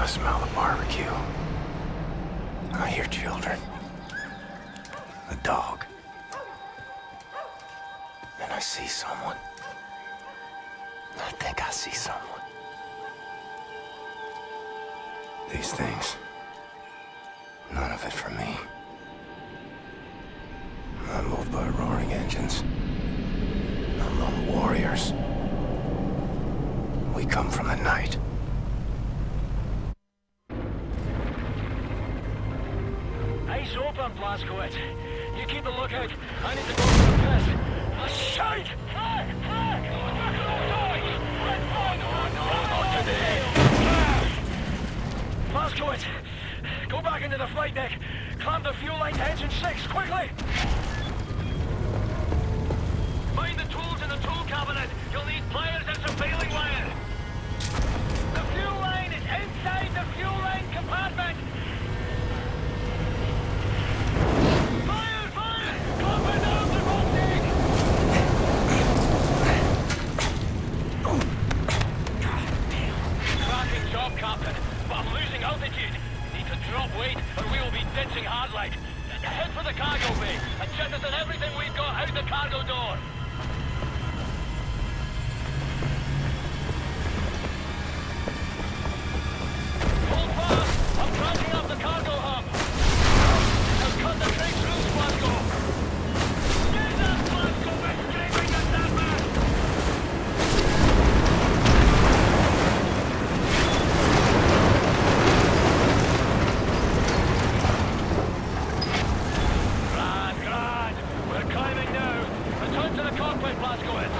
smell the barbecue. I hear children. A dog. And I see someone. I think I see someone. These things. None of it for me. Not moved by roaring engines. Not lone warriors. We come from the night. Eyes open, Blazkowicz. You keep a lookout. I need to go for a piss. A shite! Flag! Flag! Not today! Blazkowicz, go back into the flight deck. Clamp the fuel line to engine 6, quickly! Find the tools in the tool cabinet. You'll need pliers and some baling wire. The fuel line is inside the fuel line compartment. Fire! Fire! Coming down the road! Cracking job, Captain. But I'm losing altitude. Need to drop weight or we will be ditching hardlight. Head for the cargo bay and jettison everything we've got out the cargo door. Hold fast! I'm cracking up the cargo hub. I'll cut the trace through, Glasgow. Get that Glasgow! We're scraping at that man! Grand. We're climbing now. Return to the cockpit, Blazkowicz.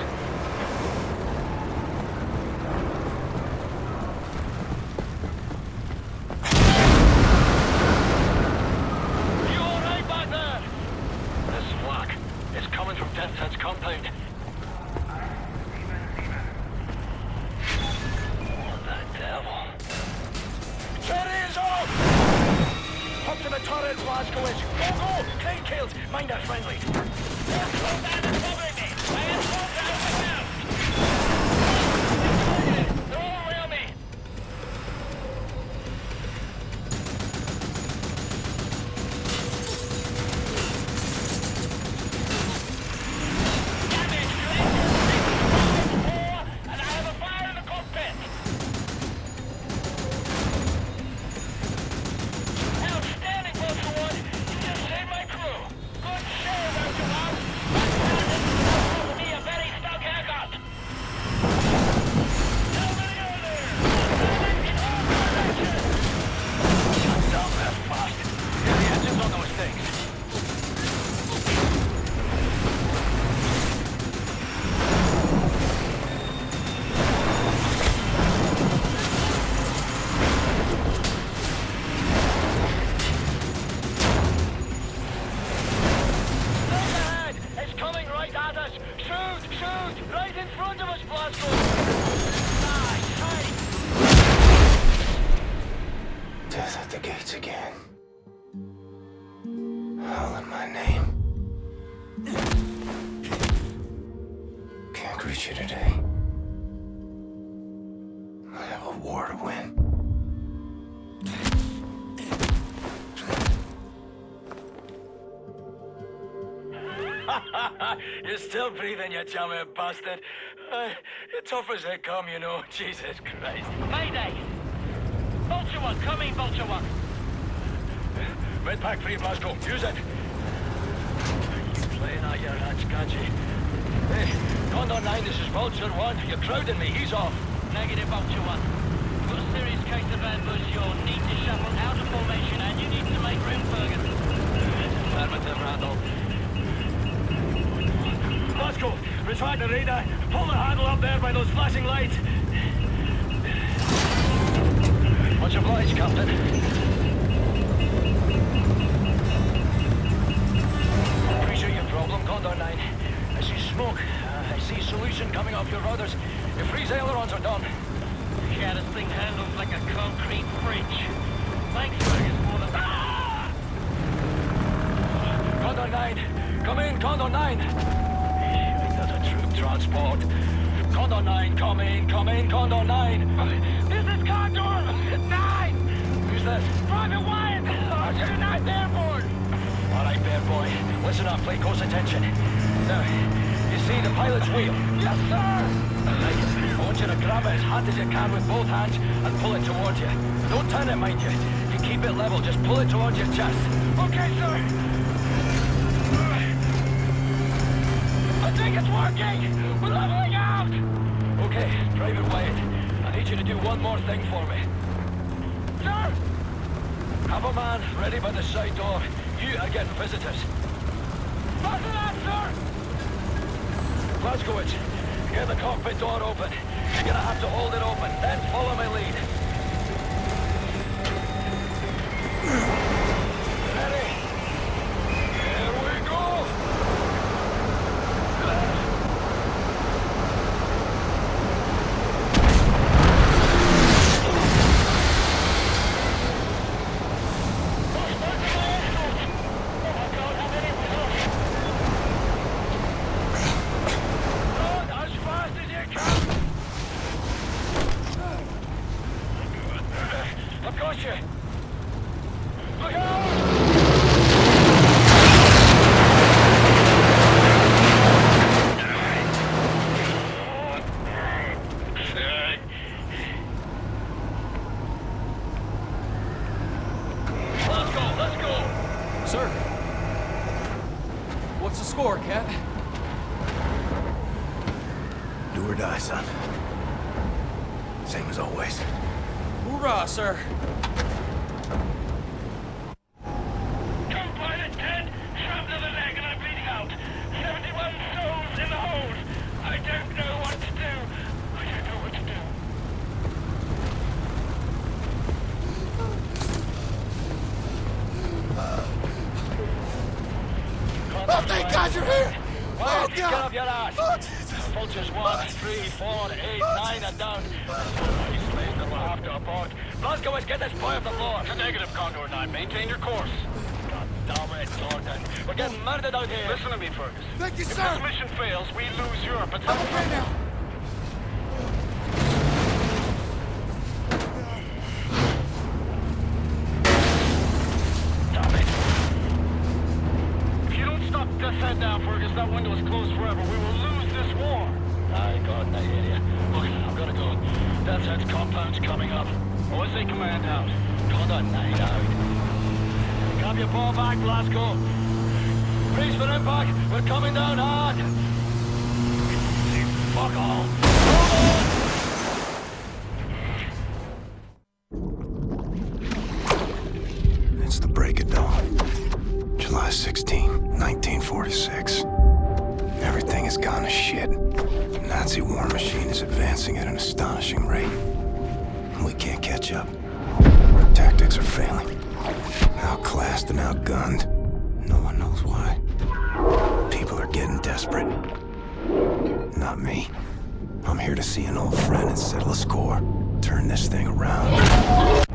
You all right back there? This flak is coming from Death's compound. What the devil? Cherry is off! Up to the turret, Blazkowicz. Go! Crane kills! Mind our friendly. Slow down and cover me! I am slow down right now! They're all around me! Damage! And I have a fire in the cockpit! Outstanding, Vulture One! You just saved my crew! Good share, Vulture One! That's me a very stout haircut! How many are there? In all directions! Shut down that fast! Get the engines on those things! Look ahead! It's coming right at us! Shoot! Shoot! Right in front of us, Glasgow! Nice! Death at the gates again. Howling my name. Can't reach you today. I have a war to win. You're still breathing, you chummy bastard. Tough as they come, you know. Jesus Christ. Mayday! Vulture One, come in, Vulture One. Medpack free, Glasgow. Use it. You're playing out your hands, can't you? Hey, Condor 9, this is Vulture One. You're crowding me. He's off. Negative, Vulture One. Got a serious case of ambush. You'll need to shuffle out of formation and you need to make room, Fergus. Affirmative, Randall. Glasgow, retract the radar. Pull the handle up there by those flashing lights. Much obliged, Captain. Appreciate your problem, Condor 9. I see smoke. I see solution coming off your rudders. Your freeze ailerons are done. Yeah, this thing handles like a concrete bridge. Thanks, Fergus, for the... Ah! Condor 9! Come in, Condor 9! That's a troop transport. Condor 9, come in, Condor 9! This is Condor 9! Who's this? Private Wyatt! Sergeant Knight Airborne! All right, bear boy. Listen up, pay close attention. Now, you see the pilot's wheel? Yes, sir! Right. I want you to grab it as hard as you can with both hands and pull it towards you. Don't turn it, mind you. You keep it level, just pull it towards your chest. Okay, sir! I think it's working! We're leveling out! Okay, Private Wyatt. I need you to do one more thing for me. Sir! Have a man ready by the side door. You are getting visitors. Roger that, sir! Glasgowitz, get the cockpit door open. You're gonna have to hold it open, then follow my lead. Ready? Here we go! Do or die, son. Same as always. Hoorah, sir! Co-pilot dead, shrapnel in the leg and I'm bleeding out. 71 souls in the hold. I don't know what to do. I don't know what to do. Oh, thank God you're here! Wyatt, Oh, get up God! your ass! Oh, Jesus! Vultures 1, 3, 4, 8, 9 and down. He's late, then we'll have to abort. Glasgowitz, get this boy off the floor. It's a negative, Condor 9. Maintain your course. God damn it, Jordan. We're getting murdered out here. Listen to me, Fergus. Thank you, If sir! this mission fails, we lose Europe. It's I'm okay now! Damn it. If you don't stop this head down, Fergus, that window is closed forever. We will lose this war. I got that area. Look, I've got to go. Death's Head's compound's coming up. OSA command out. Condor 9 out. Grab your ball back, Glasgow. Brace for impact. We're coming down hard. Fuck all. It's the break of dawn. July 16, 1946. Everything has gone to shit. The Nazi war machine is advancing at an astonishing rate. We can't catch up. Our tactics are failing. Outclassed and outgunned. No one knows why. People are getting desperate. Not me. I'm here to see an old friend and settle a score. Turn this thing around.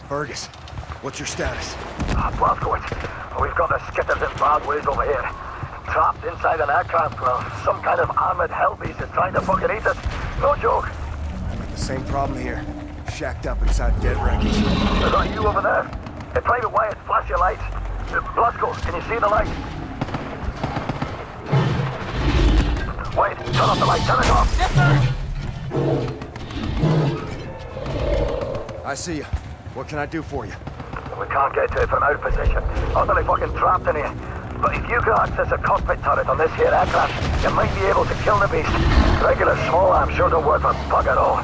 Fergus, what's your status? Blazkowicz, we've got the skitters in bad ways over here. Trapped inside an aircraft, some kind of armored hell beast is trying to fucking eat us. No joke. Got the same problem here. Shacked up inside dead wreckage. Is that you over there? Private Wyatt, flash your lights. Blazko, can you see the light? Wait, turn off the light, turn it off. Yes, sir! I see you. What can I do for you? We can't get to it from our position. Utterly fucking trapped in here. But if you can access a cockpit turret on this here aircraft, you might be able to kill the beast. Regular small arms sure don't work for bug at all.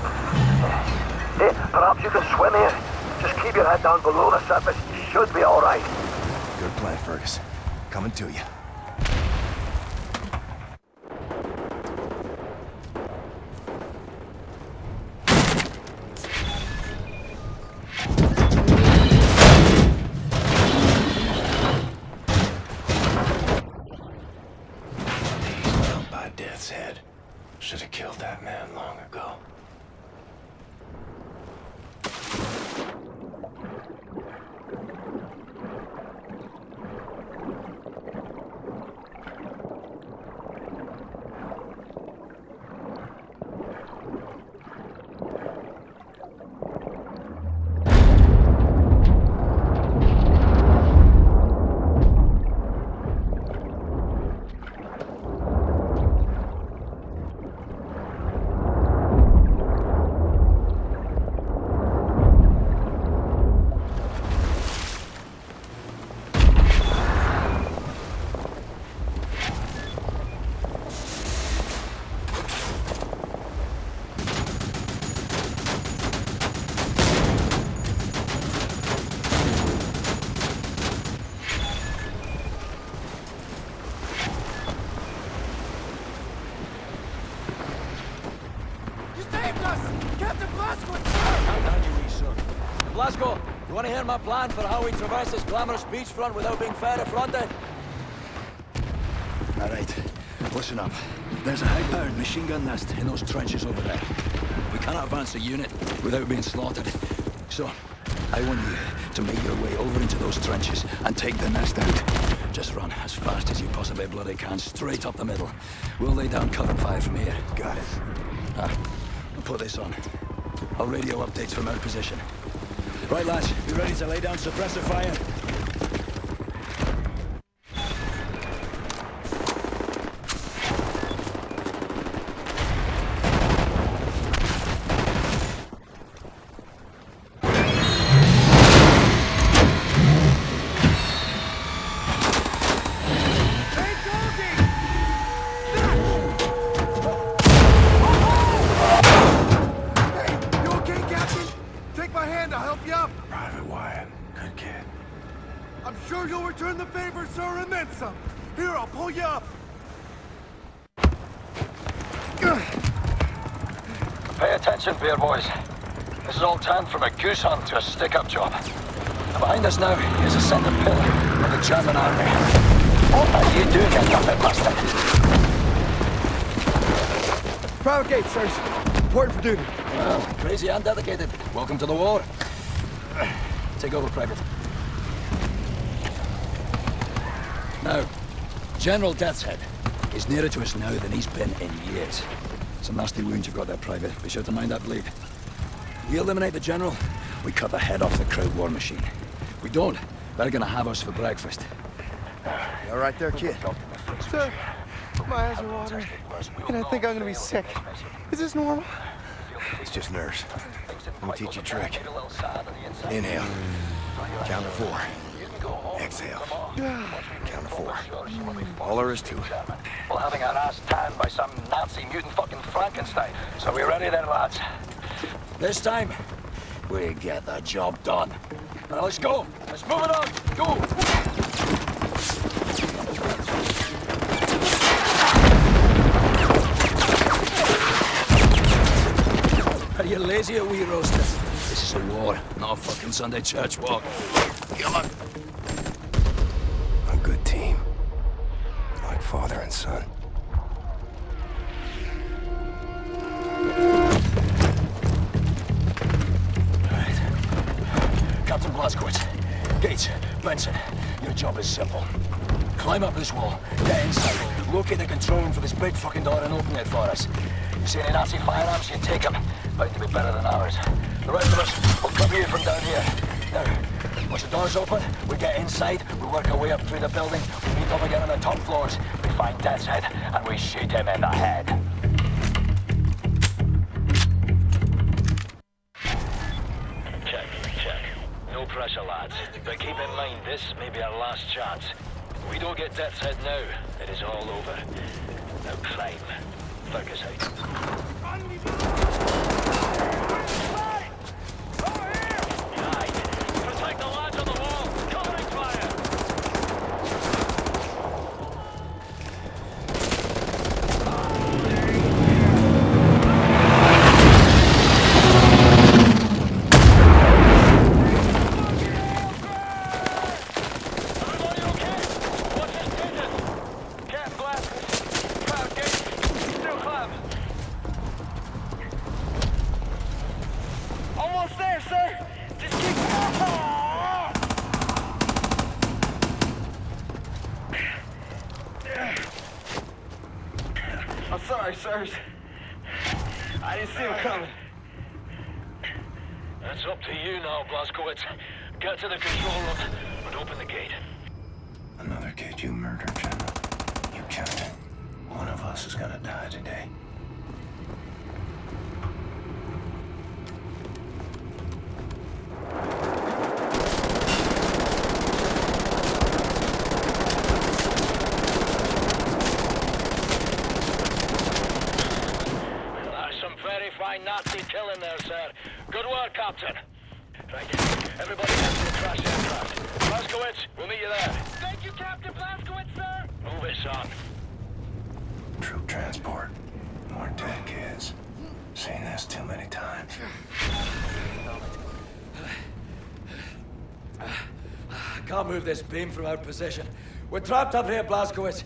Hey, perhaps you can swim here. Just keep your head down below the surface. You should be alright. Good plan, Fergus. Coming to you. Death's Head. Should have killed that man long ago. Calm down, you wee son. Glasgow, you want to hear my plan for how we traverse this glamorous beachfront without being fair affronted? All right, listen up. There's a high-powered machine gun nest in those trenches over there. We cannot advance a unit without being slaughtered. So, I want you to make your way over into those trenches and take the nest out. Just run as fast as you possibly bloody can, straight up the middle. We'll lay down cover fire from here. Got it. I'll put this on. I'll radio updates from our position. Right, lads, you ready to lay down suppressor fire? Private Wyatt. Good kid. I'm sure you'll return the favor, sir, and then some. Here, I'll pull you up. Pay attention, beer boys. This is all turned from a goose hunt to a stick-up job. And behind us now is a centre pillar of the German army. What are you doing, you nothing bastard? Private gate, sirs. Important for duty. Well, crazy and dedicated. Welcome to the war. Take over, Private. Now, General Death's Head is nearer to us now than he's been in years. It's a nasty wound you've got there, Private. Be sure to mind that bleed. We eliminate the General, we cut the head off the crowd war machine. We don't, they're gonna have us for breakfast. You all right there, kid? Sir, my eyes are watering, and I think I'm gonna be sick. Is this normal? It's just nerves. Let me teach you a trick. Inhale. Count to 4. Exhale. Count to 4. All there is to it. Well, having our ass tanned by some Nazi mutant fucking Frankenstein. So we ready then, lads? This time, we get the job done. Now let's go. Let's move it on. Go. Are you lazy or wee roaster? This is a war, not a fucking Sunday church walk. Come on. A good team. Like father and son. Right. Captain Blazkowicz, Gates, Benson, your job is simple. Climb up this wall, get inside, locate the control room for this big fucking door and open it for us. You see any Nazi firearms, you take them. Bound to be better than ours. The rest of us will cover you from down here. Now, once the door's open, we get inside, we work our way up through the building, we meet up again on the top floors, we find Death's Head, and we shoot him in the head. Check. No pressure, lads. But keep in mind, this may be our last chance. If we don't get Death's Head now, it is all over. No crime. Fergus out. Protect the lads on the wall! Covering fire! Everybody okay? What's this pigeon? Captain Glass, crowd gate, still climb. Almost there, sir! Just keep... I'm sorry, sirs. I didn't see him coming. That's up to you now, Blazkowicz. Get to the control room and open the gate. Another kid you murdered, General. You killed him. One of us is gonna die today. Fine Nazi killing there, sir. Good work, Captain. Thank you. Everybody has to crash aircraft. Blazkowicz, we'll meet you there. Thank you, Captain Blazkowicz, sir. Move it, son. Troop transport. More dead kids. Seen this too many times. Can't move this beam from our position. We're trapped up here, Blazkowicz.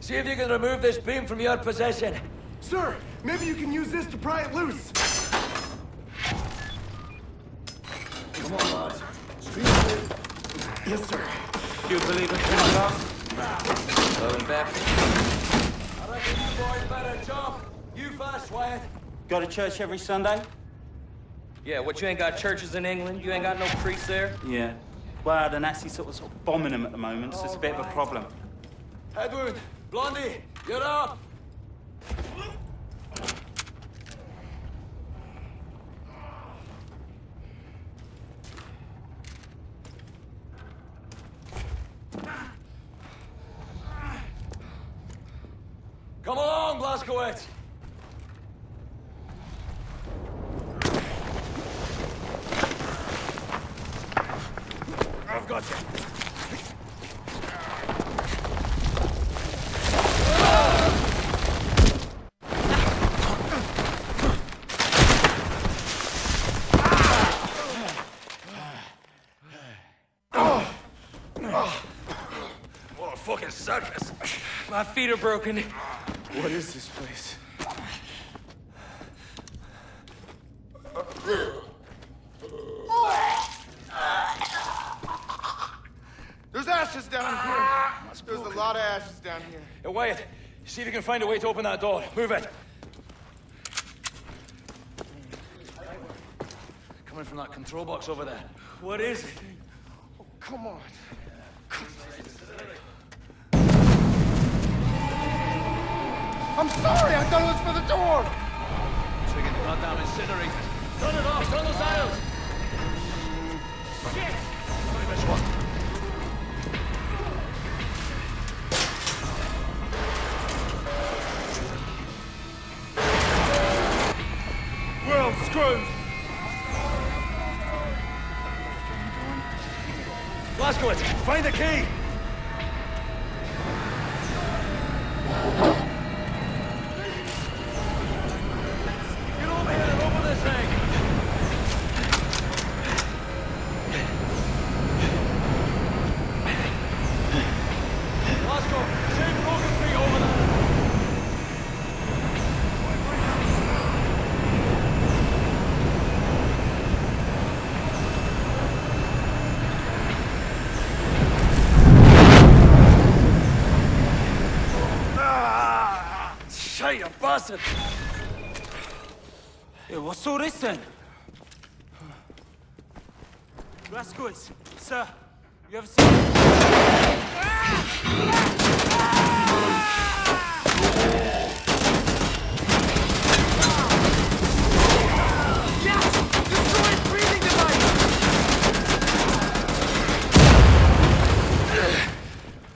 See if you can remove this beam from your possession. Sir, maybe you can use this to pry it loose. Come on, lads. Yes, sir. You believe in Pentecost? Well, in Baptist. I reckon you boys better jump. You first, Wyatt. Go to church every Sunday? Yeah, what, you ain't got churches in England? You ain't got no priests there? Yeah. Well, the Nazis sort of bombing them at the moment, so it's a bit of a problem. Edward, Blondie, you're up. Come along, Blazkowicz. I've got you. What a fucking circus. My feet are broken. What is this place? There's ashes down here. There's a lot of ashes down here. Hey, Wyatt, see if you can find a way to open that door. Move it. Coming from that control box over there. What is it? Oh, come on. I'm sorry, I thought it was for the door. Trigger the goddamn incinerator. Turn it off, turn those dials. Shit! Only missed one. We're all screwed. Blazkowicz, find the key! Get over here and open this thing! Blazko, take broken feet over there! Shite, you bastard! Yeah, what's all this then? Blazkowicz, sir, you ever seen...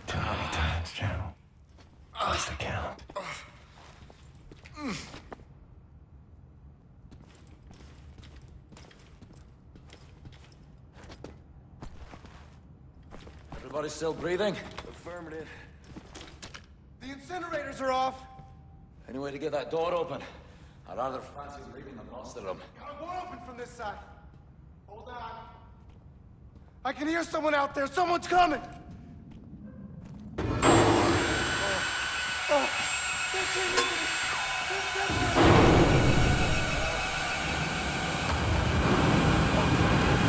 Too many times, General. What's the count? Everybody still breathing? Affirmative. The incinerators are off. Any way to get that door open? I'd rather fancy leaving the master room. We're open from this side. Hold on. I can hear someone out there. Someone's coming.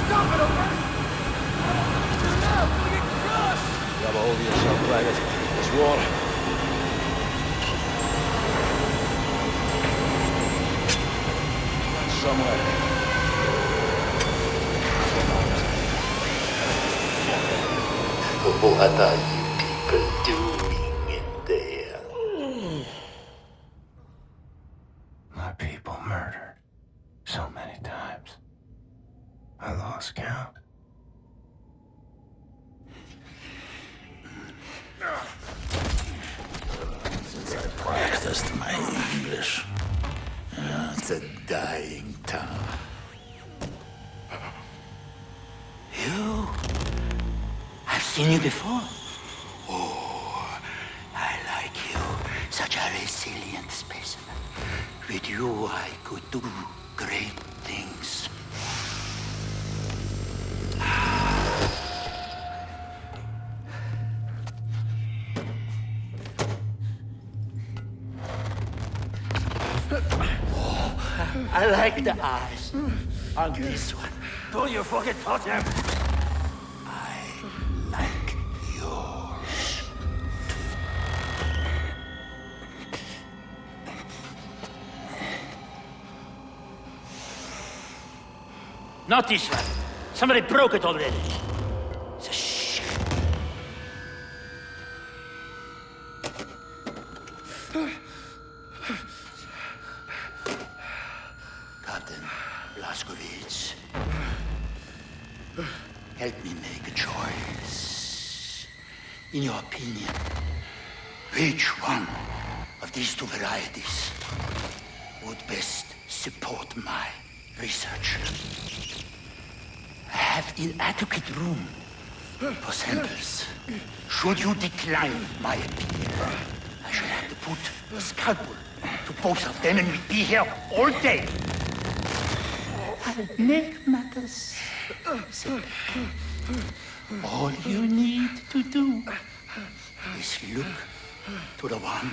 Stop it, okay? Grab a hold of yourself, Fergus. It's water. Somewhere. What are you people doing in there? My people murdered so many times. I lost count. Since I practiced my English, it's a dying tongue. You? I've seen you before. Oh, I like you. Such a resilient specimen. With you, I could do great things. I like the eyes on this one. Don't you fucking touch him. I like yours. Not this one. Somebody broke it already. It's a shit. Captain Blazkowicz, help me make a choice. In your opinion, which one of these two varieties would best support my research? I have inadequate room for samples. Should you decline my appeal, I shall have to put a scalpel to both of them and we'd be here all day. I'll make matters simple. All you need to do is look to the one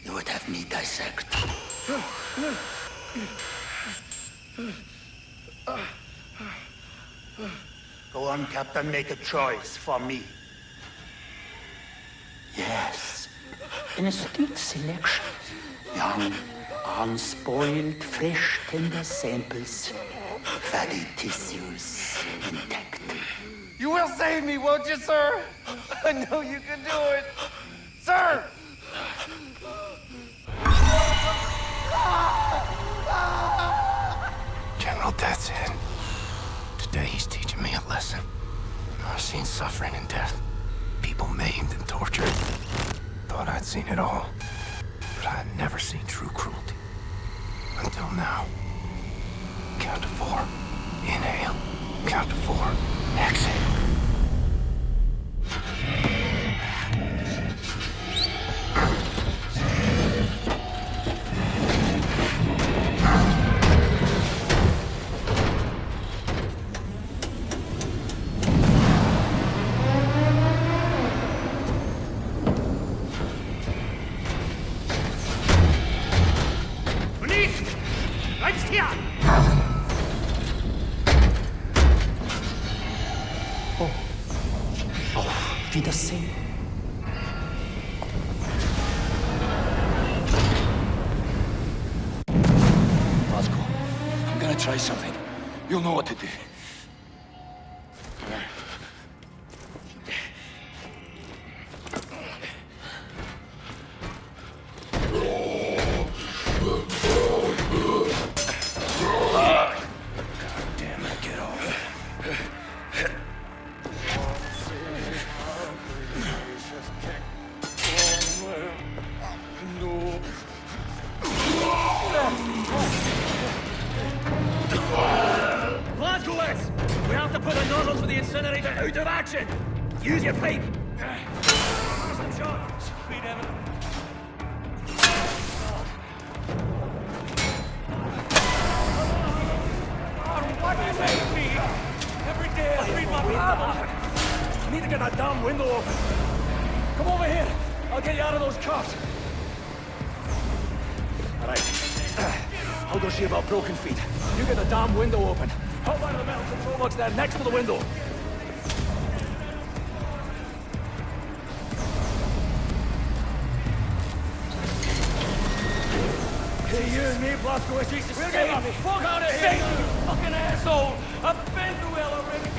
you would have me dissect. Go on, Captain, make a choice for me. Yes, an astute selection. Young, unspoiled, fresh, tender samples. Fatty tissues intact. You will save me, won't you, sir? I know you can do it. Sir! General Death's head. Today he's teaching me a lesson. I've seen suffering and death. People maimed and tortured. Thought I'd seen it all. But I had never seen true cruelty. Until now. Count to 4. Inhale. Count to 4. Exhale. Wiedersehen. Vasco, I'm gonna try something. You'll know what to do. Next to the window. Hey, you and me, Blazkowicz, we'll get the fuck out of here, you fucking asshole! I've been through hell already.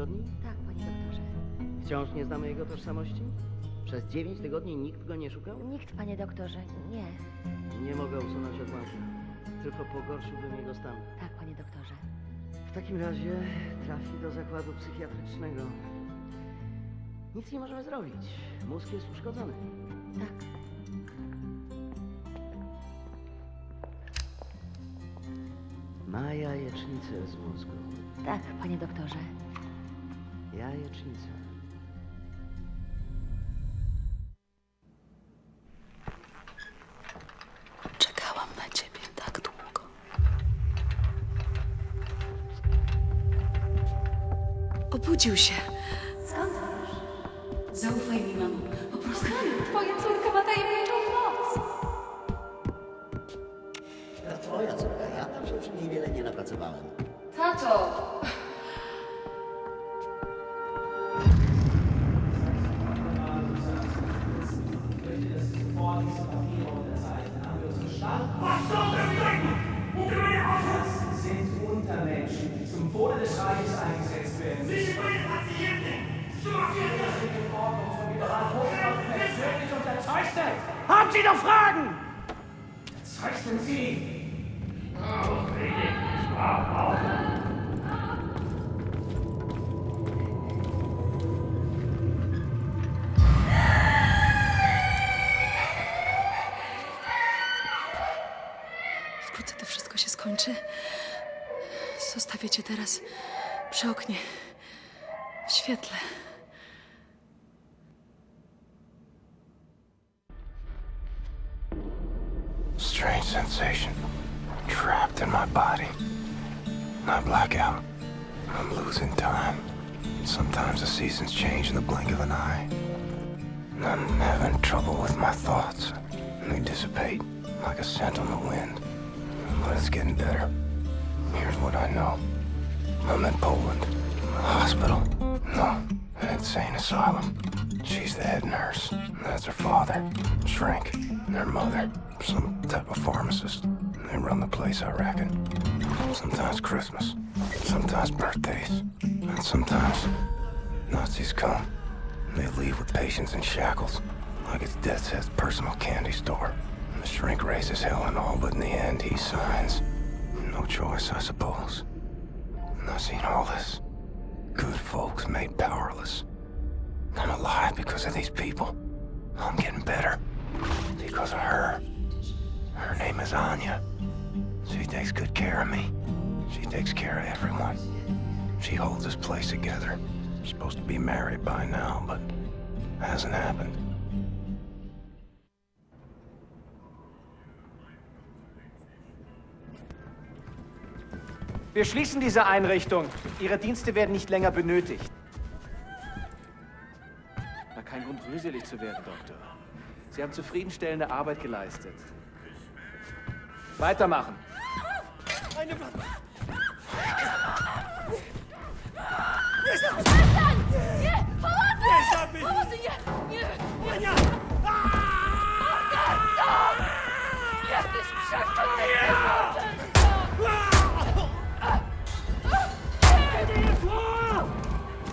tygodni? Tak, panie doktorze. Wciąż nie znamy jego tożsamości? Przez 9 tygodni nikt go nie szukał? Nikt, panie doktorze, nie. Nie mogę usunąć odłamka. Tylko pogorszyłbym jego stan. Tak, panie doktorze. W takim razie trafi do zakładu psychiatrycznego. Nic nie możemy zrobić. Mózg jest uszkodzony. Tak. Ma jajecznicę z mózgu. Tak, panie doktorze. Jajecznicę. Czekałam na ciebie tak długo. Obudził się. Skąd wiesz? Zaufaj mi, mamo. Po prostu twoja córka ma tajemniczą moc. To twoja córka, ja tam się przy niej wiele nie napracowałem. Tato! Sind Untermenschen, die zum Wohle des Reiches eingesetzt werden. Sie bringen Patienten! Die Ordnung von Liberal Hochkraft persönlich unterzeichnet! Haben Sie noch Fragen? Zeichnen Sie! Wkrótce to wszystko się skończy. Zostawię cię teraz przy oknie, w świetle. Strange sensation. Trapped in my body. I black out. I'm losing time. Sometimes the seasons change in the blink of an eye. I'm having trouble with my thoughts. They dissipate like a scent on the wind. But it's getting better. Here's what I know. I'm in Poland. A hospital. No, an insane asylum. She's the head nurse. That's her father. Shrink. Their mother. Some type of pharmacist. They run the place, I reckon. Sometimes Christmas. Sometimes birthdays. And sometimes Nazis come. They leave with patients in shackles. Like it's Death's Head's personal candy store. The shrink raises hell and all, but in the end, he signs. No choice, I suppose. And I've seen all this. Good folks made powerless. I'm alive because of these people. I'm getting better. Because of her. Her name is Anya. She takes good care of me. She takes care of everyone. She holds this place together. Supposed to be married by now, but hasn't happened. Wir schließen diese Einrichtung. Ihre Dienste werden nicht länger benötigt. Na, kein Grund, rührselig zu werden, Doktor. Sie haben zufriedenstellende Arbeit geleistet. Weitermachen. Eine Waffe! Przestań! Nie! Pomocy! Pomocy! Nie! Nie! Nie! Morderco! Jesteś przeklęty!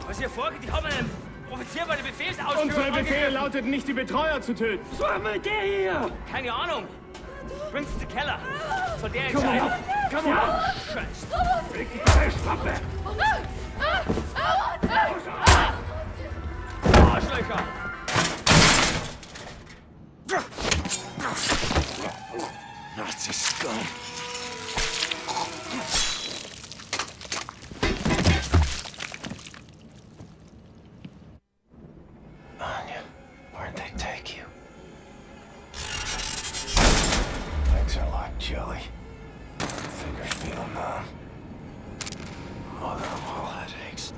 Was hier vorgeht, die haben einen Offizier bei der Befehlsausführung Unser Befehl lautet nicht, die Betreuer zu töten. Was war mit der hier? Keine Ahnung. Bringt sie zur Keller. Von der Komm entscheiden. auf! Komm auf! Leg die Fleischpappe! Arschlöcher! Nazi scum. Anya, where'd they take you? Legs are like jelly. Fingers feel numb. Mother of all headaches.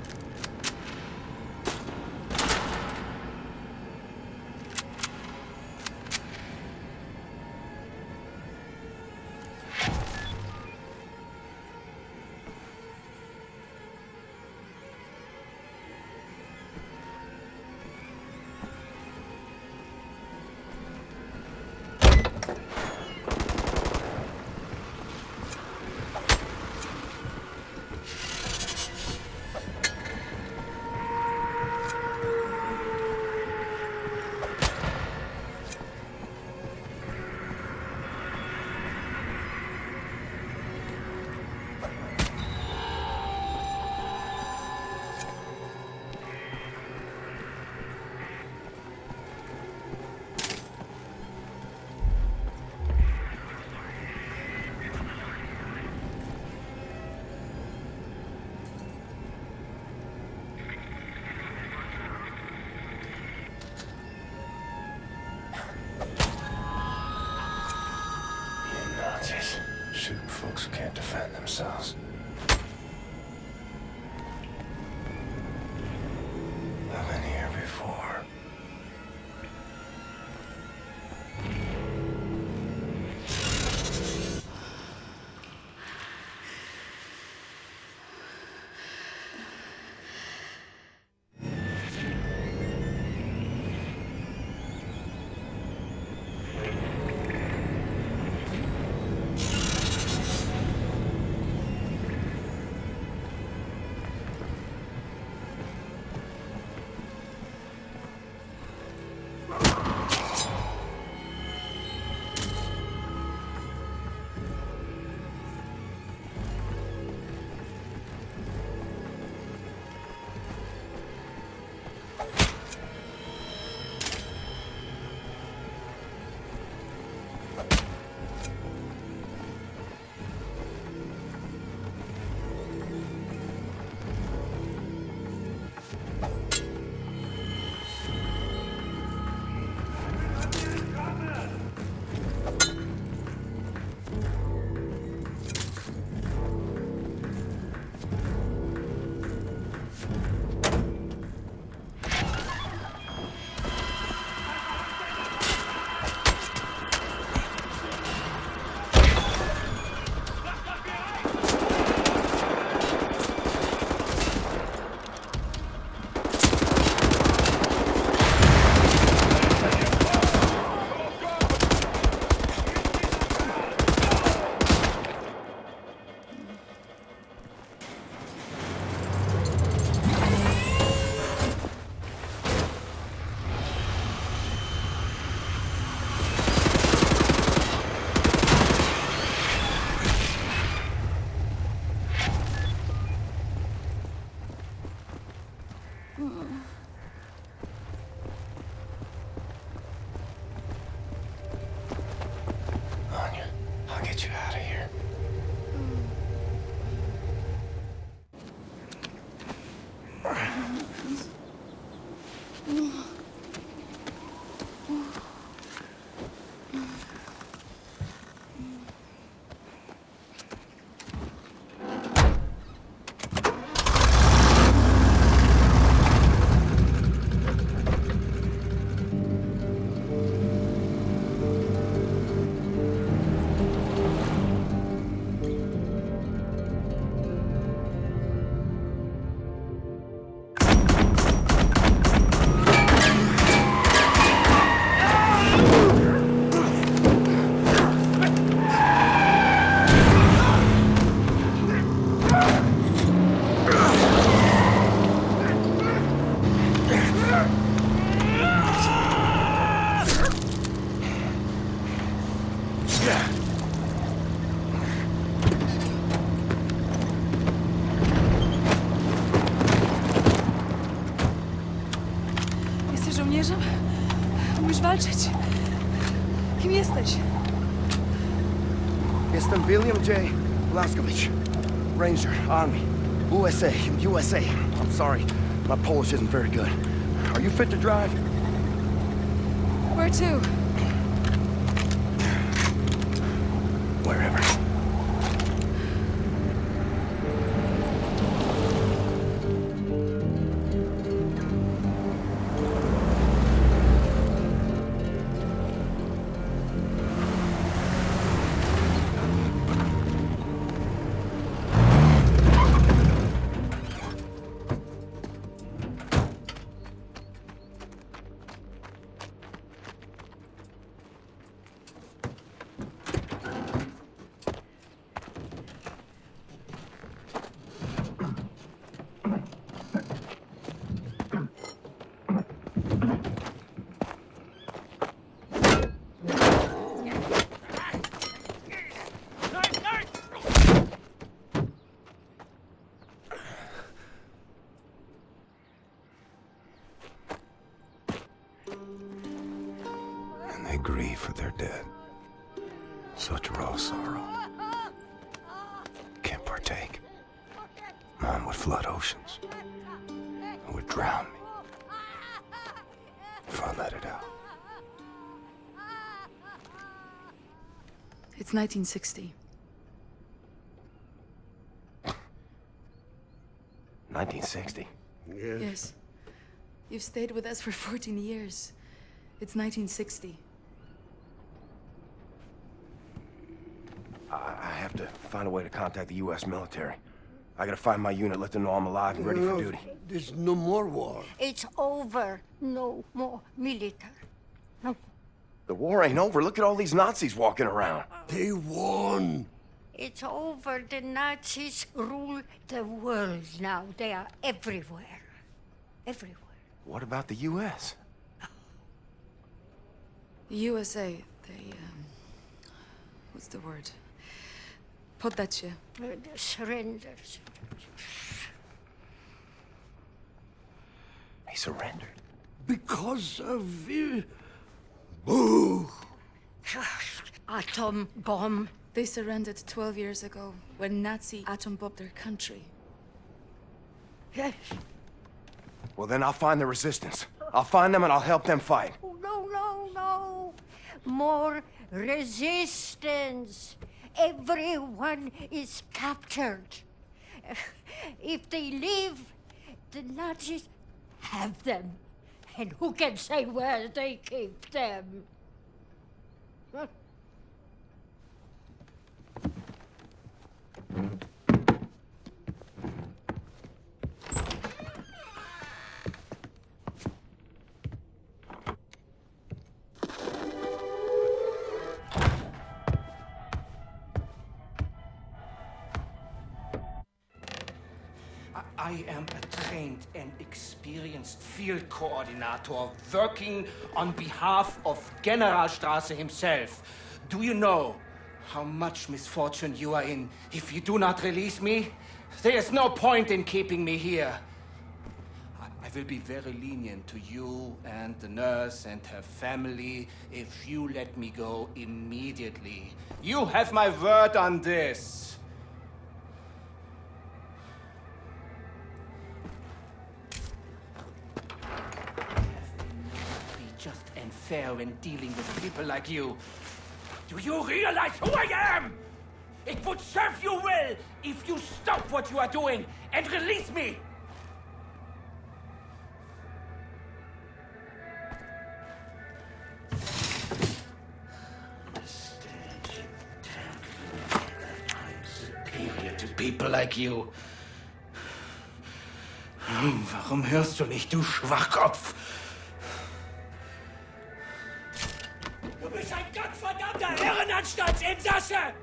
shooting folks who can't defend themselves. I've been here before. I'll get you out of here. Jesteś żołnierzem? Umiesz walczyć? Kim jesteś? Jestem William J. Blaskowicz. Ranger, Army, USA. I'm sorry, my Polish isn't very good. Are you fit to drive? Where to? Wherever. And they grieve for their dead. Such raw sorrow. Can't partake. Mine would flood oceans. It would drown me. If I let it out. It's 1960. 1960? Yes. You've stayed with us for 14 years. It's 1960. I have to find a way to contact the U.S. military. I gotta find my unit, let them know I'm alive and ready for duty. There's no more war. It's over. No more military. No. The war ain't over. Look at all these Nazis walking around. They won. It's over. The Nazis rule the world now. They are everywhere. Everywhere. What about the U.S.? The USA, they, what's the word? Poddacie. Surrenders. He surrendered. Because of... Boo! Atom bomb. They surrendered 12 years ago when Nazi atom bombed their country. Yes. Well, then I'll find the resistance. I'll find them and I'll help them fight. Oh, no, no, no. More resistance. Everyone is captured. If they leave, the Nazis have them. And who can say where they keep them? I am a trained and experienced field coordinator working on behalf of Generalstrasse himself. Do you know how much misfortune you are in if you do not release me? There is no point in keeping me here. I will be very lenient to you and the nurse and her family if you let me go immediately. You have my word on this. Just and fair when dealing with people like you. Do you realize who I am? It would serve you well if you stop what you are doing and release me. I'm superior to people like you. Warum hörst du nicht, du Schwachkopf? Du bist ein gottverdammter Irrenanstalt-Insasse!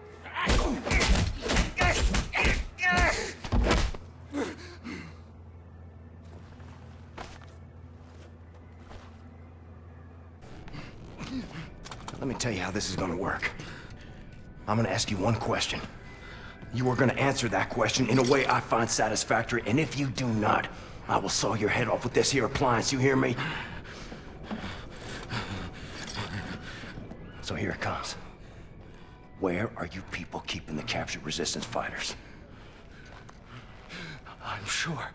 Let me tell you how this is gonna work. I'm gonna ask you one question. You are gonna answer that question in a way I find satisfactory, and if you do not, I will saw your head off with this here appliance, you hear me? So here it comes. Where are you people keeping the captured resistance fighters? I'm sure.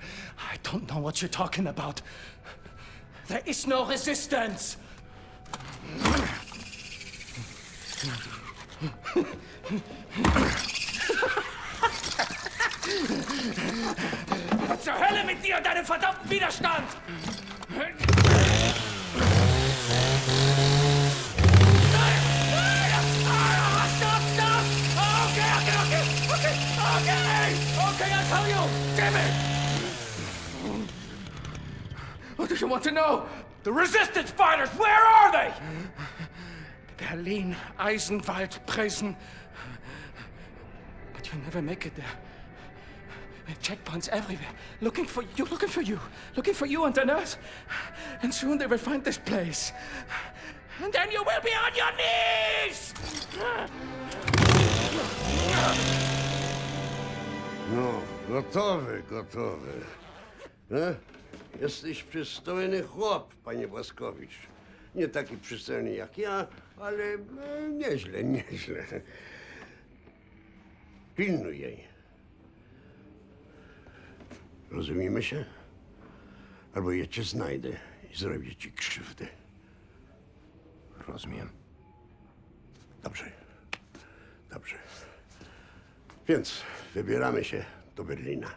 I don't know what you're talking about. There is no resistance! Was zur Hölle mit dir und deinem verdammten Widerstand? Okay, I'll tell you! Damn it! What do you want to know? The resistance fighters, where are they? Berlin, Eisenwald, Prison. But you'll never make it there. With checkpoints everywhere. Looking for you. Looking for you and the nurse. And soon they will find this place. And then you will be on your knees! No, gotowy. Jesteś przystojny chłop, panie Błaskowicz. Nie taki przystojny jak ja, ale nieźle. Pilnuj jej. Rozumiemy się? Albo ja cię znajdę i zrobię ci krzywdę. Rozumiem. Dobrze. Więc wybieramy się do Berlina.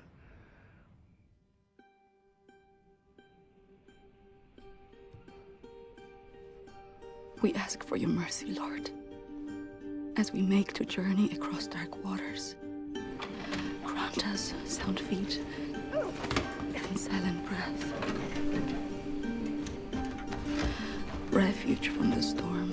We ask for your mercy, Lord, as we make to journey across dark waters. Grant us sound feet and silent breath. Refuge from the storm.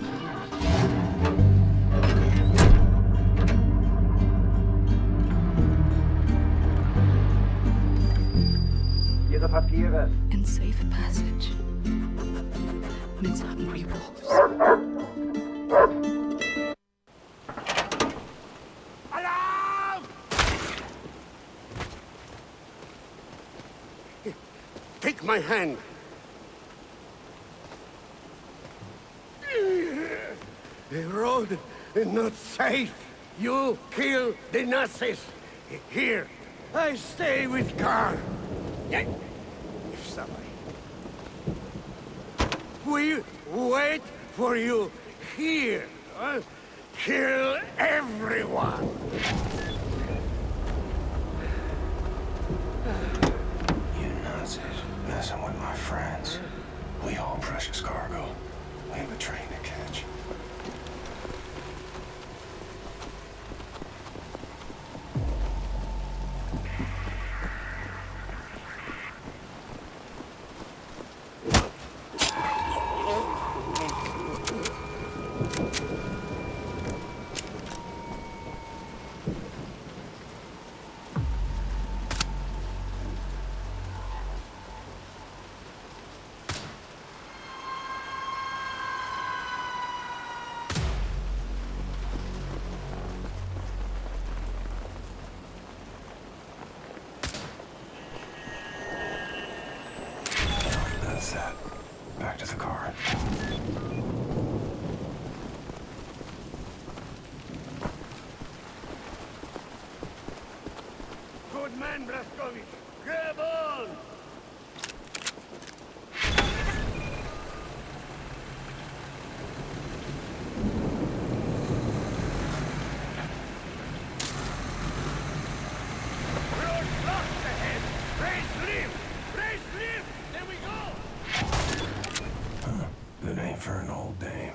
Ihre Papiere. And safe passage amidst hungry wolves. Alarm! Take my hand. The road is not safe. You kill the Nazis. Here, I stay with Karl. We wait for you here. Kill everyone. You Nazis messing with my friends. We haul precious cargo. We have a train to catch. That. Back to the car. Good man, Blazkowicz. Grab on! Road blocked ahead! Race left! Race left! There we go! Huh. Good aim for an old dame.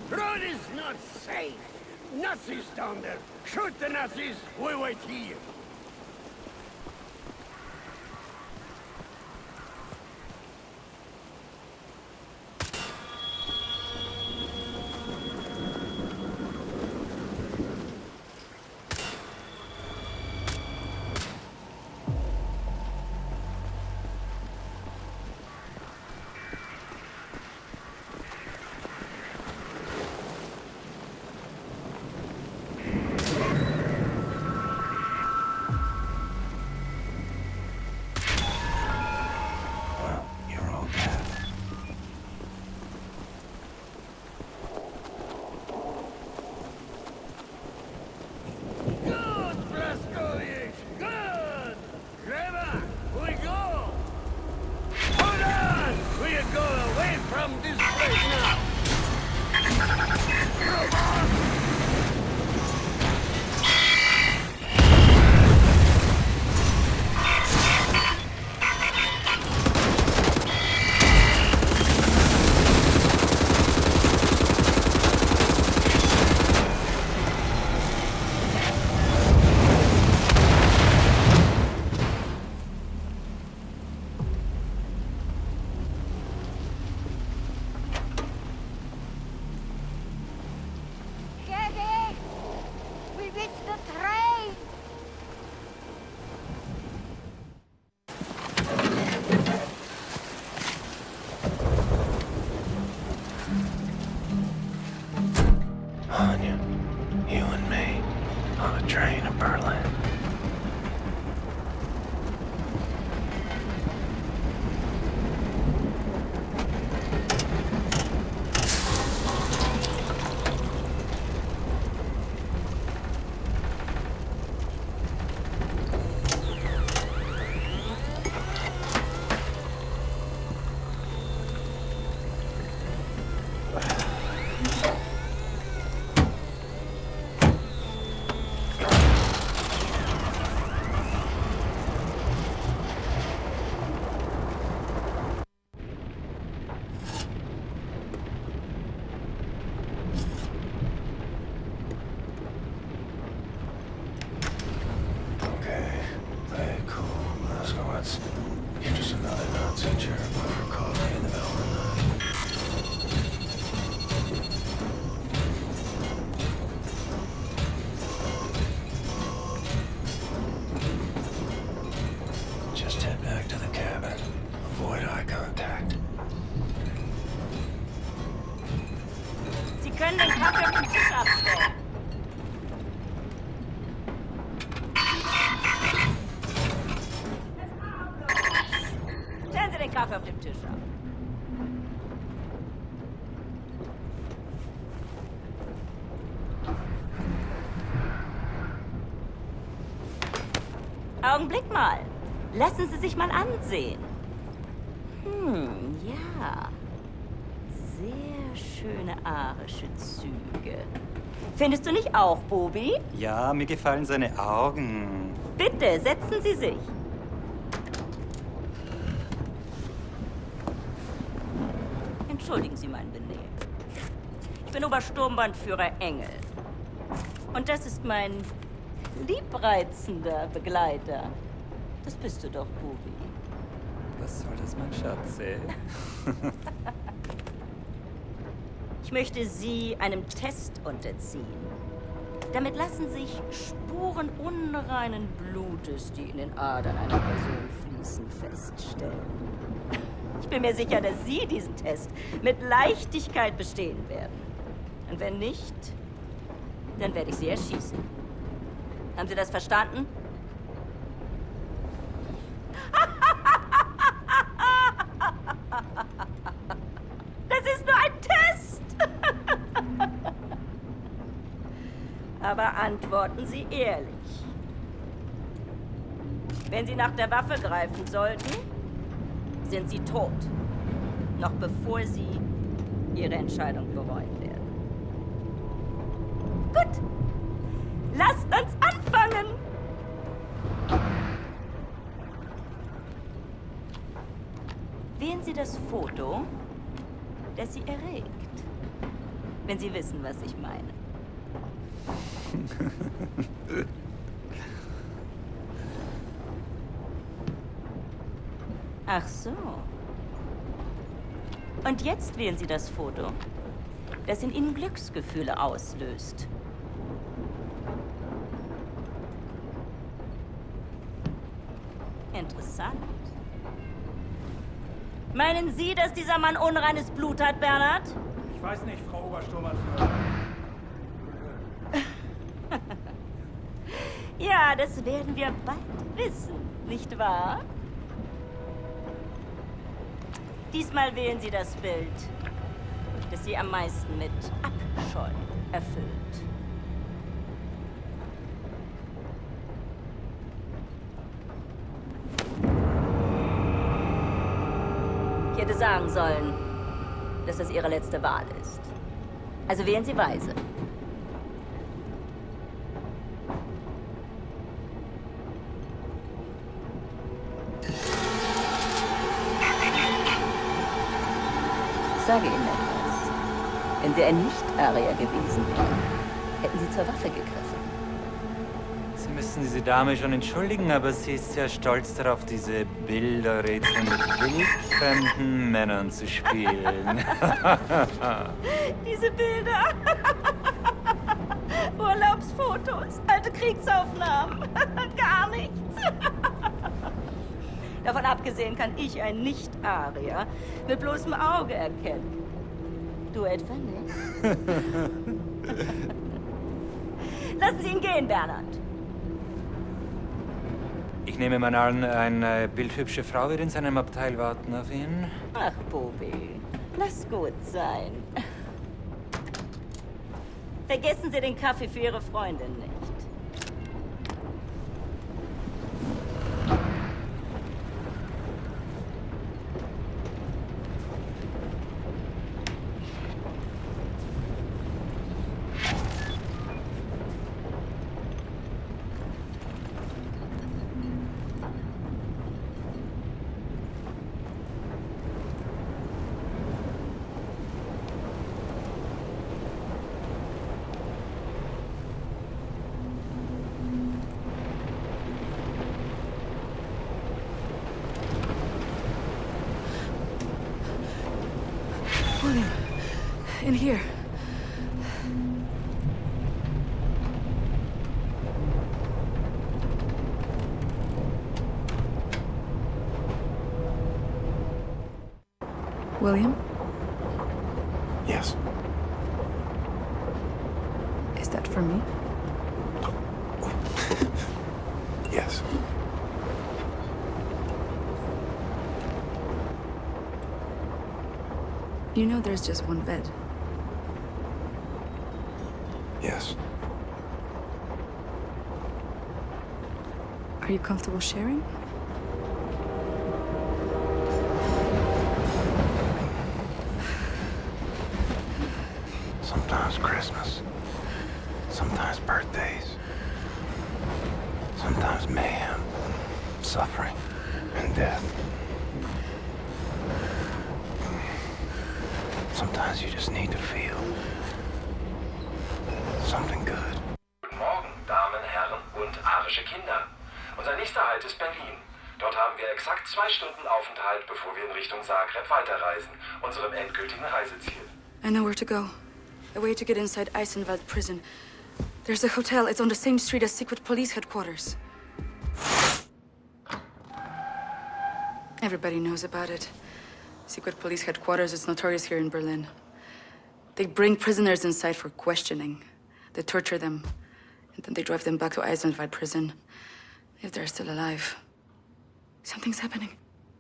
Road is not safe. Nazis down there. Shoot the Nazis. We wait here. Okay, play it cool, Moskowitz. You're just another Nazi jerk for coffee in the middle of the night. Just head back to the cabin. Avoid eye contact. Sie können den Kaffee auf den Tisch abstellen. Stellen Sie den Kaffee auf dem Tisch ab. Augenblick mal. Lassen Sie sich mal ansehen. Ja. Sehr schöne arische Züge. Findest du nicht auch, Bobi? Ja, mir gefallen seine Augen. Bitte, setzen Sie sich. Entschuldigen Sie mein Benehmen. Ich bin Obersturmbannführer Engel. Und das ist mein liebreizender Begleiter. Das bist du doch, Bobi. Was soll das, mein Schatze? Ich möchte Sie einem Test unterziehen. Damit lassen sich Spuren unreinen Blutes, die in den Adern einer Person fließen, feststellen. Ich bin mir sicher, dass Sie diesen Test mit Leichtigkeit bestehen werden. Und wenn nicht, dann werde ich Sie erschießen. Haben Sie das verstanden? Das ist nur ein Test! Aber antworten Sie ehrlich. Wenn Sie nach der Waffe greifen sollten, sind Sie tot. Noch bevor Sie Ihre Entscheidung bereuen werden. Gut. Lasst uns anfangen! Wählen Sie das Foto, das Sie erregt. Wenn Sie wissen, was ich meine. Ach so. Und jetzt wählen Sie das Foto, das in Ihnen Glücksgefühle auslöst. Interessant. Meinen Sie, dass dieser Mann unreines Blut hat, Bernhard? Ich weiß nicht, Frau Obersturmbannführer. Ja, das werden wir bald wissen, nicht wahr? Diesmal wählen Sie das Bild, das Sie am meisten mit Abscheu erfüllt. Ich hätte sagen sollen, dass das Ihre letzte Wahl ist. Also wählen Sie weise. Ich sage Ihnen etwas. Wenn Sie ein Nicht-Arier gewesen wären, hätten Sie zur Waffe gegriffen. Sie müssen diese Dame schon entschuldigen, aber sie ist sehr stolz darauf, diese Bilderrätsel mit wildfremden Männern zu spielen. Diese Bilder. Urlaubsfotos, alte Kriegsaufnahmen. Gar nichts. Davon abgesehen kann ich ein Nicht-Arier mit bloßem Auge erkennen. Du etwa nicht? Lassen Sie ihn gehen, Bernhard. Ich nehme mal an, eine bildhübsche Frau wird in seinem Abteil warten auf ihn. Ach, Bobi, lass gut sein. Vergessen Sie den Kaffee für Ihre Freundin nicht. William, in here. William? Yes. Is that for me? Yes. You know there's just one bed. Yes. Are you comfortable sharing? Sometimes Christmas. Sometimes birthdays. Sometimes mayhem, suffering, and death. Sometimes you just need to feel something good. Guten Morgen, Damen, Herren und arische Kinder. Unser nächster Halt ist Berlin. Dort haben wir exakt 2 Stunden Aufenthalt, bevor wir in Richtung Zagreb weiterreisen, unserem endgültigen Reiseziel. I know where to go. A way to get inside Eisenwald prison. There's a hotel. It's on the same street as secret police headquarters. Everybody knows about it. Secret police headquarters is notorious here in Berlin. They bring prisoners inside for questioning. They torture them, and then they drive them back to Eisenwald prison, if they're still alive. Something's happening.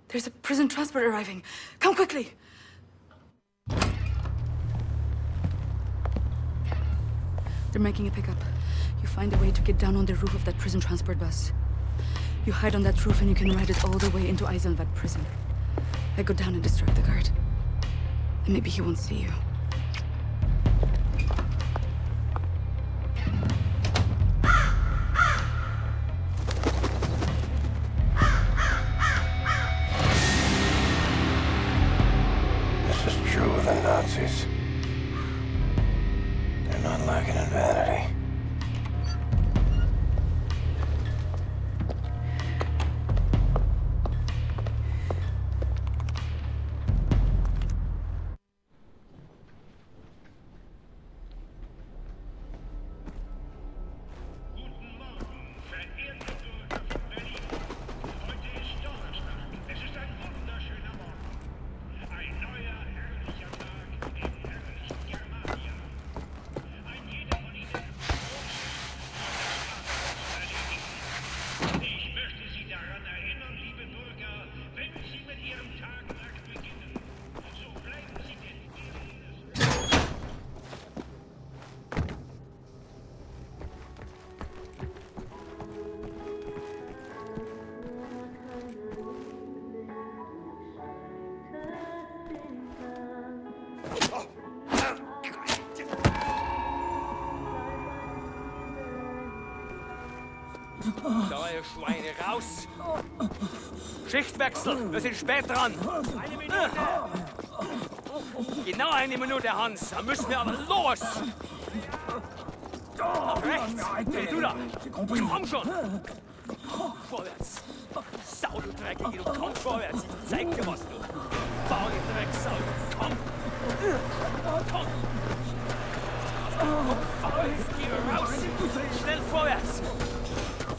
There's a prison transport arriving. Come quickly! They're making a pickup. You find a way to get down on the roof of that prison transport bus. You hide on that roof and you can ride it all the way into Eisenwald prison. I go down and distract the guard. And maybe he won't see you. This is true of the Nazis. They're not lacking in vanity. Da, ihr Schweine, raus! Schichtwechsel, wir sind spät dran. 1 Minute! Genau 1 Minute, Hans. Dann müssen wir aber los! Nach rechts! Hey, du da! Komm schon! Vorwärts! Sau, du Dreckige, du komm vorwärts! Ich zeig dir was, du! Faule Drecksau! Komm! Komm! Faul, geh raus! Schnell vorwärts!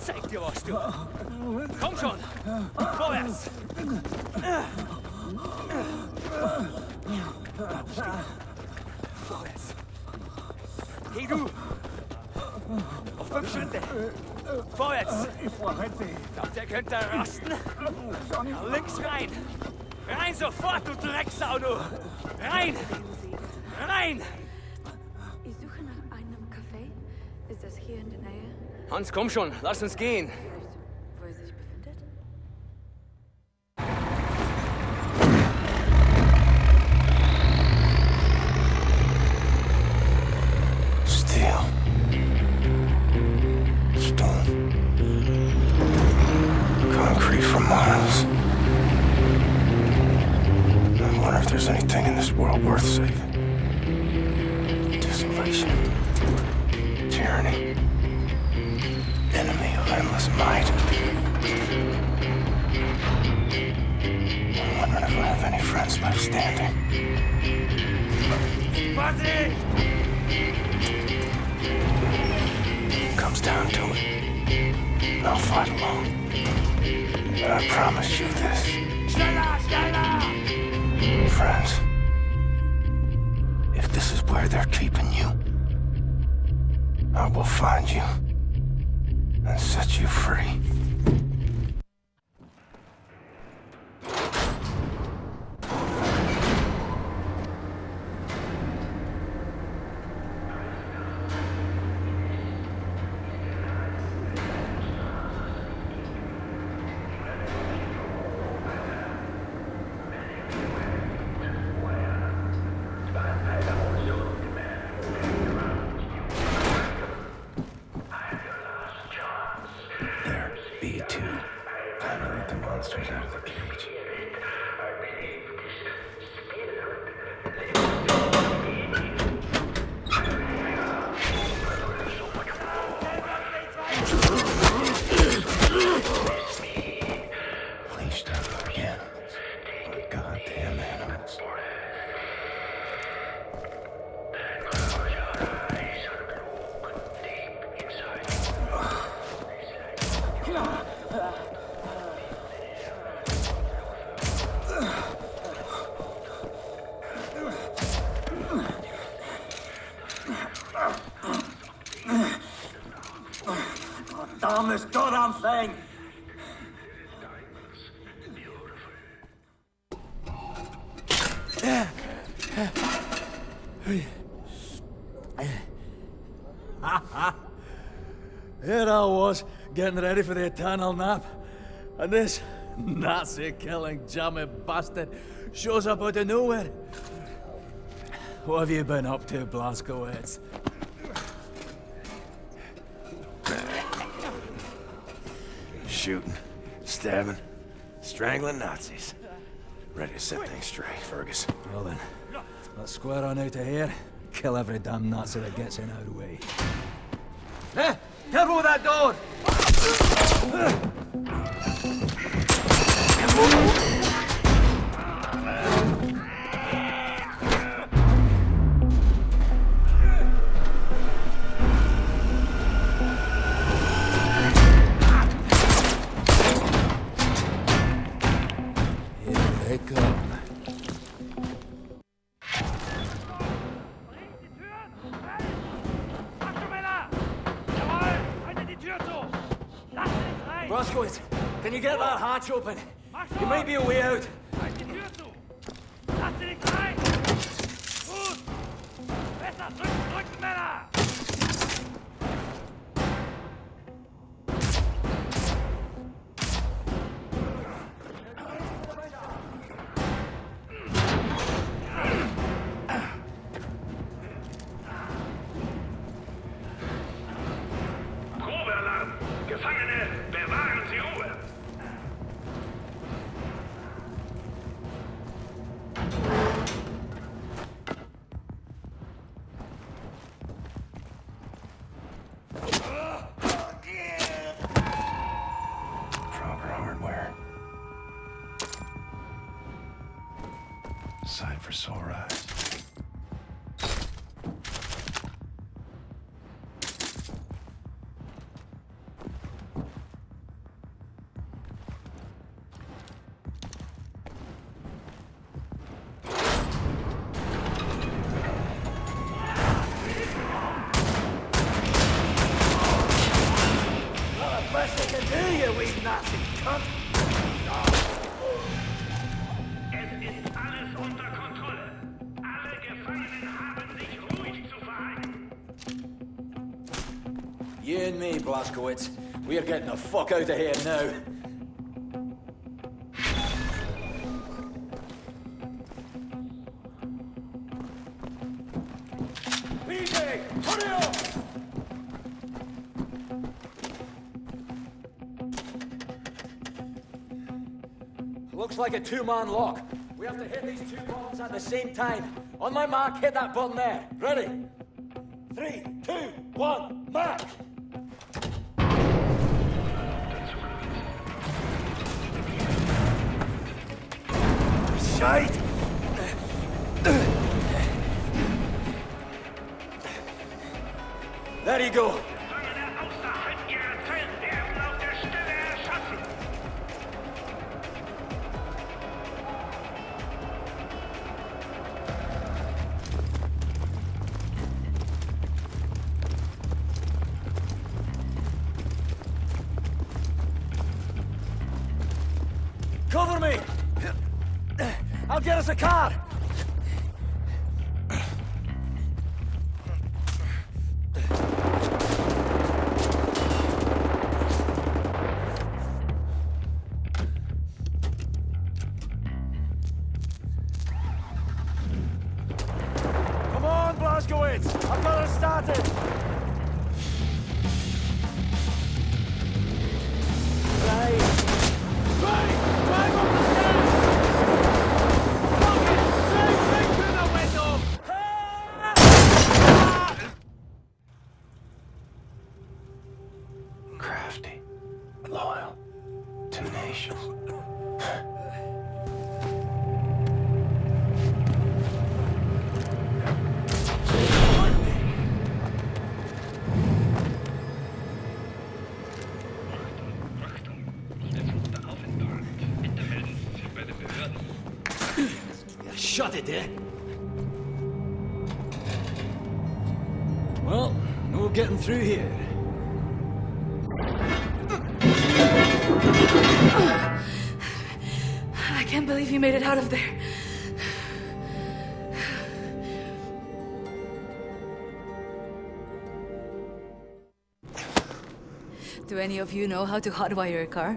Zeig dir was, du! Komm schon! Vorwärts! Vorwärts! Hey, du! Auf 5 Schritte! Vorwärts! Glaubt ihr könnt da rasten? Links rein! Rein sofort, du Drecksau, du! Rein! Rein! Ich suche nach einem Café. Ist das hier in der Nähe? Hans, komm schon, lass uns gehen. Wo er sich befindet? Steel. Stone. Concrete for miles. I wonder if there's anything in this world worth saving. Desolation. Tyranny. Enemy of endless might. I'm wondering if I have any friends left standing. Comes down to it, I'll fight alone. But I promise you this. Friends, if this is where they're keeping you, I will find you and set you free. Damn this goddamn thing! Here I was, getting ready for the eternal nap, and this Nazi-killing jammy bastard shows up out of nowhere. What have you been up to, Blazkowicz? Shooting, stabbing, strangling Nazis. Ready to set things straight, Fergus. Well then, let's square on out of here. Kill every damn Nazi that gets in our way. Hey! Careful with that door! Blazkowicz, can you get that hatch open? You might be a way out. Gefangene, bewahren Sie Ruhe! Proper hardware. Sight for sore eyes. You and me, Blazkowicz. We are getting the fuck out of here now. PJ, hurry up! Looks like a two-man lock. We have to hit these two buttons at the same time. On my mark, hit that button there. Ready? 3, 2, 1, mark! tight. There you go. Cover me! I'll get us a car! Come on, Blazkowicz! I've got us started! Drive up the stairs! Fuck it! Drive right through the window! Crafty, loyal, tenacious. Shut it, eh? Well, no getting through here. I can't believe you made it out of there. Do any of you know how to hotwire a car?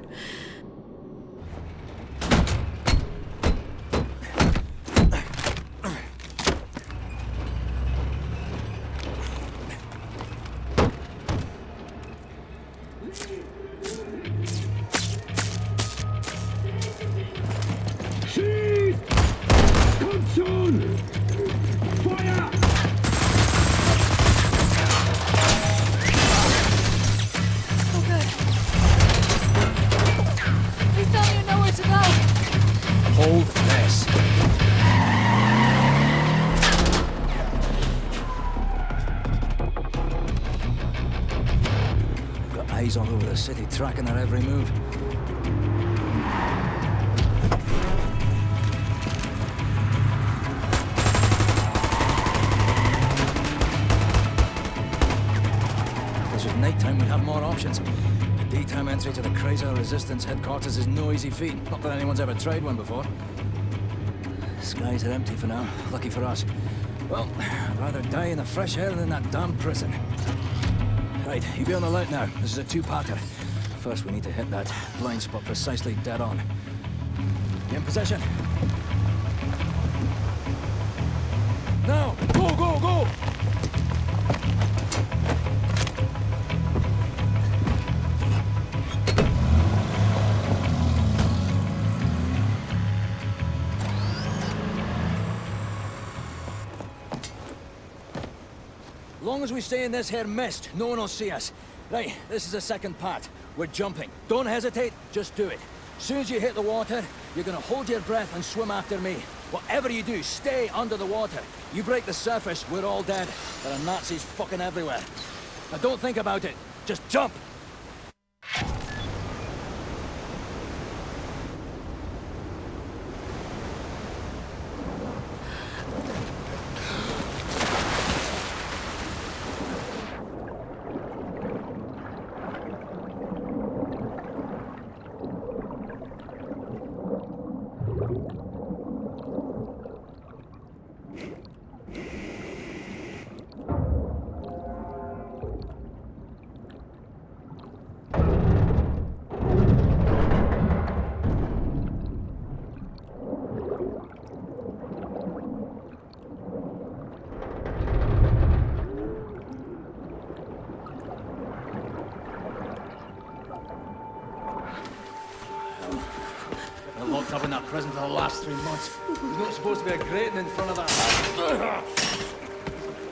All over the city, tracking her every move. If this was nighttime, we'd have more options. The daytime entry to the Chrysler Resistance headquarters is no easy feat. Not that anyone's ever tried one before. Skies are empty for now. Lucky for us. Well, I'd rather die in the fresh air than in that damn prison. Right, you be on the alert now. This is a two-parter. First, we need to hit that blind spot precisely dead on. You in position? Now! Go, go, go! Long as we stay in this here mist, no one will see us. Right, this is the second part. We're jumping. Don't hesitate, just do it. As soon as you hit the water, you're gonna hold your breath and swim after me. Whatever you do, stay under the water. You break the surface, we're all dead. There are Nazis fucking everywhere. Now don't think about it, just jump! Locked up in that prison for the last 3 months. There's not supposed to be a grating in front of that.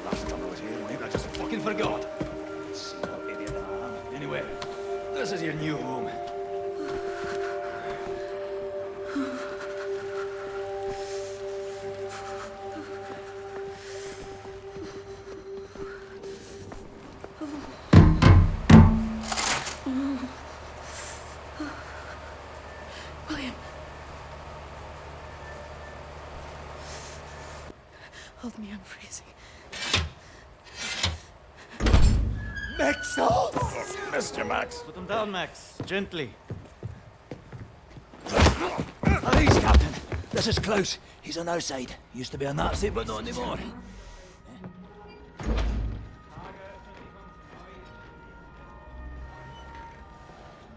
Last time I was here, maybe I just fucking forgot. See what idiot I am. Anyway, this is your new home. Hold me, I'm freezing. Max, hold! Mr. Max. Put him down, Max. Gently. Please, Captain. This is Klaus. He's on our side. Used to be a Nazi, but not anymore.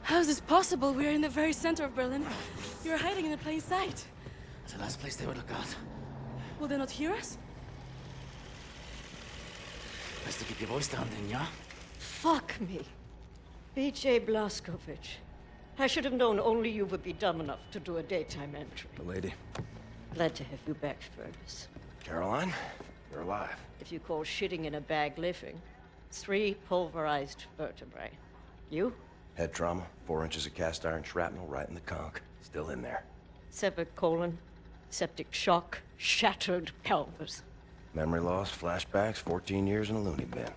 How is this possible? We're in the very center of Berlin. You're hiding in plain sight. It's the last place they would look out. Will they not hear us? Best to keep your voice down then, yeah? Fuck me. B.J. Blazkowicz. I should have known only you would be dumb enough to do a daytime entry. The lady. Glad to have you back, Fergus. Caroline, you're alive. If you call shitting in a bag living, 3 pulverized vertebrae. You? Head trauma, 4 inches of cast iron shrapnel right in the conch. Still in there. Severed colon, septic shock, shattered pelvis. Memory loss, flashbacks, 14 years in a loony bin.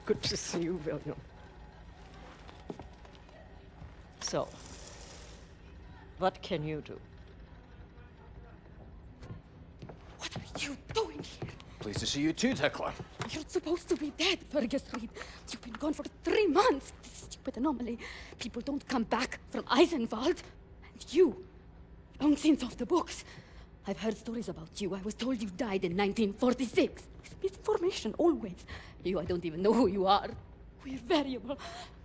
Good to see you, William. So, what can you do? What are you doing here? Pleased to see you too, Tekla. You're supposed to be dead, Fergus Reed. You've been gone for 3 months. This stupid anomaly. People don't come back from Eisenwald. And you, long since off the books. I've heard stories about you. I was told you died in 1946. It's misinformation, always. You, I don't even know who you are. We're variable.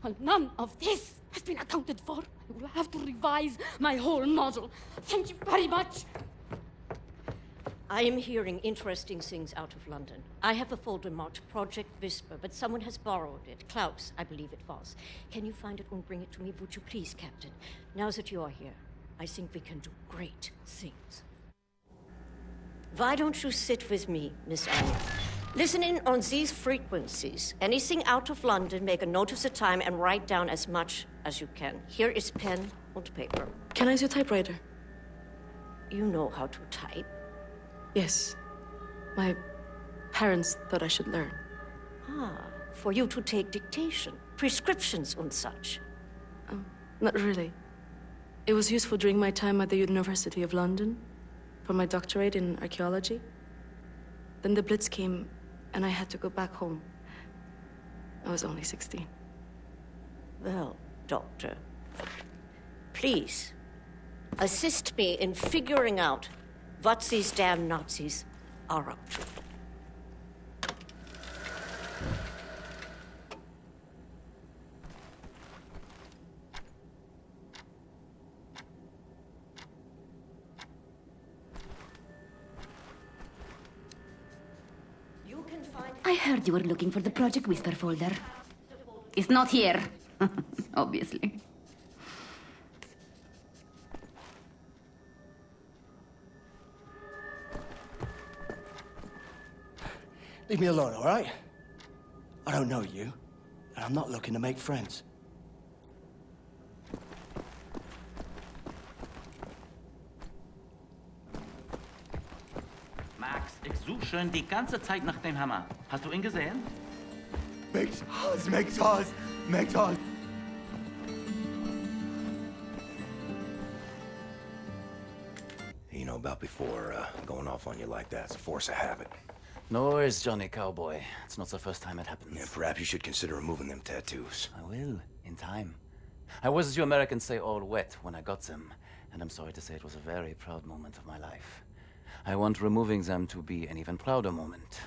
Well, none of this has been accounted for. I will have to revise my whole model. Thank you very much. I am hearing interesting things out of London. I have a folder marked Project Whisper, but someone has borrowed it. Klaus, I believe it was. Can you find it and bring it to me, would you please, Captain? Now that you are here, I think we can do great things. Why don't you sit with me, Miss Anya? Listen in on these frequencies. Anything out of London, make a note of the time and write down as much as you can. Here is pen and paper. Can I use your typewriter? You know how to type. Yes. My parents thought I should learn. Ah, for you to take dictation, prescriptions and such. Not really. It was useful during my time at the University of London for my doctorate in archaeology. Then the Blitz came and I had to go back home. I was only 16. Well, Doctor, please assist me in figuring out what these damn Nazis are up to. I heard you were looking for the Project Whisper folder. It's not here, obviously. Leave me alone, all right? I don't know you, and I'm not looking to make friends. Max, ich suche schon die ganze Zeit nach dem Hammer. Hast du ihn gesehen? McDonald's! You know about before going off on you like that. It's a force of habit. No worries, Johnny Cowboy. It's not the first time it happens. Yeah, perhaps you should consider removing them tattoos. I will, in time. I was, as you Americans say, all wet when I got them. And I'm sorry to say it was a very proud moment of my life. I want removing them to be an even prouder moment.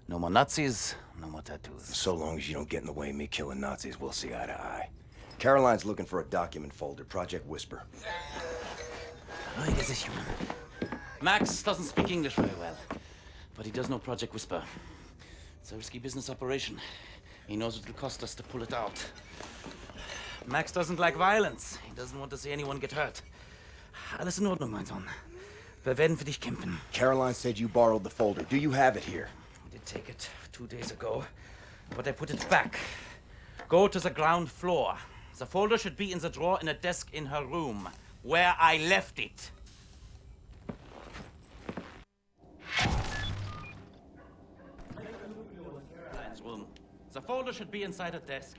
No more Nazis, no more tattoos. So long as you don't get in the way of me killing Nazis, we'll see eye to eye. Caroline's looking for a document folder, Project Whisper. Right, is a human. Max doesn't speak English very well, but he does know Project Whisper. It's a risky business operation. He knows it will cost us to pull it out. Max doesn't like violence. He doesn't want to see anyone get hurt. Alles in Ordnung, mein Sohn. Wir werden für dich kämpfen. Caroline said you borrowed the folder. Do you have it here? I did take it 2 days ago, but I put it back. Go to the ground floor. The folder should be in the drawer in a desk in her room, where I left it. Caroline's room. The folder should be inside a desk.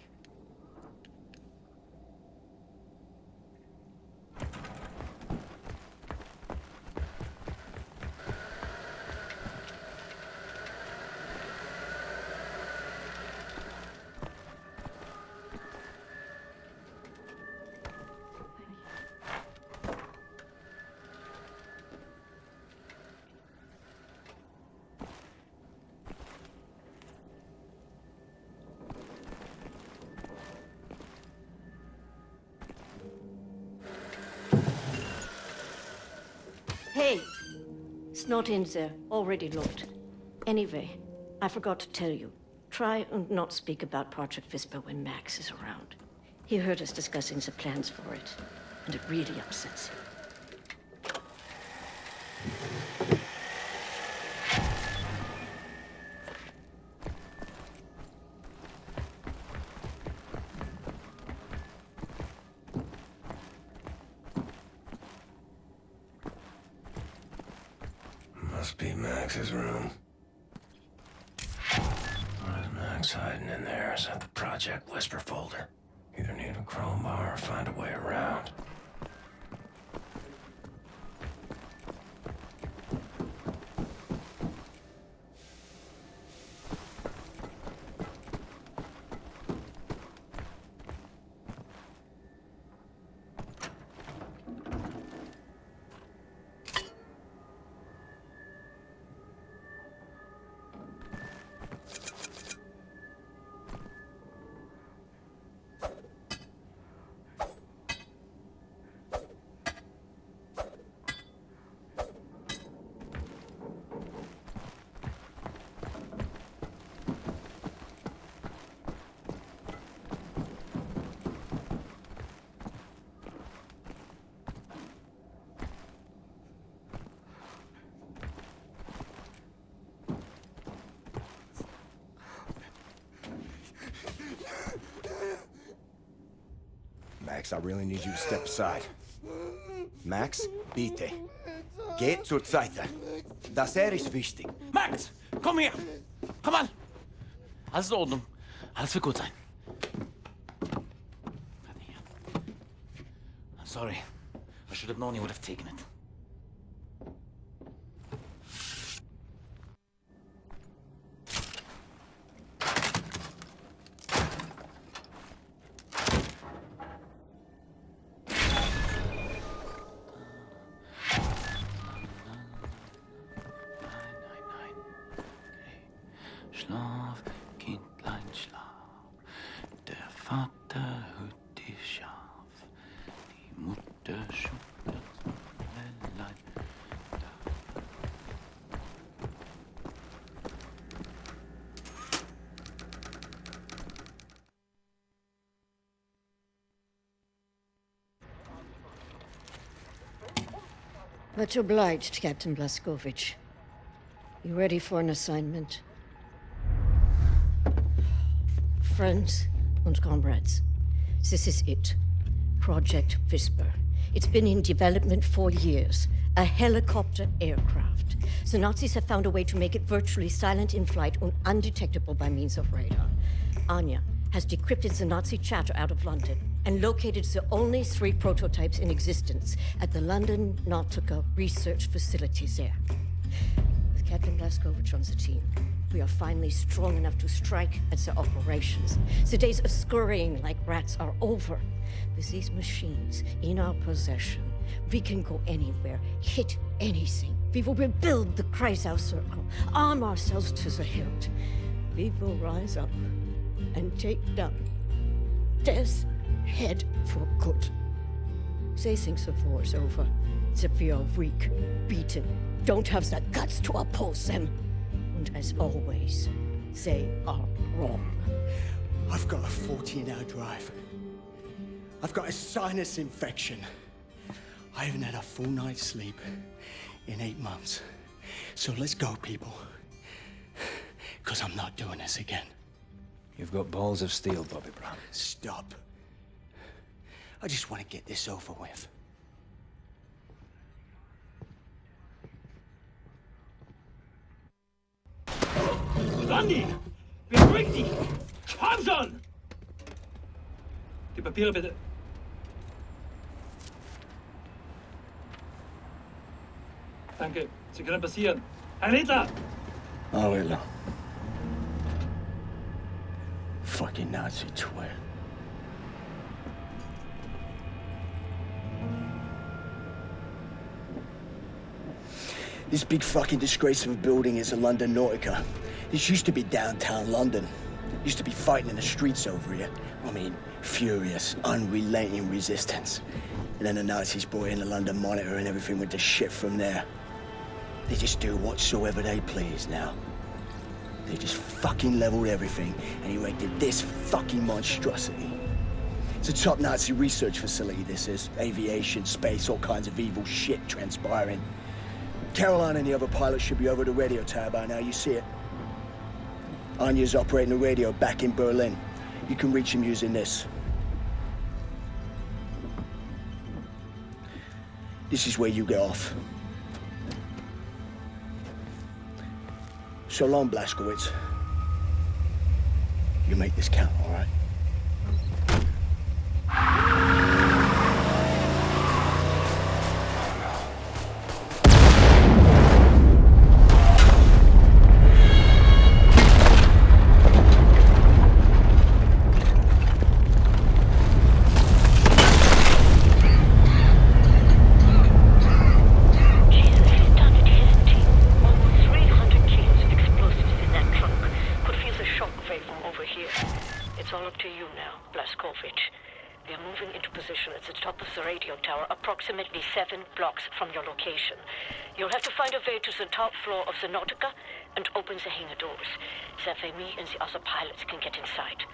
Hey! It's not in there. Already looked. Anyway, I forgot to tell you. Try and not speak about Project Whisper when Max is around. He heard us discussing the plans for it, and it really upsets him. Must be Max's room. What is Max hiding in there? Is that the Project Whisper folder? Either need a crowbar or find a way around. Max, I really need you to step aside. Max, bitte. Geh zur Seite. Das ist wichtig. Max, komm her! Komm an! Alles in Ordnung. Alles wird gut sein. I'm sorry. I should have known you would have taken it. Schlaf, Kindlein, schlaf. Der Vater hüt dich scharf. Die Mutter schüttelt das Männlein. Much obliged, Captain Blazkowicz. You ready for an assignment? Friends and comrades, this is it. Project Whisper. It's been in development for years. A helicopter aircraft. The Nazis have found a way to make it virtually silent in flight and undetectable by means of radar. Anya has decrypted the Nazi chatter out of London and located the only 3 prototypes in existence at the London Nautica research facility there. With Captain Blazkowicz on the team, we are finally strong enough to strike at the operations. The days of scurrying like rats are over. With these machines in our possession, we can go anywhere, hit anything. We will rebuild the Kreisau Circle, arm ourselves to the hilt. We will rise up and take down Death's head for good. They think the war's over, that we are weak, beaten, don't have the guts to oppose them. And as always, they are wrong. I've got a 14-hour drive. I've got a sinus infection. I haven't had a full night's sleep in 8 months. So let's go, people. Because I'm not doing this again. You've got balls of steel, Bobby Brown. Stop. I just want to get this over with. Randy! Beruhig dich! Komm schon! Die Papiere bitte. Danke. Sie können passieren. Herr Littler! Oh, Hitler. Fucking Nazi twit. This big fucking disgrace of a building is a London Nautica. This used to be downtown London. Used to be fighting in the streets over here. I mean, furious, unrelenting resistance. And then the Nazis brought in the London Monitor and everything went to shit from there. They just do whatsoever they please now. They just fucking leveled everything and erected this fucking monstrosity. It's a top Nazi research facility, this is. Aviation, space, all kinds of evil shit transpiring. Caroline and the other pilots should be over the radio tower by now, you see it. Anya's operating the radio back in Berlin. You can reach him using this. This is where you get off. So long, Blazkowicz. You make this count, all right? Approximately 7 blocks from your location. You'll have to find a way to the top floor of the Nautica and open the hangar doors. That way me and the other pilots can get inside.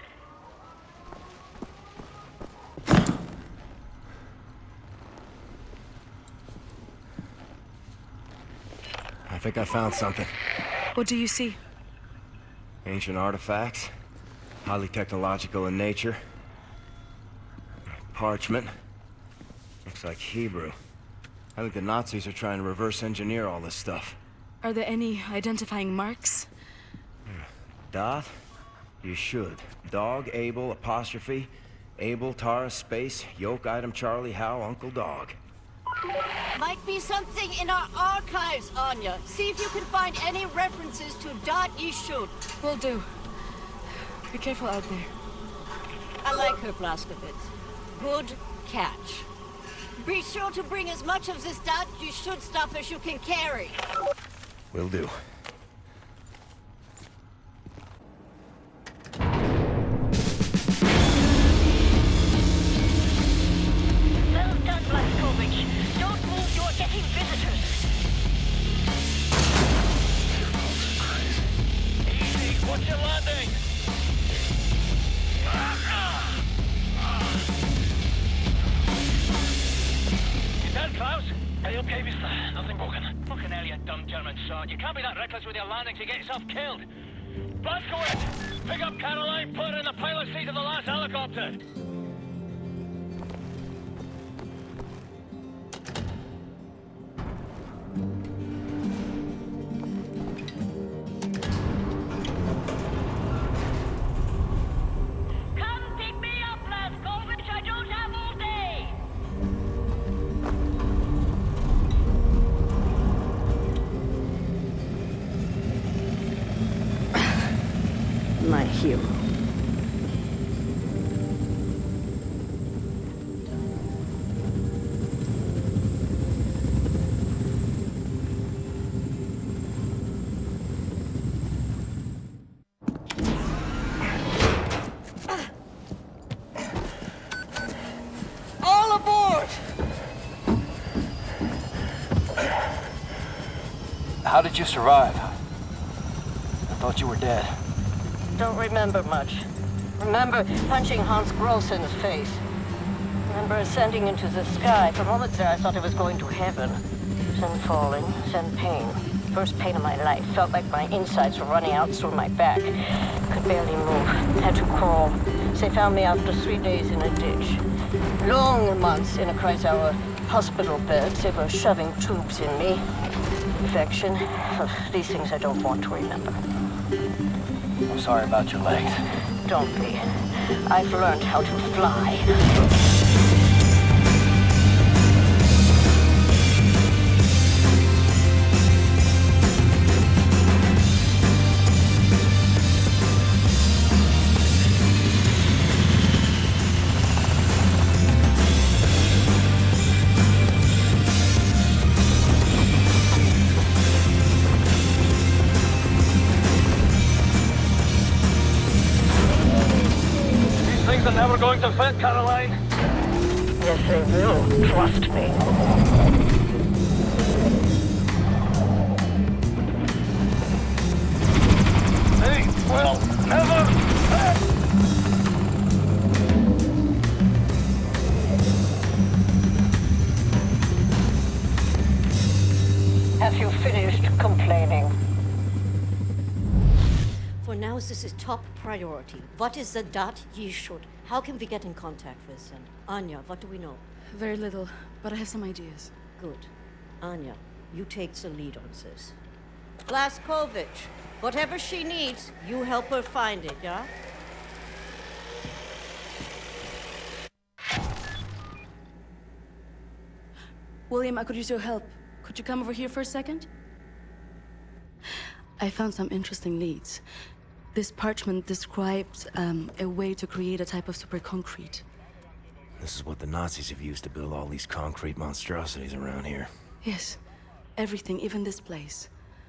I think I found something. What do you see? Ancient artifacts. Highly technological in nature. Parchment. Looks like Hebrew. I think the Nazis are trying to reverse engineer all this stuff. Are there any identifying marks? Doth? You should. Dog, Abel, apostrophe. Abel, Tara, space, yoke, item, Charlie, Hal, Uncle Dog. Might be something in our archives, Anya. See if you can find any references to Dot Yishud. Will do. Be careful out there. I like her, Blazkowicz. Good catch. Be sure to bring as much of this Dot Yishud stuff as you can carry. Will do. Well done, Blazkowicz. Don't move, you're getting visitors. Easy, what's your landing? You dead, Klaus? Are you okay, mister? Nothing broken. Fucking hell, you dumb German sod. You can't be that reckless with your landings to get yourself killed. Blazkowicz, pick up Caroline, put her in the pilot seat of the last helicopter. Come pick me up, Blazkowicz. I don't have all day. My hero. All aboard! How did you survive? I thought you were dead. Don't remember much. Remember punching Hans Gross in the face. Remember ascending into the sky. For moments there I thought I was going to heaven. Then falling, then pain. First pain of my life. Felt like my insides were running out through my back. Could barely move. Had to crawl. They found me after 3 days in a ditch. Long months in a Kreisauer hospital bed. They were shoving tubes in me. Infection. These things I don't want to remember. I'm sorry about your legs. Don't be. I've learned how to fly. never going to fit, Caroline? Yes, they will. Trust me. They will never fit! Have you finished complaining? For now, this is top priority. What is the dot ye should? How can we get in contact with them? Anya, what do we know? Very little, but I have some ideas. Good. Anya, you take the lead on this. Blaskovich, whatever she needs, you help her find it, yeah? William, I could use your help. Could you come over here for a second? I found some interesting leads. This parchment describes a way to create a type of super concrete. This is what the Nazis have used to build all these concrete monstrosities around here. Yes, everything, even this place.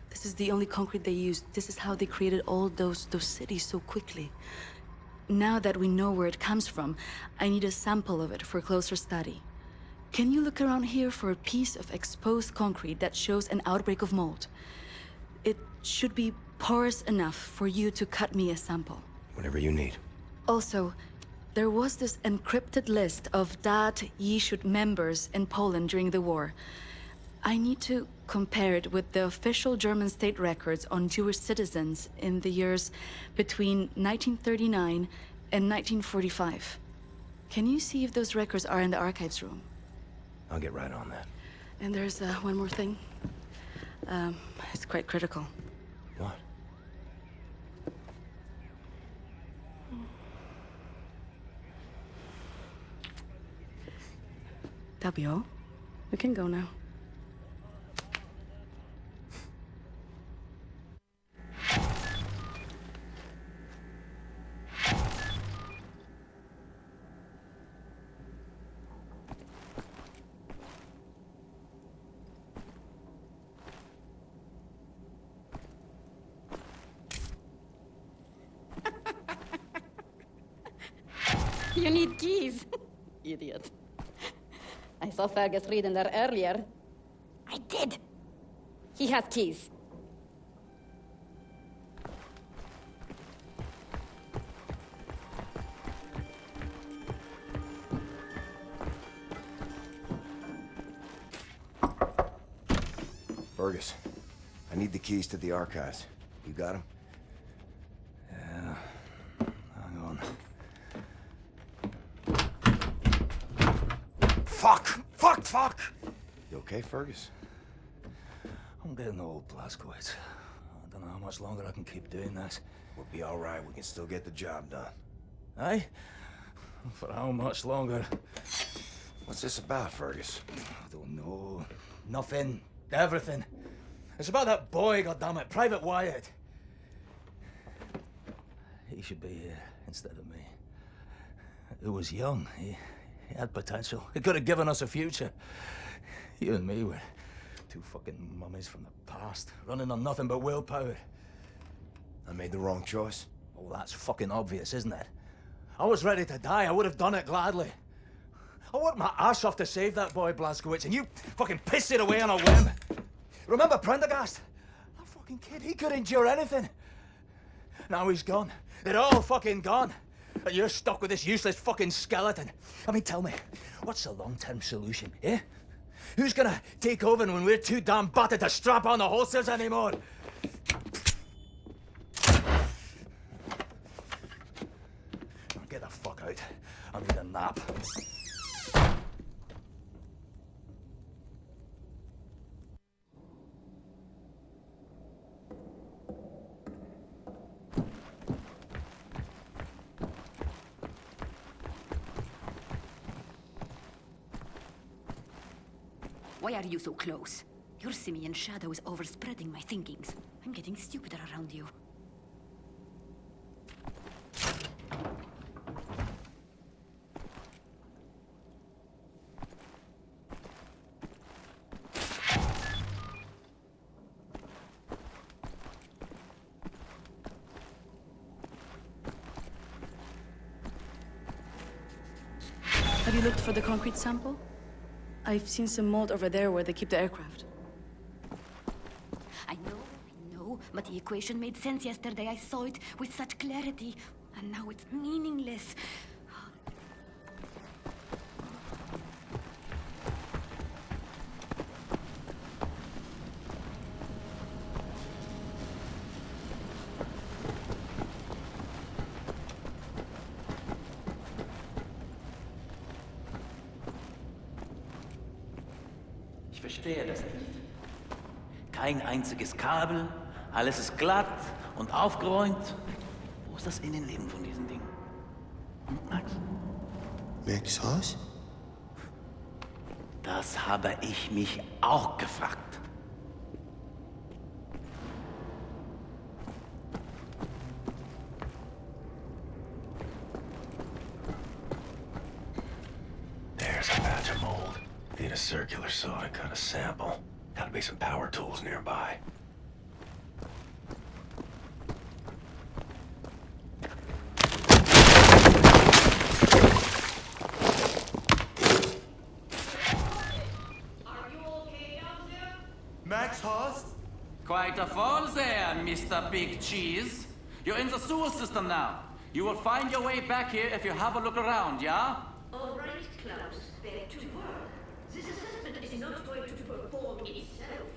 This is the only concrete they used. This is how they created all those cities so quickly. Now that we know where it comes from, I need a sample of it for closer study. Can you look around here for a piece of exposed concrete that shows an outbreak of mold? It should be porous enough for you to cut me a sample. Whatever you need. Also, there was this encrypted list of Dat Yishut members in Poland during the war. I need to compare it with the official German state records on Jewish citizens in the years between 1939 and 1945. Can you see if those records are in the archives room? I'll get right on that. And there's one more thing. It's quite critical. What? That'll be all. We can go now. You need keys. Idiot. I saw Fergus reading there earlier. I did. He has keys. Fergus, I need the keys to the archives. You got them? Yeah. Hang on. Fuck! You okay, Fergus? I'm getting old, Blazkowicz. I don't know how much longer I can keep doing this. We'll be all right. We can still get the job done. Aye? For how much longer? What's this about, Fergus? I don't know. Nothing. Everything. It's about that boy, goddammit, Private Wyatt. He should be here instead of me. He was young. He had potential. He could have given us a future. You and me were two fucking mummies from the past, running on nothing but willpower. I made the wrong choice. Oh, that's fucking obvious, isn't it? I was ready to die. I would have done it gladly. I worked my ass off to save that boy, Blazkowicz, and you fucking pissed it away on a whim. Remember Prendergast? That fucking kid, he could endure anything. Now he's gone. They're all fucking gone. And you're stuck with this useless fucking skeleton. I mean, tell me, what's the long-term solution, eh? Who's gonna take over when we're too damn battered to strap on the holsters anymore? Get the fuck out. I need a nap. Why are you so close? Your simian shadow is overspreading my thinkings. I'm getting stupider around you. Have you looked for the concrete sample? I've seen some mold over there where they keep the aircraft. I know, but the equation made sense yesterday. I saw it with such clarity, and now it's meaningless. Ich verstehe das nicht. Kein einziges Kabel, alles ist glatt und aufgeräumt. Wo ist das Innenleben von diesen Dingen? Hm, Max? Max was? Das habe ich mich auch gefragt. There's a batch of mold. Need a circular saw to cut a sample. Gotta be some power tools nearby. Max Horst? Quite a fall there, Mr. Big Cheese. You're in the sewer system now. You will find your way back here if you have a look around, yeah? All right, Klaus, back to work. This assessment is not going to perform itself.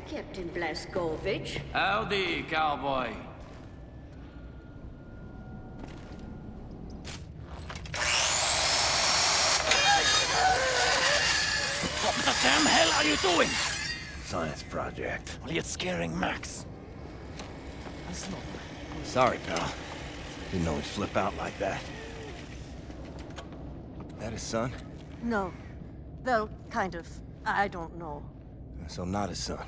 Captain Blazkowicz. Howdy, cowboy. What the damn hell are you doing? Science project. Well, you're scaring Max. Sorry, pal. Didn't know he'd flip out like that. That his son? No. Well, kind of. I don't know. So not his son.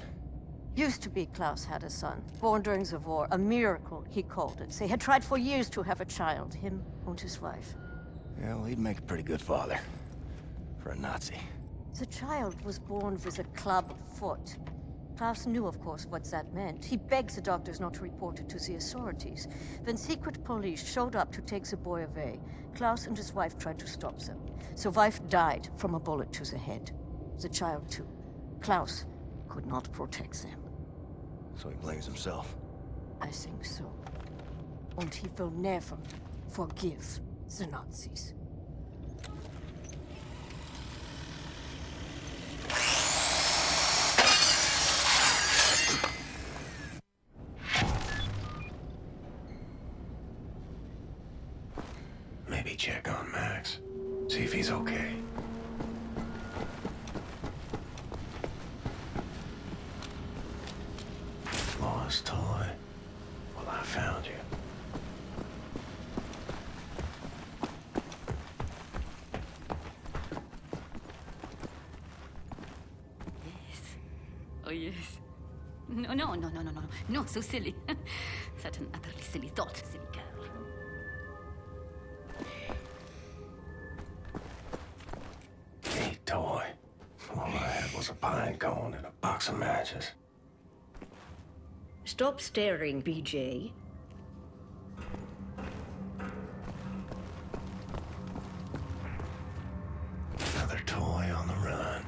Used to be Klaus had a son, born during the war. A miracle, he called it. They had tried for years to have a child, him and his wife. Yeah, well, he'd make a pretty good father. For a Nazi. The child was born with a club foot. Klaus knew, of course, what that meant. He begged the doctors not to report it to the authorities. When secret police showed up to take the boy away, Klaus and his wife tried to stop them. The wife died from a bullet to the head. The child, too. Klaus could not protect them. So he blames himself. I think so. And he will never forgive the Nazis. check on Max. See if he's okay. Lost toy. Well, I found you. Oh, yes. No, so silly. Such an utterly silly thought, silly girl. Neat toy. All I had was a pine cone and a box of matches. Stop staring, BJ. Another toy on the run.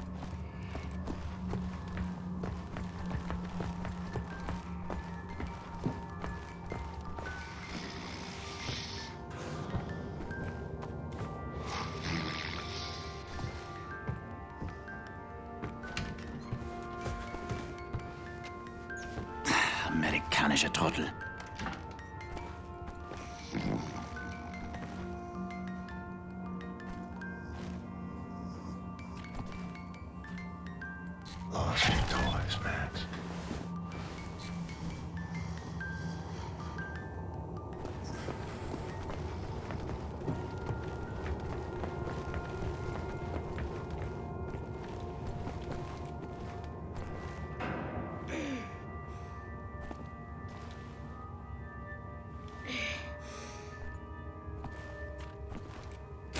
Amerikanischer Trottel. Lost your toys, Max.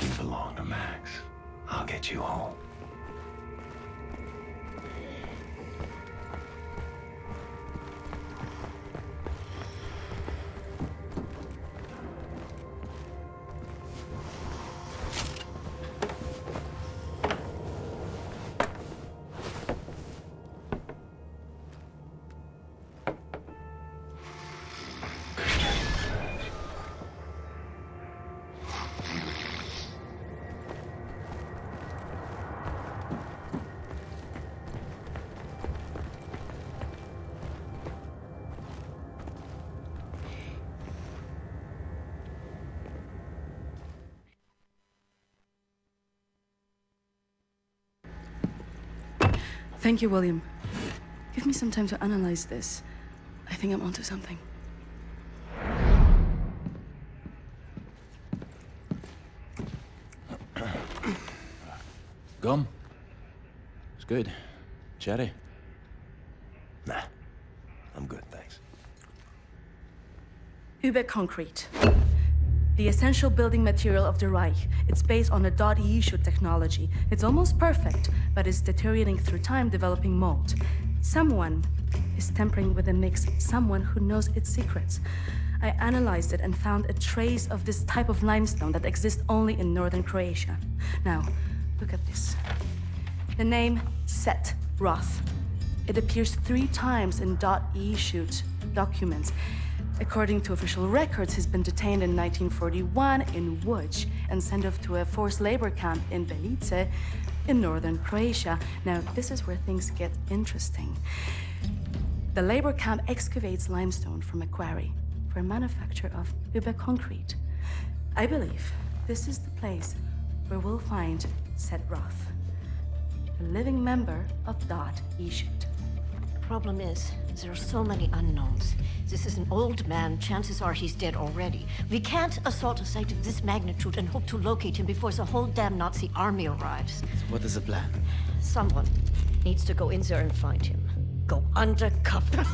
You belong to Max. I'll get you home. Thank you, William. Give me some time to analyze this. I think I'm onto something. Gum? It's good. Cherry? Nah, I'm good, thanks. Uber concrete. The essential building material of the Reich. It's based on a .E shoot technology. It's almost perfect, but it's deteriorating through time, developing mold. Someone is tampering with the mix, someone who knows its secrets. I analyzed it and found a trace of this type of limestone that exists only in northern Croatia. Now, look at this. The name Set Roth. It appears 3 times in .E shoot documents. According to official records, he's been detained in 1941 in Łódź and sent off to a forced labor camp in Belice in northern Croatia. Now, this is where things get interesting. The labor camp excavates limestone from a quarry for a manufacture of Uber concrete. I believe this is the place where we'll find Set Roth, a living member of .E shoot. Problem is, there are so many unknowns. This is an old man. Chances are he's dead already. We can't assault a site of this magnitude and hope to locate him before the whole damn Nazi army arrives. So what is the plan? Someone needs to go in there and find him. Go undercover.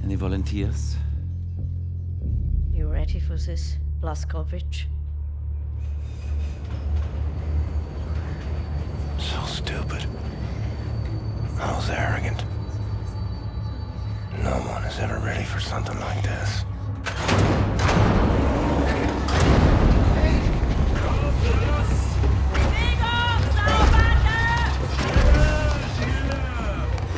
Any volunteers? You ready for this, Blazkowicz? So stupid. I was arrogant. No one is ever ready for something like this.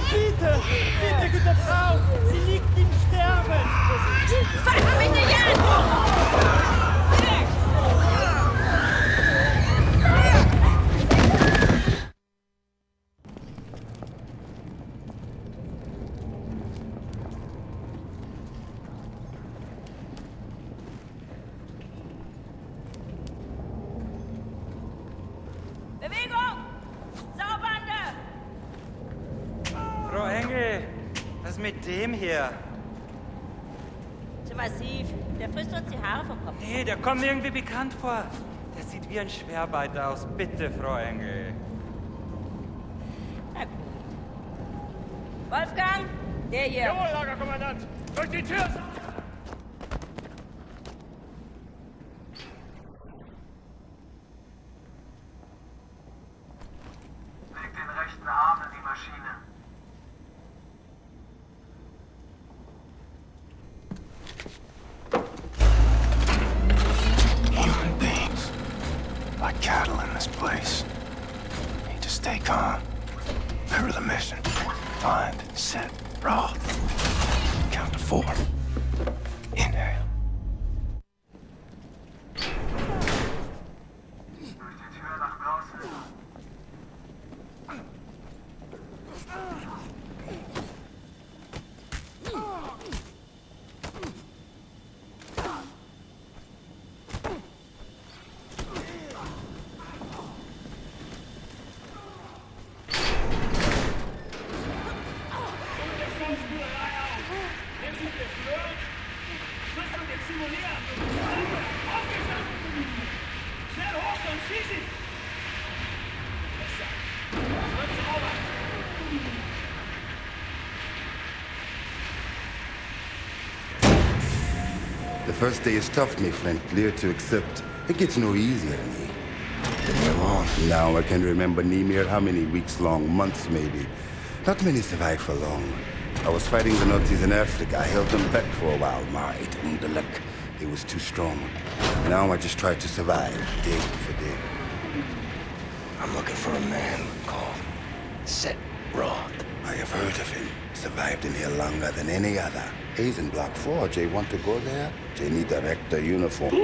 Bitte, bitte, gute Frau! Sie liegt im Sterben! Pfeife mich nicht an! ist mit dem hier? Zu massiv. Der frisst uns die Haare vom Kopf. Nee, der kommt mir irgendwie bekannt vor. Der sieht wie ein Schwerbeiter aus. Bitte, Frau Engel. Na gut. Wolfgang, der hier. Jawohl, Lagerkommandant. Durch die Tür! Leg den rechten Arm in die Maschine. Human beings. Like cattle in this place. Need to stay calm. Remember the mission. Find, set, Roth. Count to 4. Inhale. Durch die Tür nach draußen. The first day is tough, my friend, clear to accept. It gets no easier than me. Now I can remember near how many weeks long, months maybe. Not many survive for long. I was fighting the Nazis in Africa. I held them back for a while, mate, and the luck, it was too strong. Now I just try to survive, day for day. I'm looking for a man called Set Roth. I have heard of him. Survived in here longer than any other. He's in Block 4. Jay want to go there? Jay need a rector uniform.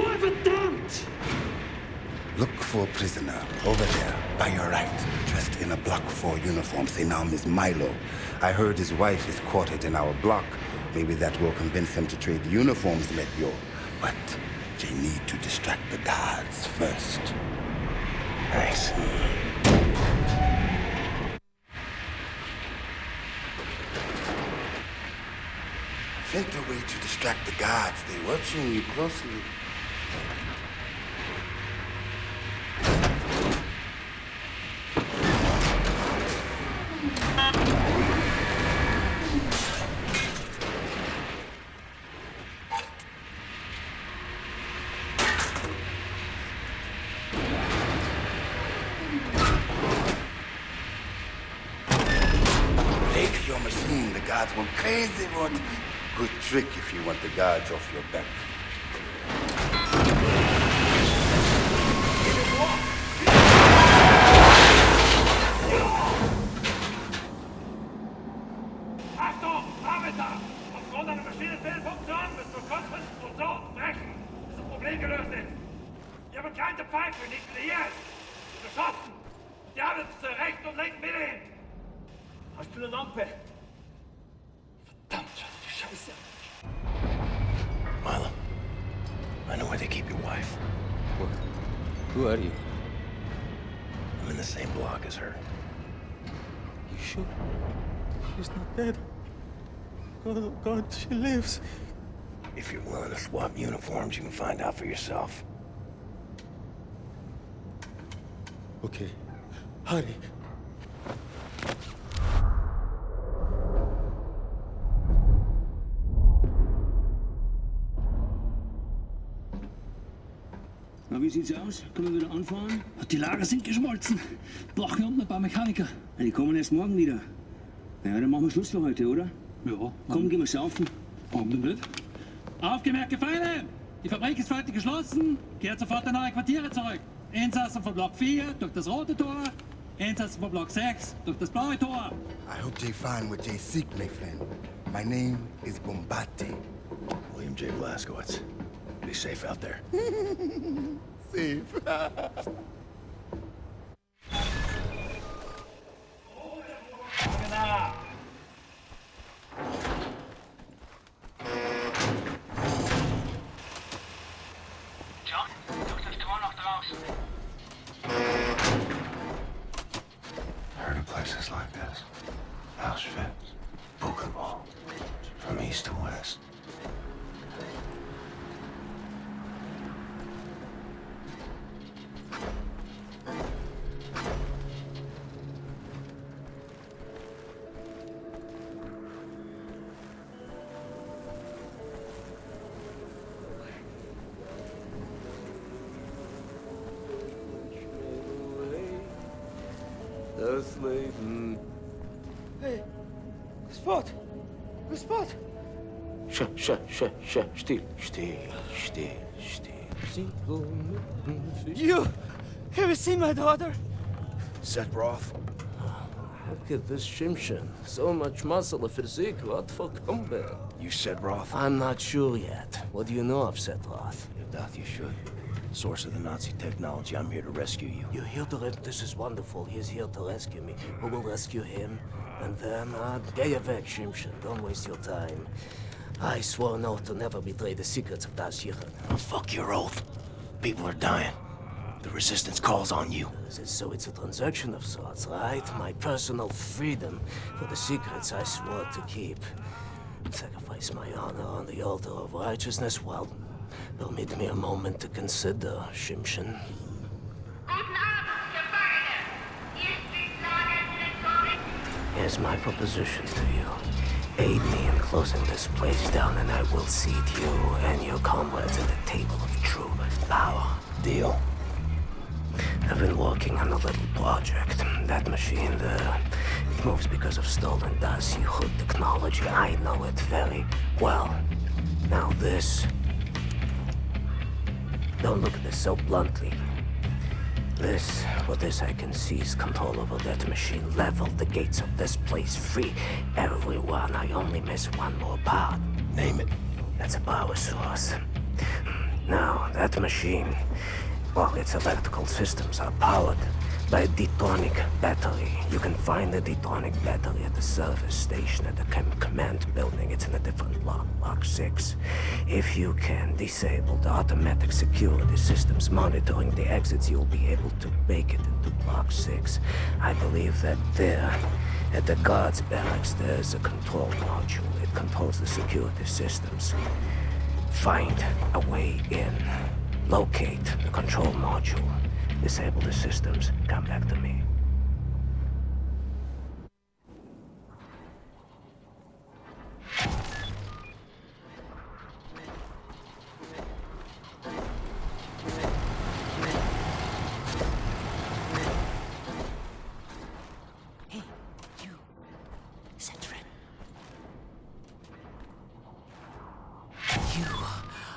Look for a prisoner over there, by your right, dressed in a Block 4 uniform. Say now, Miss Milo. I heard his wife is quartered in our block. Maybe that will convince him to trade uniforms, let yo. But Jay need to distract the guards first. Thanks. Think the way to distract the guards. They're watching you closely. Break your machine. The guards went crazy, but good trick if you want the guards off your back. Achtung! Arbeiter! Aufgrund einer Maschinenfehlfunktion müssen wir kurzfristig und so brechen, bis das Problem gelöst ist. Ihr bekannte Pfeife liegt hier. Geschossen. Die haben uns zur rechten und linken Mitte hin. Hast du eine Lampe? Verdammt, Scheiße. Milo, I know where they keep your wife. Who are you? I'm in the same block as her. You sure? She's not dead. Oh God, she lives. If you're willing to swap uniforms, you can find out for yourself. Okay, hurry. Na, wie sieht's aus? Können wir wieder anfahren? Die Lager sind geschmolzen. Brauchen wir unten ein paar Mechaniker. Die kommen erst morgen wieder. Ja, dann machen wir Schluss für heute, oder? Ja. Komm, gehen wir saufen. Warum denn nicht? Aufgemerkte Feinde! Die Fabrik ist heute geschlossen. Kehrt sofort in eure Quartiere zurück. Insassen von Block 4 durch das rote Tor. Insassen von Block 6 durch das blaue Tor. I hope they find what they seek, my friend. My name is Bombati. William J. Blazkowicz. Be safe out there. Safe. John, durch das Tor nach draußen. Heard of places like this. Auschwitz, Buchenwald. east to west. Das Leben. Hey, Spot! Spot! Still. You have you seen my daughter? Set Roth? Look at this Shimshin. So much muscle, a physique. What for combat? You said Roth? I'm not sure yet. What do you know of Set Roth? If that you should. Source of the Nazi technology. I'm here to rescue you. You're here to This is wonderful. He's here to rescue me. Who will rescue him? And then, get your weg, Shimshin. Don't waste your time. I swore an oath to never betray the secrets of Das Yichud. Oh, fuck your oath. People are dying. The resistance calls on you. So it's a transaction of sorts, right? My personal freedom for the secrets I swore to keep. Sacrifice my honor on the altar of righteousness? Well, permit me a moment to consider, Shimshin. Here's my proposition to you. Aid me in closing this place down, and I will seat you and your comrades at the table of true power. Deal. I've been working on a little project. That machine there, it moves because of stolen Das Yichud technology. I know it very well. Now this... Don't look at this so bluntly. With this I can seize control over that machine, level the gates of this place, free everyone. I only miss one more part. Name it. That's a power source. Now, that machine, well, its electrical systems are powered by a detonic battery. You can find the detonic battery at the service station at the command building. It's in a different block, Block 6. If you can disable the automatic security systems monitoring the exits, you'll be able to make it into Block 6. I believe that there, at the guards' barracks, there's a control module. It controls the security systems. Find a way in. Locate the control module. Disable the systems. Come back to me. Hey, you. Setrin. You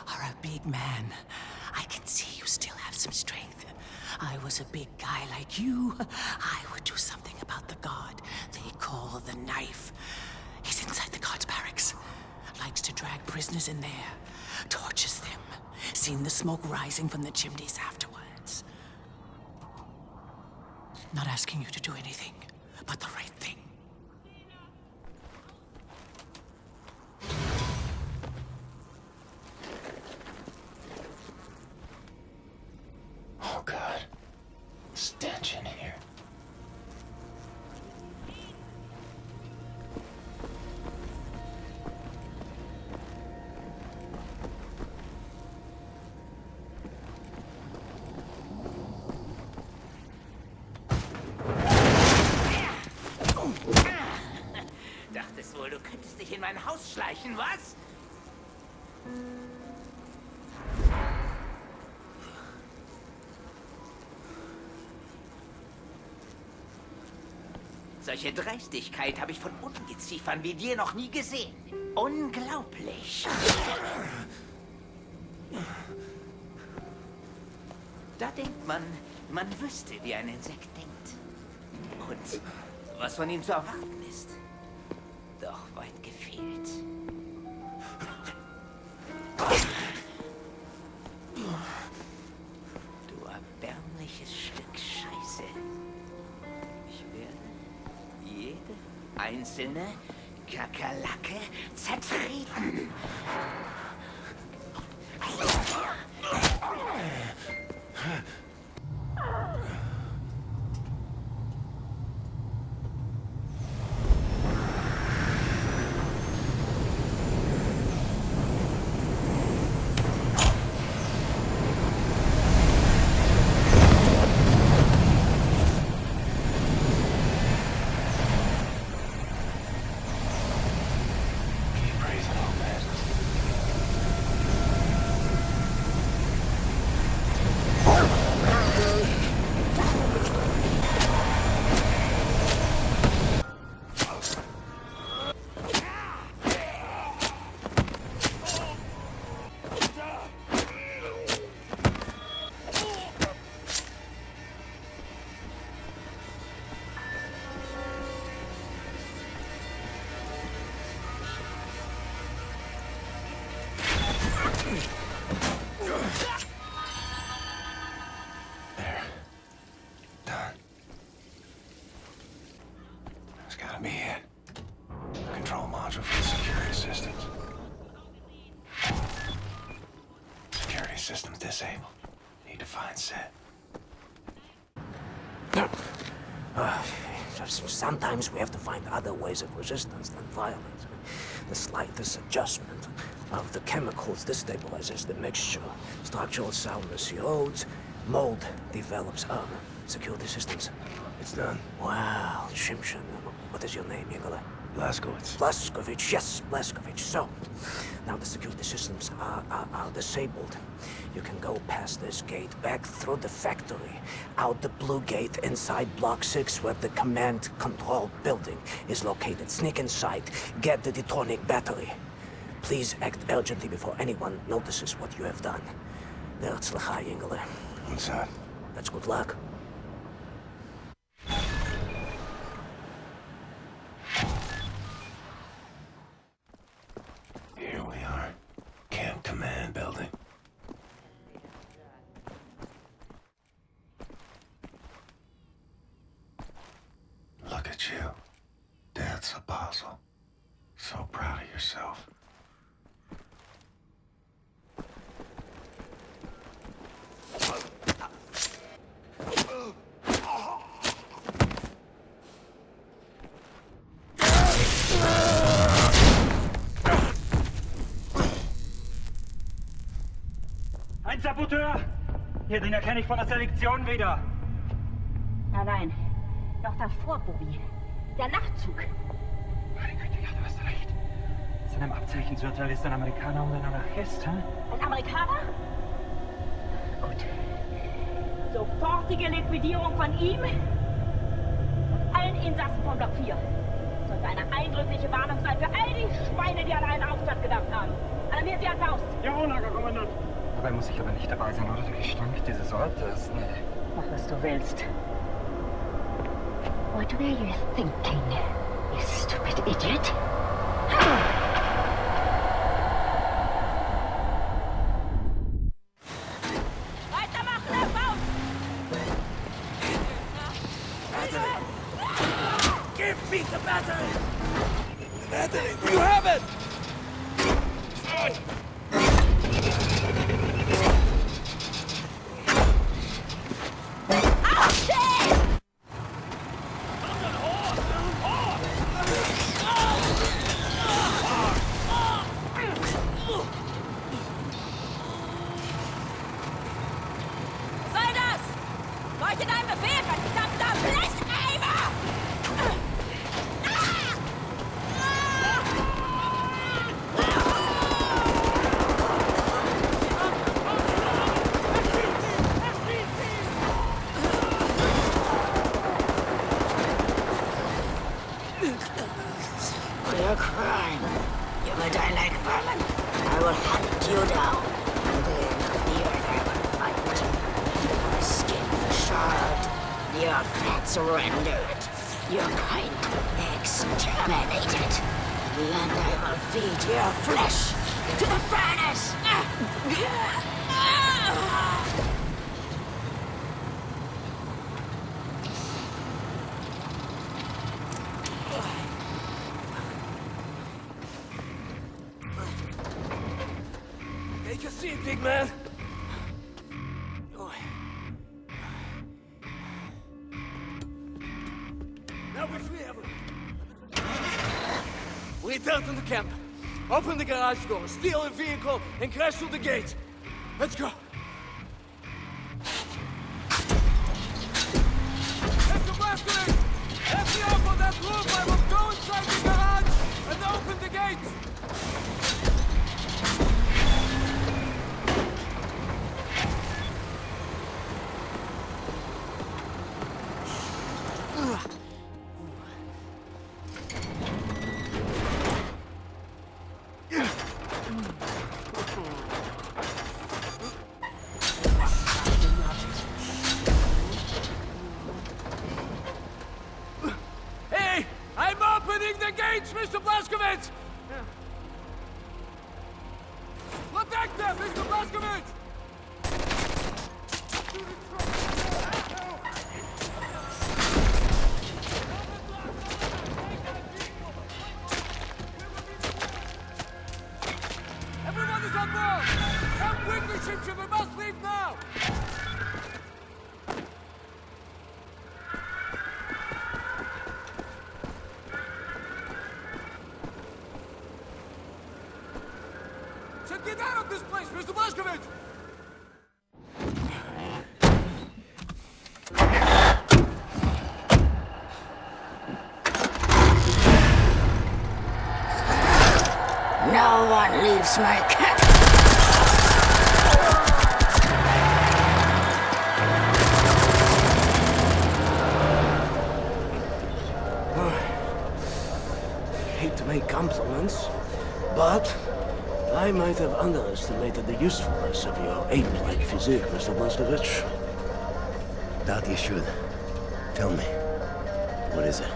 are a big man. I can see you still have some strength. I was a big guy like you. I would do something about the guard they call the Knife. He's inside the guard's barracks. Likes to drag prisoners in there. Tortures them. Seen the smoke rising from the chimneys afterwards. Not asking you to do anything, but the right thing. Oh, God. Stench in here. Dachtest wohl, du könntest dich in mein Haus schleichen, was? Solche Dreistigkeit habe ich von Ungeziefern wie dir noch nie gesehen. Unglaublich. Da denkt man, man wüsste, wie ein Insekt denkt. Und was von ihm zu erwarten ist. Doch weit gefehlt. Du erbärmliches Stück Scheiße. Ich werde jede einzelne Kakerlake zertreten. Let me in. The control module for the security systems. Security systems disabled. Need to find set. Sometimes we have to find other ways of resistance than violence. The slightest adjustment of the chemicals destabilizes the mixture. Structural soundness erodes, mold develops. Security systems. It's done. Wow, Shimshin. What is your name, Igor? Blazkowicz. Blazkowicz, yes, Blazkowicz. So, now the security systems are disabled. You can go past this gate, back through the factory, out the blue gate inside Block 6 where the command control building is located. Sneak inside, get the detonic battery. Please act urgently before anyone notices what you have done. Herzlichai, Ingele. What's that? That's good luck. Here we are. Camp Command Building. Look at you. Death's apostle. So proud of yourself. Ein Saboteur! Hier, den erkenne ich von der Selektion wieder. Nein. Noch davor, Bobby. Der Nachtzug. Meine Güte, ja, du hast recht. Seinem Abzeichen zu urteilen ist ein Amerikaner und ein Anarchist, hä? Ein Amerikaner? Gut. Sofortige Liquidierung von ihm und allen Insassen von Block 4. Sollte eine eindrückliche Warnung sein für all die Schweine, die an einen Aufstand gedacht haben. Alarmiert sie an Faust. Jawohl, Lagerkommandant. Dabei muss ich aber nicht dabei sein, oder? Der Gestank dieses Ortes. Nee. Mach, was du willst. What were you thinking, you stupid idiot? Weitermachen, Herr Faust! Battery! Give me the battery! The battery! You have it! Your crime. You will die like vermin. I will hunt you down. Then the earth I will fight. Your skin shard. Your fats rendered. Your kind exterminated. And I will feed your flesh to the furnace. Take a seat, big man. Now we're free, everyone. We return to the camp. Open the garage door, steal a vehicle, and crash through the gate. Let's go. Mr. Blazkowicz! Let me off on that roof! I will go inside the garage and open the gate! Hey! I'm opening the gates, Mr. Blazkowicz! Protect them, Mr. Blazkowicz! aboard! Come quickly, Chip-Chip, we must leave now! So get out of this place, Mr. Blaskovich! No one leaves my camp. Hate to make compliments, but I might have underestimated the usefulness of your ape-like physique, Mr. Blaskovich. That you should. Tell me, what is it?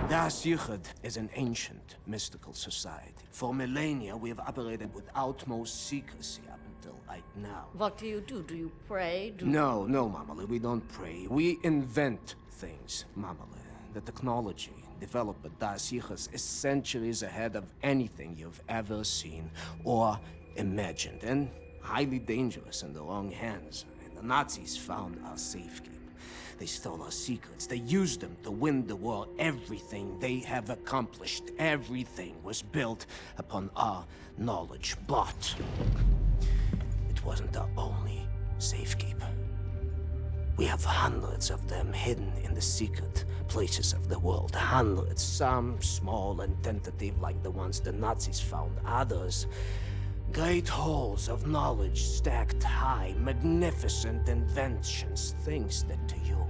Das Yichud is an ancient, mystical society. For millennia, we have operated with utmost secrecy up until right now. What do? Do you pray? No, Mamale, we don't pray. We invent things, Mamale. The technology developed by Das Yichud is centuries ahead of anything you've ever seen or imagined, and highly dangerous in the wrong hands. And the Nazis found our safekeeping. They stole our secrets. They used them to win the war. Everything they have accomplished, everything was built upon our knowledge. But it wasn't our only safekeeper. We have hundreds of them hidden in the secret places of the world. Hundreds, some small and tentative like the ones the Nazis found. Others, great halls of knowledge stacked high, magnificent inventions, things that to you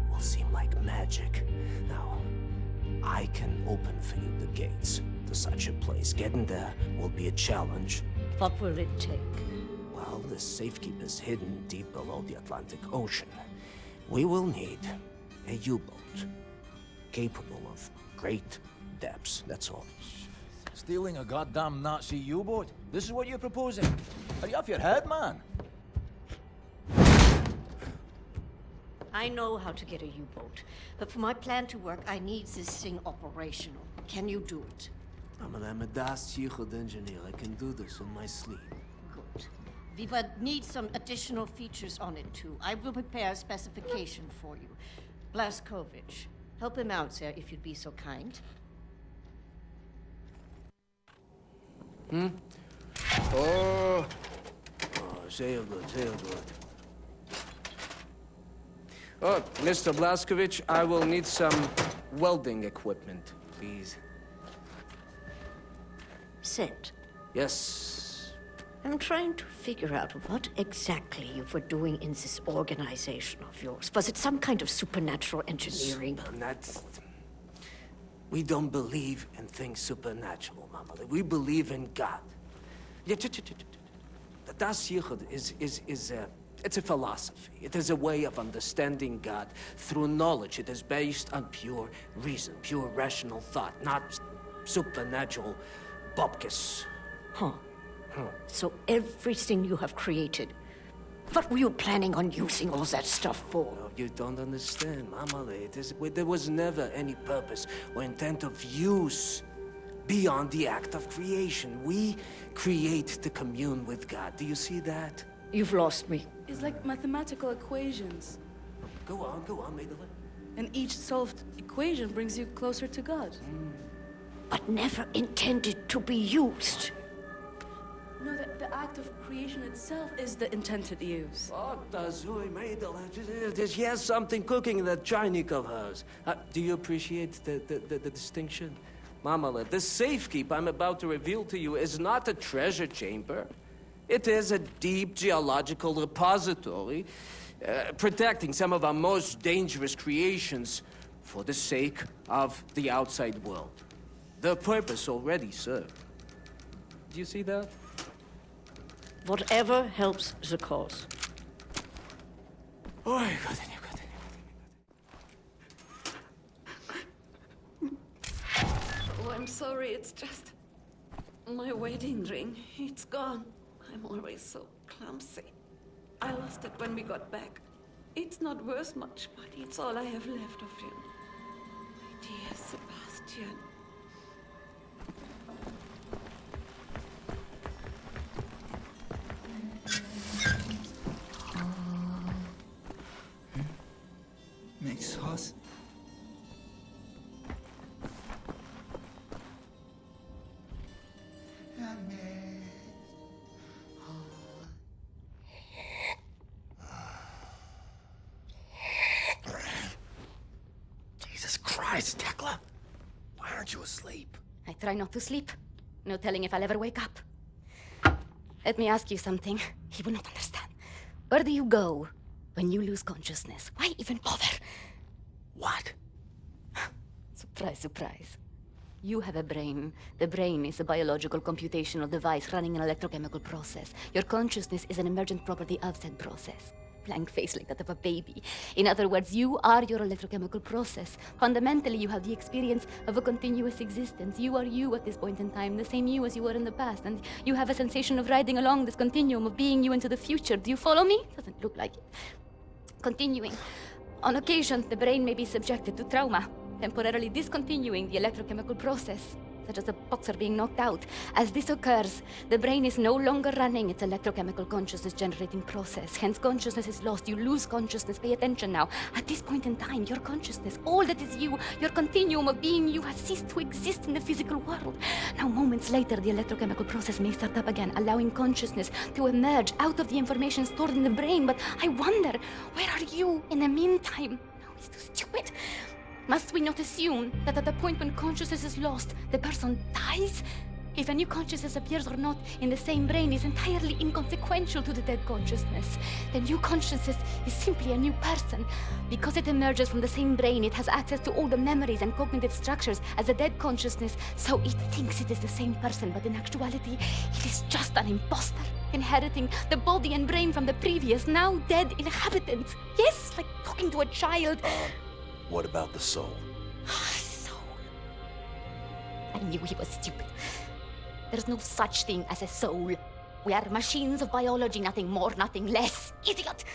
will seem like magic. Now, I can open for you the gates to such a place. Getting there will be a challenge. What will it take? Well, the safekeeper's hidden deep below the Atlantic Ocean. We will need a U-boat capable of great depths, that's all. Stealing a goddamn Nazi U-boat? This is what you're proposing? Are you off your head, man? I know how to get a U-boat, but for my plan to work, I need this thing operational. Can you do it? I'm a Das Yichud engineer. I can do this in my sleep. Good. We would need some additional features on it, too. I will prepare a specification for you. Blaskovich, help him out, sir, if you'd be so kind. Oh, sehr good, sehr good. Oh, Mr. Blaskovich, I will need some welding equipment, please. Sit. Yes. I'm trying to figure out what exactly you were doing in this organization of yours. Was it some kind of supernatural engineering? We don't believe in things supernatural, Mama. We believe in God. The Das Yichud it's a philosophy. It is a way of understanding God through knowledge. It is based on pure reason, pure rational thought, not supernatural bupkis. Huh. So everything you have created, what were you planning on using all that stuff for? Oh, you don't understand, Mamale. There was never any purpose or intent of use beyond the act of creation. We create to commune with God. Do you see that? You've lost me. It's like mathematical equations. Go on, Madeline. And each solved equation brings you closer to God. But never intended to be used. No, the act of creation itself is the intended use. There's something cooking in that Chinese of hers. Do you appreciate the distinction? Mamala, the safekeep I'm about to reveal to you is not a treasure chamber. It is a deep geological repository, protecting some of our most dangerous creations for the sake of the outside world. The purpose already served. Do you see that? Whatever helps the cause. Oh, I'm sorry, it's just my wedding ring. It's gone. I'm always so clumsy. I lost it when we got back. It's not worth much, but it's all I have left of him. My dear Sebastian. Christ, Tekla! Why aren't you asleep? I try not to sleep. No telling if I'll ever wake up. Let me ask you something. He will not understand. Where do you go when you lose consciousness? Why even bother? What? Surprise, surprise. You have a brain. The brain is a biological computational device running an electrochemical process. Your consciousness is an emergent property of said process. Blank face like that of a baby. In other words, you are your electrochemical process. Fundamentally, you have the experience of a continuous existence. You are you at this point in time, the same you as you were in the past, and you have a sensation of riding along this continuum of being you into the future. Do you follow me? Doesn't look like it. Continuing. On occasion, the brain may be subjected to trauma, temporarily discontinuing the electrochemical process, such as a boxer being knocked out. As this occurs, the brain is no longer running its electrochemical consciousness-generating process. Hence, consciousness is lost. You lose consciousness. Pay attention now. At this point in time, your consciousness, all that is you, your continuum of being you, has ceased to exist in the physical world. Now, moments later, the electrochemical process may start up again, allowing consciousness to emerge out of the information stored in the brain. But I wonder, where are you in the meantime? No, it's too stupid. Must we not assume that at the point when consciousness is lost, the person dies? If a new consciousness appears or not in the same brain is entirely inconsequential to the dead consciousness. The new consciousness is simply a new person. Because it emerges from the same brain, it has access to all the memories and cognitive structures as a dead consciousness, so it thinks it is the same person, but in actuality, it is just an imposter, inheriting the body and brain from the previous, now dead inhabitants. Yes, like talking to a child. What about the soul? Soul. I knew he was stupid. There's no such thing as a soul. We are machines of biology, nothing more, nothing less. Idiot!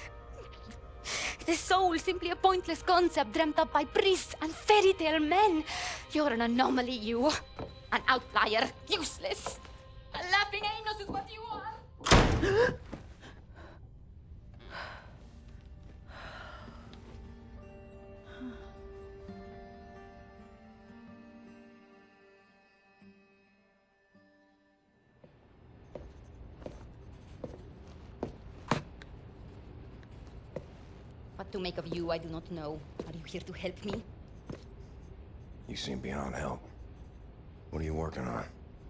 The soul, simply a pointless concept dreamt up by priests and fairy tale men. You're an anomaly, you. An outlier. Useless. A laughing anus is what you are. What to make of you, I do not know. Are you here to help me? You seem beyond help. What are you working on?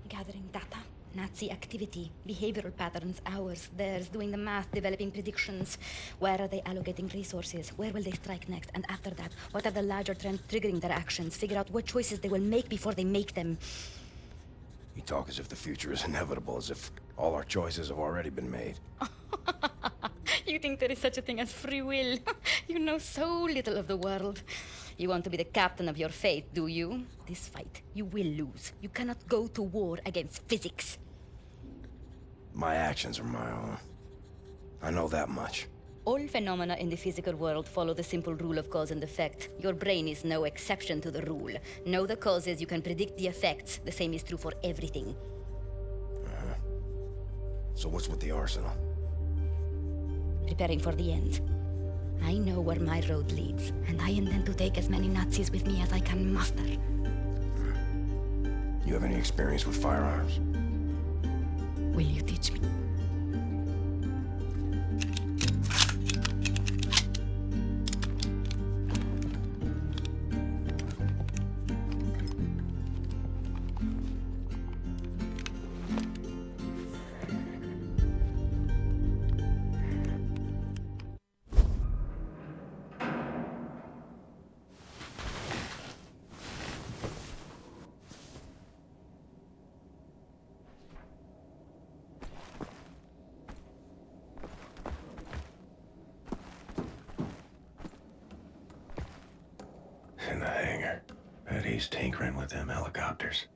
Gathering data. Nazi activity. Behavioral patterns. Ours. Theirs. Doing the math. Developing predictions. Where are they allocating resources? Where will they strike next? And after that, what are the larger trends triggering their actions? Figure out what choices they will make before they make them. You talk as if the future is inevitable, as if all our choices have already been made. You think there is such a thing as free will? You know so little of the world. You want to be the captain of your fate, do you? This fight, you will lose. You cannot go to war against physics. My actions are my own. I know that much. All phenomena in the physical world follow the simple rule of cause and effect. Your brain is no exception to the rule. Know the causes, you can predict the effects. The same is true for everything. So what's with the arsenal? Preparing for the end. I know where my road leads, and I intend to take as many Nazis with me as I can muster. You have any experience with firearms? Will you teach me? In the hangar. Bet he's tinkering with them helicopters.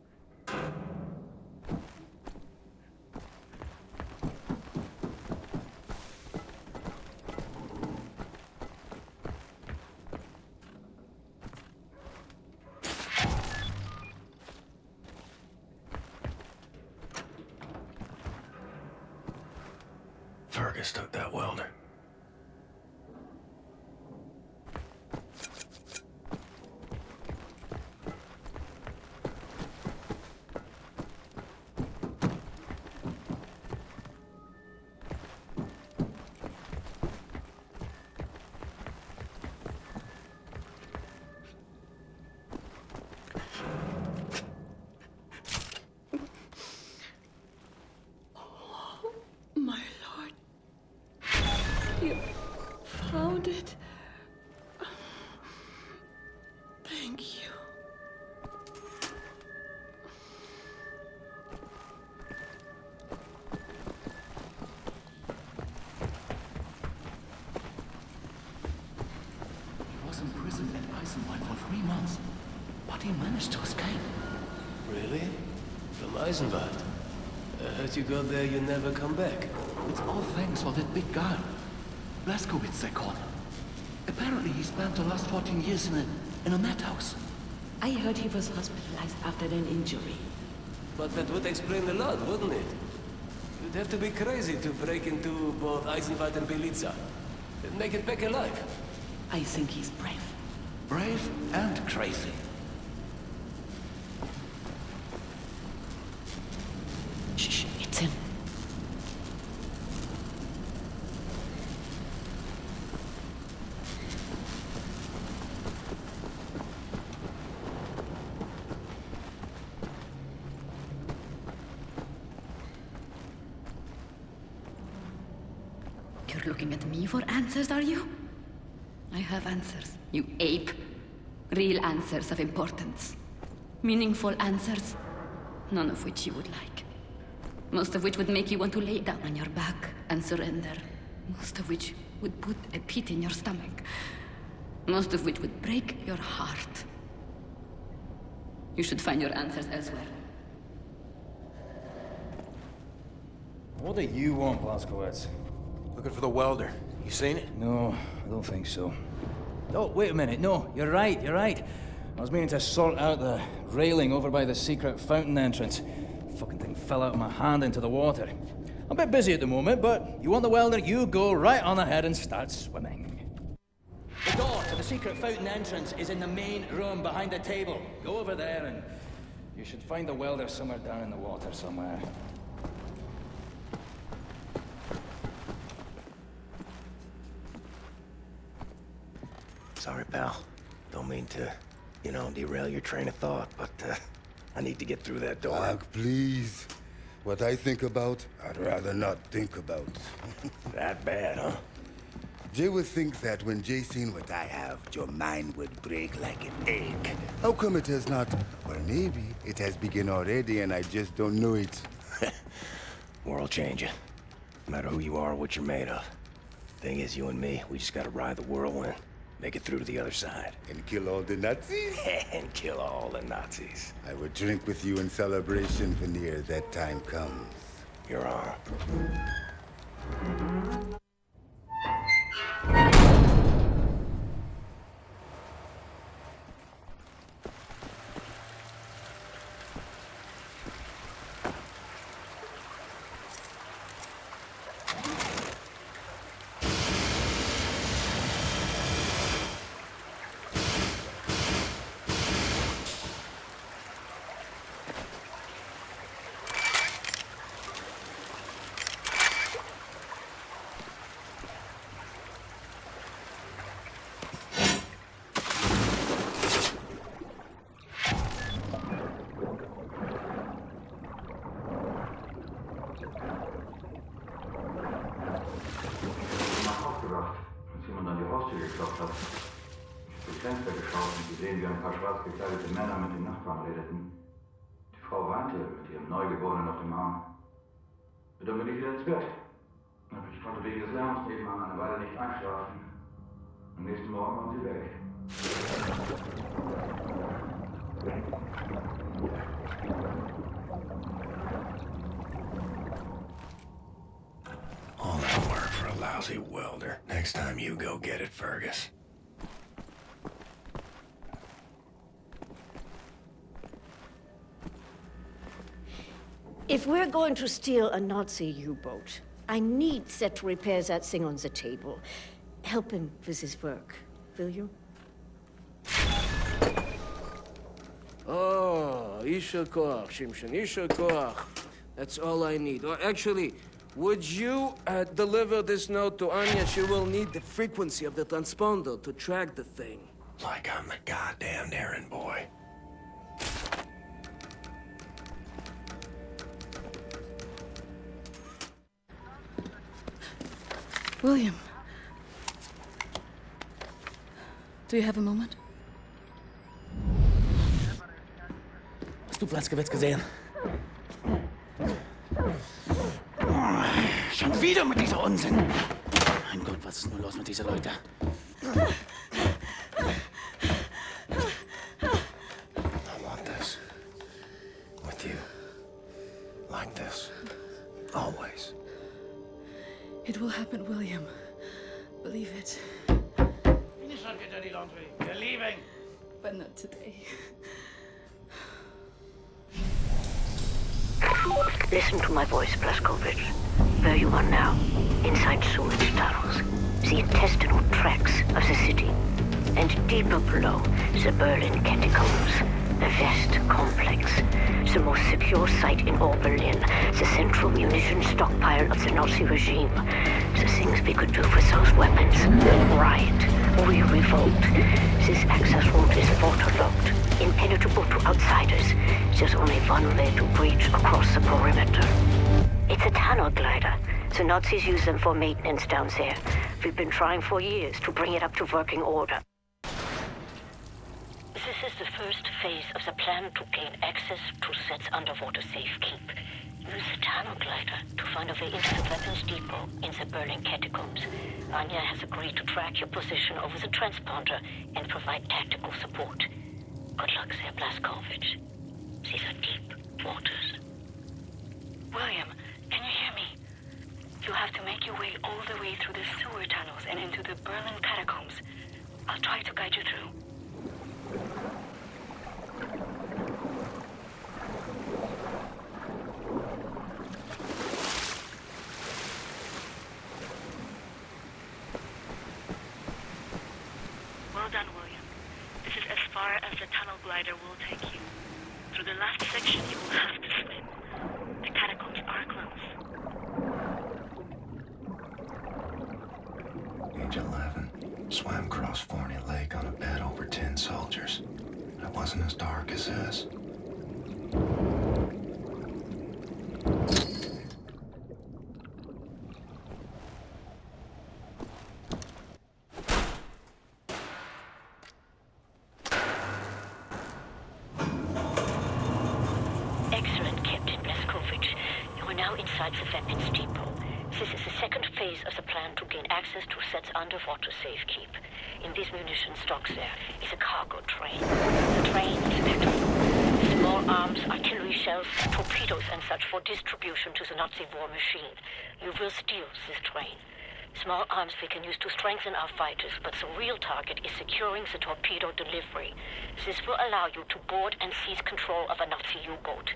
Fergus took that welder. How'd he manage to escape? Really? From Eisenwald? I heard you go there, you never come back. It's all thanks for that big guy. Blaskowitz, they call him. Apparently he spent the last 14 years in a madhouse. I heard he was hospitalized after an injury. But that would explain a lot, wouldn't it? You'd have to be crazy to break into both Eisenwald and Belitsa. And make it back alive. I think he's brave. Brave and crazy. Shh, it's him. You're looking at me for answers, are you? I have answers, you ape. Real answers of importance. Meaningful answers, none of which you would like. Most of which would make you want to lay down on your back and surrender. Most of which would put a pit in your stomach. Most of which would break your heart. You should find your answers elsewhere. What do you want, Blaskowitz? Looking for the welder. You seen it? No, I don't think so. Oh, wait a minute. No, you're right, you're right. I was meaning to sort out the railing over by the secret fountain entrance. Fucking thing fell out of my hand into the water. I'm a bit busy at the moment, but you want the welder, you go right on ahead and start swimming. The door to the secret fountain entrance is in the main room behind the table. Go over there and you should find the welder somewhere down in the water somewhere. Sorry, pal. Don't mean to, derail your train of thought, but I need to get through that door. Doc, please. What I think about, I'd rather not think about. That bad, huh? Jay would think that when Jay seen what I have, your mind would break like an egg. How come it has not? Or maybe it has begun already and I just don't know it. World changing. No matter who you are or what you're made of. Thing is, you and me, we just gotta ride the whirlwind. Make it through to the other side. And kill all the Nazis? And kill all the Nazis. I would drink with you in celebration, Veneer, that time comes. You're on. Gekleidete Männer mit den Nachbarn redeten. Die Frau weinte mit ihrem Neugeborenen auf dem Arm. Und dann bin ich wieder ins Bett. Und ich konnte wegen des Lärms eben an einer Weile nicht einschlafen. Am nächsten Morgen waren sie weg. All that work for a lousy welder. Next time you go get it, Fergus. If we're going to steal a Nazi U-boat, I need Set to repair that thing on the table. Help him with his work, will you? Oh, Isha Koach, Shimshon, Isha Koach. That's all I need. Or actually, would you deliver this note to Anya? She will need the frequency of the transponder to track the thing. Like I'm the goddamn errand boy. William. Do you have a moment? Hast du Blaskowitz gesehen? Schon wieder mit dieser Unsinn. Mein Gott, was ist nur los mit diesen Leuten? like this. Always. It will happen, William. Believe it. Finish our dirty laundry. We're leaving. But not today. Listen to my voice, Blazkowicz. Where you are now, inside sewage tunnels, the intestinal tracts of the city, and deeper below, the Berlin catacombs, a vast complex, the most secure site in all Berlin, the central munition stockpile of the Nazi regime. The things we could do with those weapons. Riot. We revolt. This access route is waterlogged, impenetrable to outsiders. There's only one way to breach across the perimeter. It's a tunnel glider. The Nazis use them for maintenance down there. We've been trying for years to bring it up to working order. This is the first phase of the plan to gain access to Set's underwater safekeep. Use the tunnel glider to find a way into the weapons depot in the Berlin catacombs. Anya has agreed to track your position over the transponder and provide tactical support. Good luck there, Blazkowicz. These are deep waters. William, can you hear me? You have to make your way all the way through the sewer tunnels and into the Berlin catacombs. I'll try to guide you through. Well done, William. This is as far as the tunnel glider will take you. Through the last section, you will have to swim. The catacombs are close. Age 11. Swam across Forney Lake on a bed over 10 soldiers. It wasn't as dark as this. Excellent, Captain Blazkowicz. You are now inside the weapons depot. This is the second phase of the plan to gain access to Set's underwater safekeep. In these munition stocks there is a cargo train. The train is packed full. Small arms, artillery shells, torpedoes and such for distribution to the Nazi war machine. You will steal this train. Small arms we can use to strengthen our fighters, but the real target is securing the torpedo delivery. This will allow you to board and seize control of a Nazi U-boat.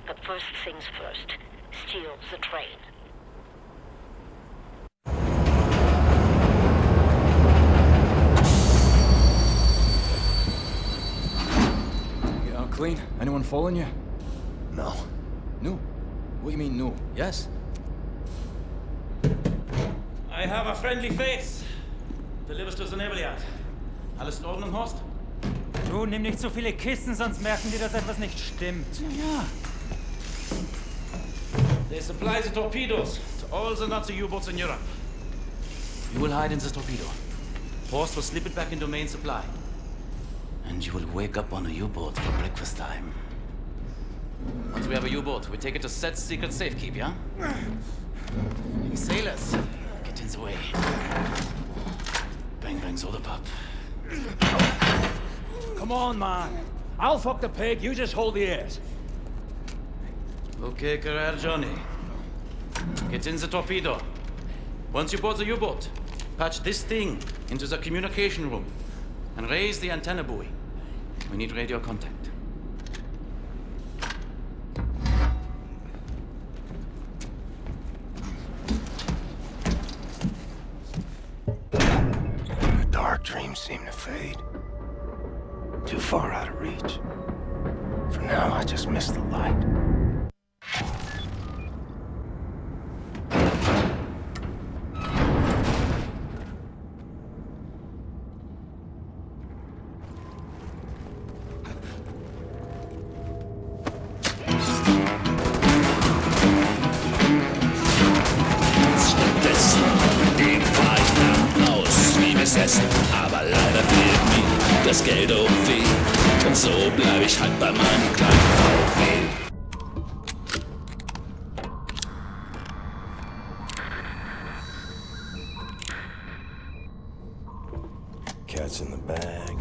But first things first, steal the train. Get out clean? Anyone following you? No. No? What do you mean, no? Yes? I have a friendly face. Delivers to the Nebeljagd. Alles in Ordnung, Horst? Du, nimm nicht so viele Kisten, sonst merken die, dass etwas nicht stimmt. Ja. They supply the torpedoes to all the Nazi U-boats in Europe. You will hide in the torpedo. Horst will slip it back into main supply. And you will wake up on a U-boat for breakfast time. Once we have a U-boat, we take it to Set's secret safekeep, yeah? Hey, sailors, get in the way. Bang, bang, soda pop. Come on, man. I'll fuck the pig, you just hold the ears. Okay, Carrera Johnny. Get in the torpedo. Once you board the U-boat, patch this thing into the communication room and raise the antenna buoy. We need radio contact. The dark dreams seem to fade. Too far out of reach. For now, I just miss the light. Aber leider fehlt mir das Geld und weh. Und so bleib ich halt bei meinem kleinen VW. Cat's in the bag.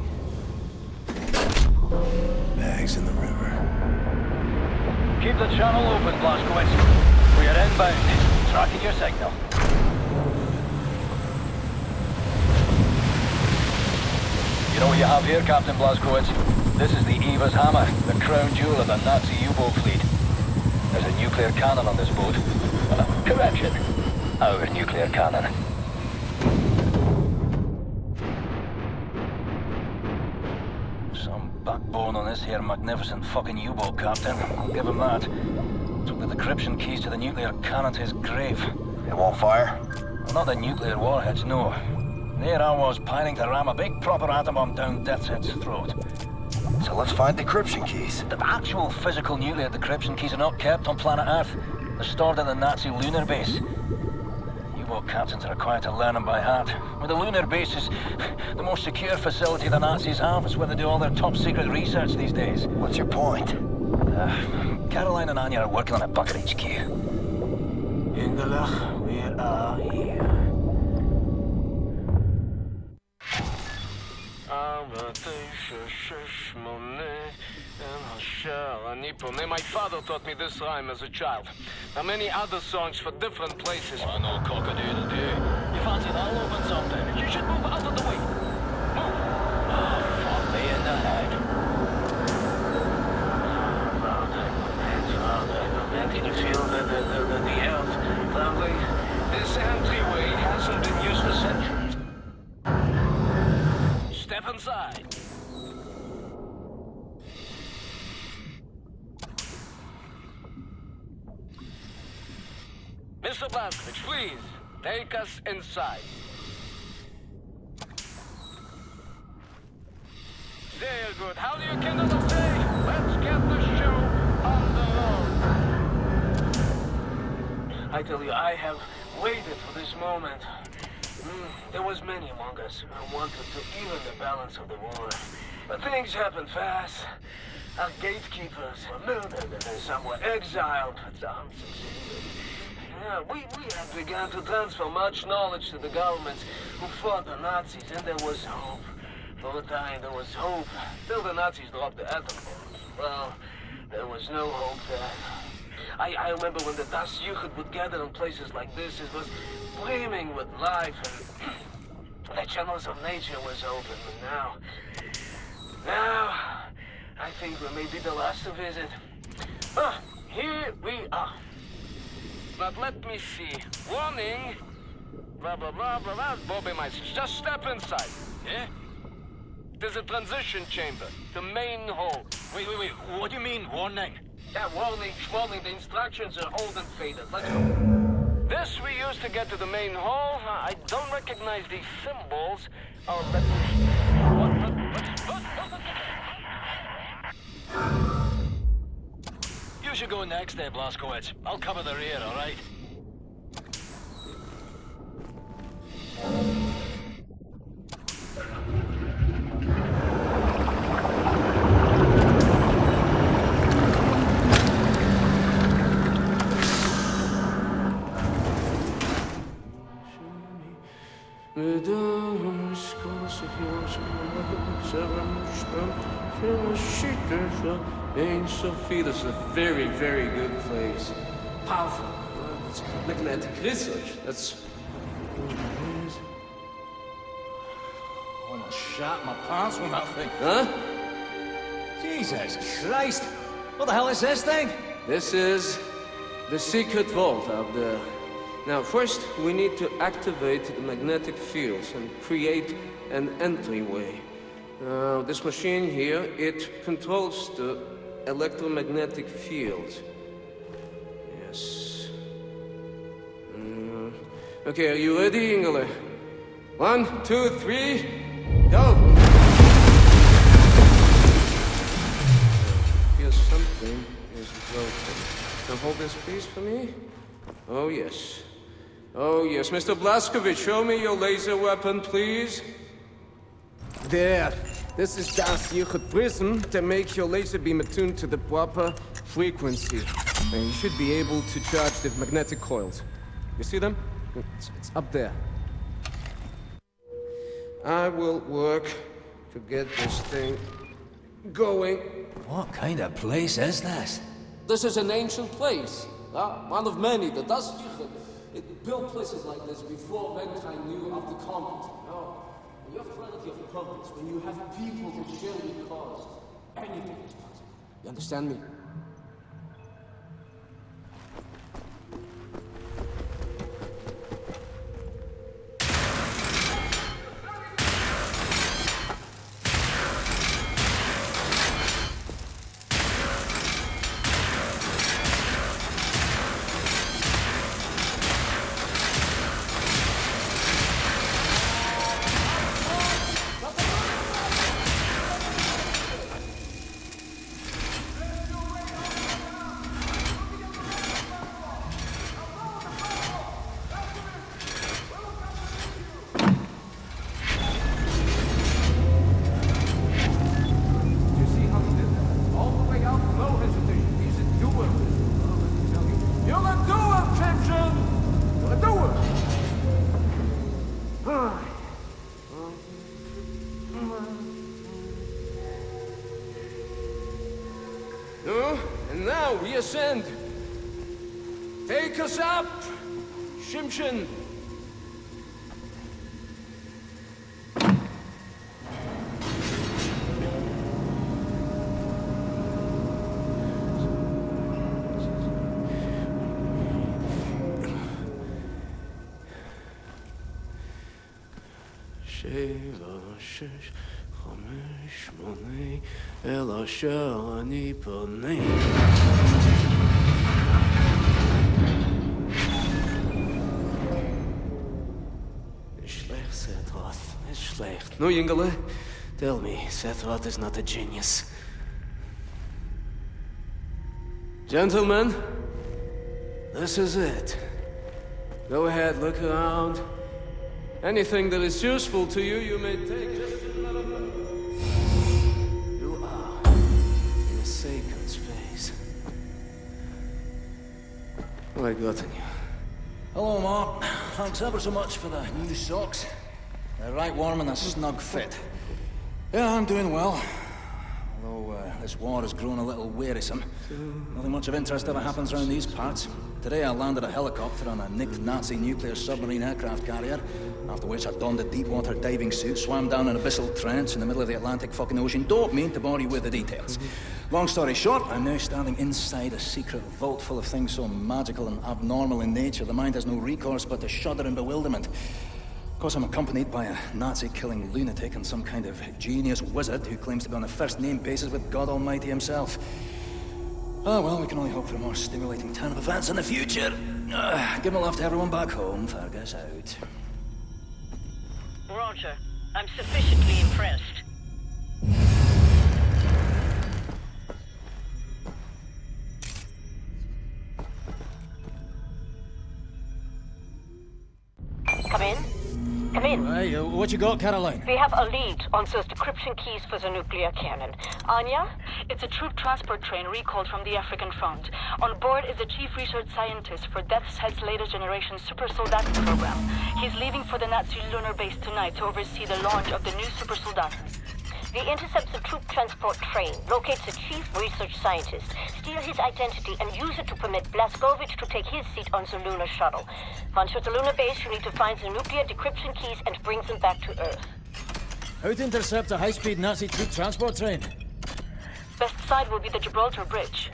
Bag's in the river. Keep the channel open, Blazkowicz. We are inbound. Tracking your signal. You know what you have here, Captain Blazkowicz? This is the Eva's Hammer, the crown jewel of the Nazi U-boat fleet. There's a nuclear cannon on this boat. Correction. Our nuclear cannon. Some backbone on this here magnificent fucking U-boat, Captain. I'll give him that. Took the decryption keys to the nuclear cannon to his grave. It won't fire? Well, not the nuclear warheads, no. There I was, pining to ram a big proper atom bomb down Death's throat. So let's find decryption keys. The actual physical nuclear decryption keys are not kept on planet Earth. They're stored at the Nazi lunar base. U-boat captains are required to learn them by heart. Well, the lunar base is the most secure facility the Nazis have. It's where they do all their top secret research these days. What's your point? Caroline and Anya are working on a bucket HQ. Engelach, we are here. My father taught me this rhyme as a child. Now many other songs for different places. I know cock-a-doodle-doo. You fancy that'll open something? You should move out of the way. Move! Oh, fuck me in the head. Beginning to feel the earth family. This entryway hasn't been used for centuries. Step inside. Mr. Blazkowicz, please, take us inside. Very good. How do you kindle the stage? Let's get the show on the road. I tell you, I have waited for this moment. There was many among us who wanted to even the balance of the war. But things happened fast. Our gatekeepers were murdered and some were exiled. But some succeeded. Yeah, we had begun to transfer much knowledge to the governments who fought the Nazis, and there was hope. For a time, there was hope, till the Nazis dropped the atom bombs. Well, there was no hope then. I remember when the Das Jugend would gather in places like this, it was brimming with life, and the channels of nature was open. But now, I think we may be the last to visit. Here we are. But let me see. Warning! Blah, blah, blah, blah, blah. Bobby Meisters, just step inside. Yeah? There's a transition chamber. The main hall. Wait. What do you mean, warning? Yeah, warning. The instructions are old and faded. Let's go. This we use to get to the main hall. I don't recognize these symbols. Oh, let me... You should go next there, Blazkowicz. I'll cover the rear, all right? Sophie, this is a very, very good place. Powerful. It's magnetic research. That's... Almost shat my pants with that thing. Huh? Jesus Christ! What the hell is this thing? This is the secret vault out there. Now, first, we need to activate the magnetic fields and create an entryway. Now, this machine here, it controls the electromagnetic fields. Yes. Okay, are you ready, Ingele? 1, 2, 3, go! Here's something is broken. Now hold this piece for me. Oh, yes. Oh, yes. Mr. Blazkowicz, show me your laser weapon, please. There. This is Das Jugend prism to make your laser beam attuned to the proper frequency. And you should be able to charge the magnetic coils. You see them? It's up there. I will work to get this thing going. What kind of place is this? This is an ancient place. One of many. The Das it built places like this before mankind knew of the comet. You have plenty of problems when you have people to share your cause. Anything is possible. You understand me? We ascend. Take us up, Shimshin. No, Yingale. Tell me, Sethroth is not a genius. Gentlemen, this is it. Go ahead, look around. Anything that is useful to you, you may take. Just let them know. You are in a sacred space. What I got in you? Hello, Mark. Thanks ever so much for the new socks. They're right warm and a snug fit. Yeah, I'm doing well. Although this war has grown a little wearisome. Nothing much of interest ever happens around these parts. Today I landed a helicopter on a nicked Nazi nuclear submarine aircraft carrier, after which I donned a deep-water diving suit, swam down an abyssal trench in the middle of the Atlantic fucking ocean. Don't mean to bore you with the details. Long story short, I'm now standing inside a secret vault full of things so magical and abnormal in nature, the mind has no recourse but to shudder in bewilderment. Of course, I'm accompanied by a Nazi-killing lunatic and some kind of genius wizard who claims to be on a first-name basis with God Almighty himself. Oh, well, we can only hope for a more stimulating turn of events in the future. Give my love to everyone back home. Fergus out. Roger. I'm sufficiently impressed. Come in. Come in. Hey, what you got, Caroline? We have a lead on those decryption keys for the nuclear cannon. Anya? It's a troop transport train recalled from the African front. On board is the chief research scientist for Death's Head's latest generation super soldaten program. He's leaving for the Nazi lunar base tonight to oversee the launch of the new super soldaten. We intercept the troop transport train, locate the chief research scientist, steal his identity, and use it to permit Blazkowicz to take his seat on the lunar shuttle. Once you're at the lunar base, you need to find the nuclear decryption keys and bring them back to Earth. How to intercept a high-speed Nazi troop transport train? Best side will be the Gibraltar Bridge.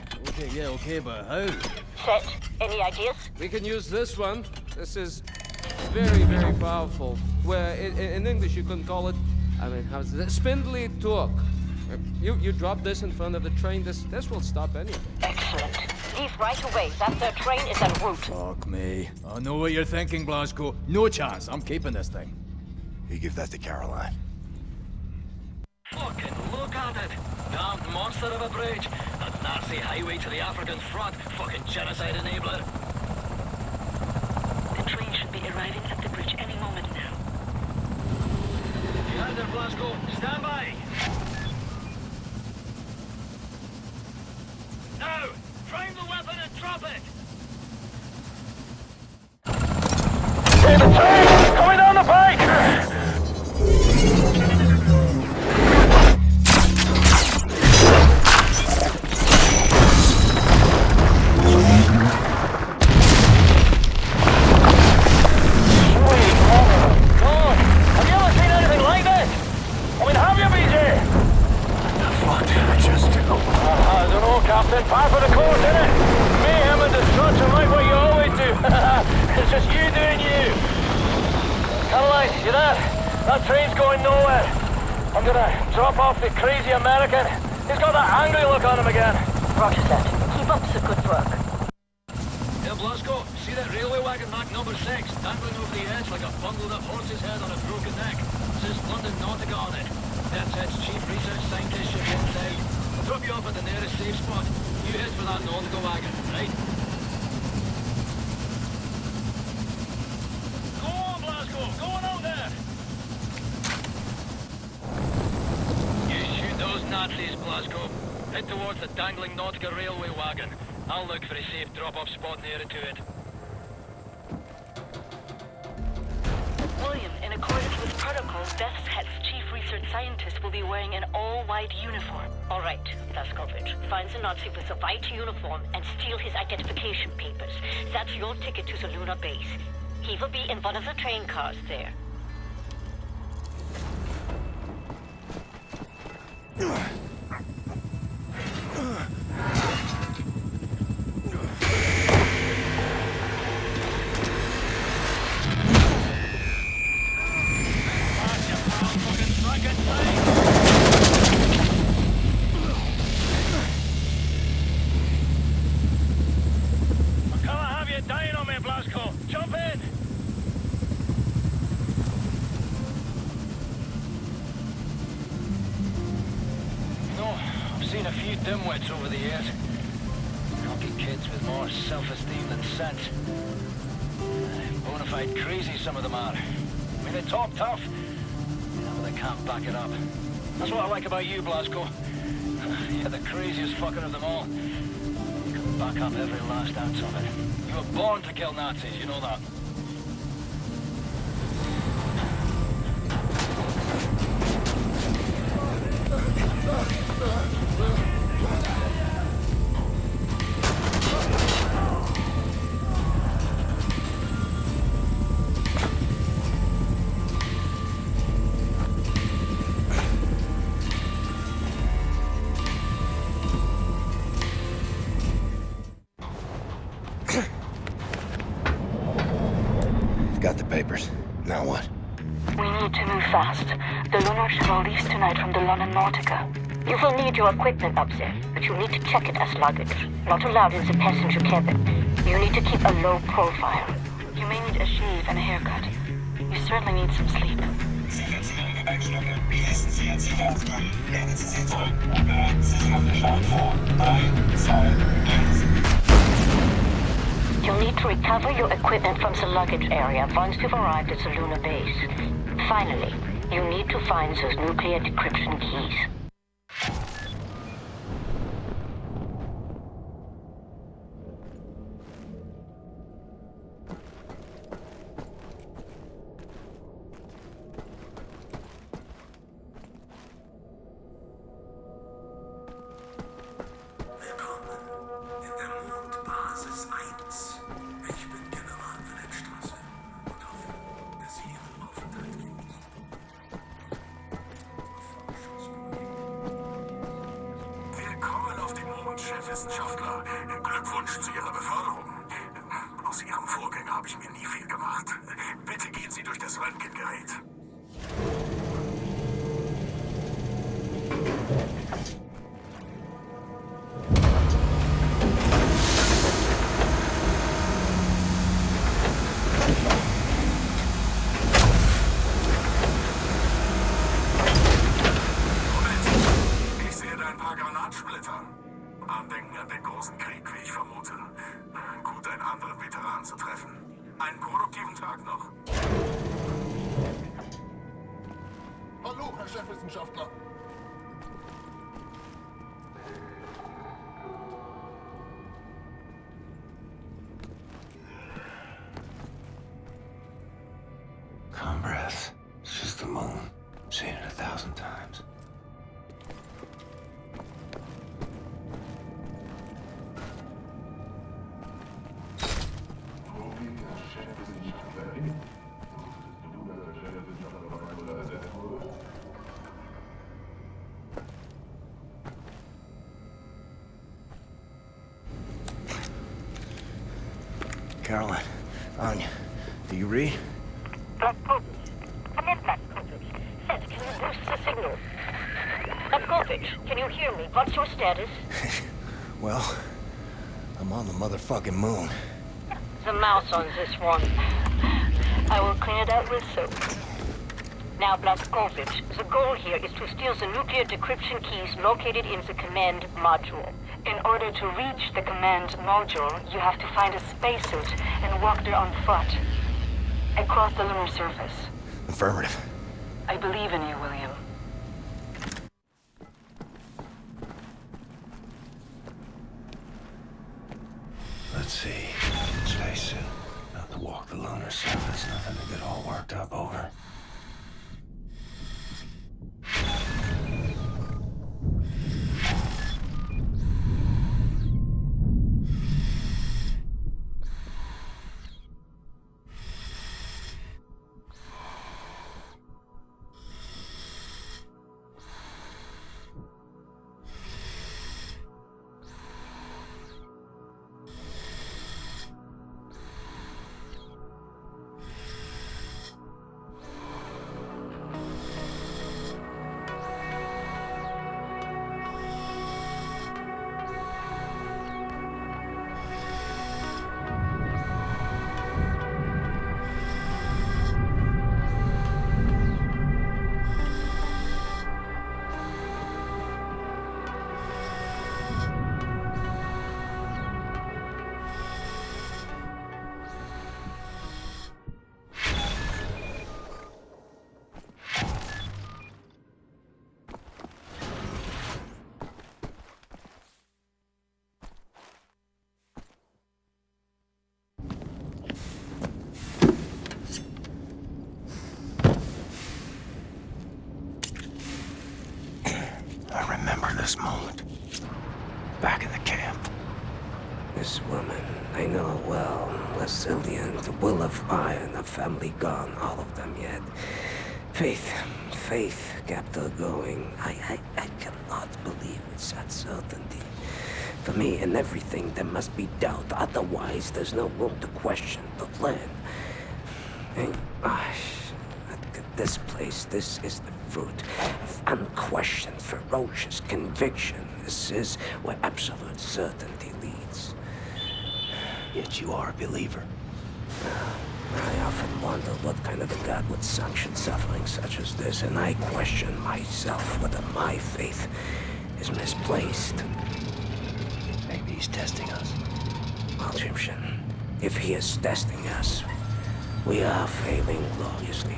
Okay, but how? Set, any ideas? We can use this one. This is very, very powerful. Where in English you can call it, how's it? Spindly torque. You drop this in front of the train, this will stop anything. Excellent. Leave right away. That their train is en route. Fuck me. I know what you're thinking, Blasco. No chance. I'm keeping this thing. You give that to Caroline. Fucking look at it! Damned monster of a bridge! A Nazi highway to the African front! Fucking genocide enabler! The train should be arriving at the bridge any moment now. You heard there, Blasco. Stand by! Now! Prime the weapon and drop it! Hey, the train! Coming down the pike! Captain. Par for the course, innit? Mayhem and destruction like what you always do. It's just you doing you. Caroline, you there? That train's going nowhere. I'm gonna drop off the crazy American. He's got that angry look on him again. Roger that. Keep up the good work. Hey, Blasco, see that railway wagon marked number 6, dangling over the edge like a bundled up horse's head on a broken neck? Says London Nautica on it. That's its chief research scientist ship inside. I'll drop you off at the nearest safe spot. You head for that Nautica wagon, right? Go on, Blasco! Go on out there! You shoot those Nazis, Blasco. Head towards the dangling Nautica railway wagon. I'll look for a safe drop-off spot nearer to it. William, in accordance with protocol, Death's chief research scientist will be wearing an all-white uniform. All right, Blaskovich. Find the Nazi with the white uniform and steal his identification papers. That's your ticket to the lunar base. He will be in one of the train cars there. Seen a few dimwits over the years. Cocky kids with more self-esteem than sense. Bonafide crazy some of them are. I mean, they talk tough, but they can't back it up. That's what I like about you, Blasco. You're the craziest fucker of them all. You can back up every last ounce of it. You were born to kill Nazis, you know that. Got the papers. Now what? We need to move fast. The lunar shuttle leaves tonight from the London Nautica. You will need your equipment up there, but you need to check it as luggage. Not allowed in the passenger cabin. You need to keep a low profile. You may need a shave and a haircut. You certainly need some sleep. You'll need to recover your equipment from the luggage area once you've arrived at the lunar base. Finally, you need to find those nuclear decryption keys. Wissenschaftler, Glückwunsch zu Ihrer Beförderung. Aus Ihrem Vorgänger habe ich mir nie viel gemacht. Bitte gehen Sie durch das Röntgengerät. Moment, ich sehe da ein paar Granatsplitter. Andenken an den großen Krieg, wie ich vermute. Gut, einen anderen Veteran zu treffen. Einen produktiven Tag noch. Hallo, Herr Chefwissenschaftler. Calm breath. It's just the moon. Seen it 1,000 times. Caroline, Anya, do you read? Blazkowicz. Come in, Blazkowicz. Seth, can you boost the signal? Blazkowicz, can you hear me? What's your status? Well, I'm on the motherfucking moon. The mouse on this one. I will clean it out with soap. Now, Blazkowicz, the goal here is to steal the nuclear decryption keys located in the command module. In order to reach the command module, you have to find a spacesuit and walk there on foot. Across the lunar surface. Affirmative. I believe in you, William. Let's see. Spacesuit. Not to walk the lunar surface. Nothing to get all worked up over. I remember this moment. Back in the camp. This woman, I know her well. Resilient, the will of iron, a family gone, all of them yet. Faith kept her going. I cannot believe it's that certainty. For me, in everything, there must be doubt. Otherwise, there's no room to question the plan. This place, this is the fruit of unquestioned, ferocious conviction. This is where absolute certainty leads. Yet you are a believer. I often wonder what kind of a God would sanction suffering such as this, and I question myself whether my faith is misplaced. Maybe he's testing us. Well, Egyptian, if he is testing us, we are failing gloriously.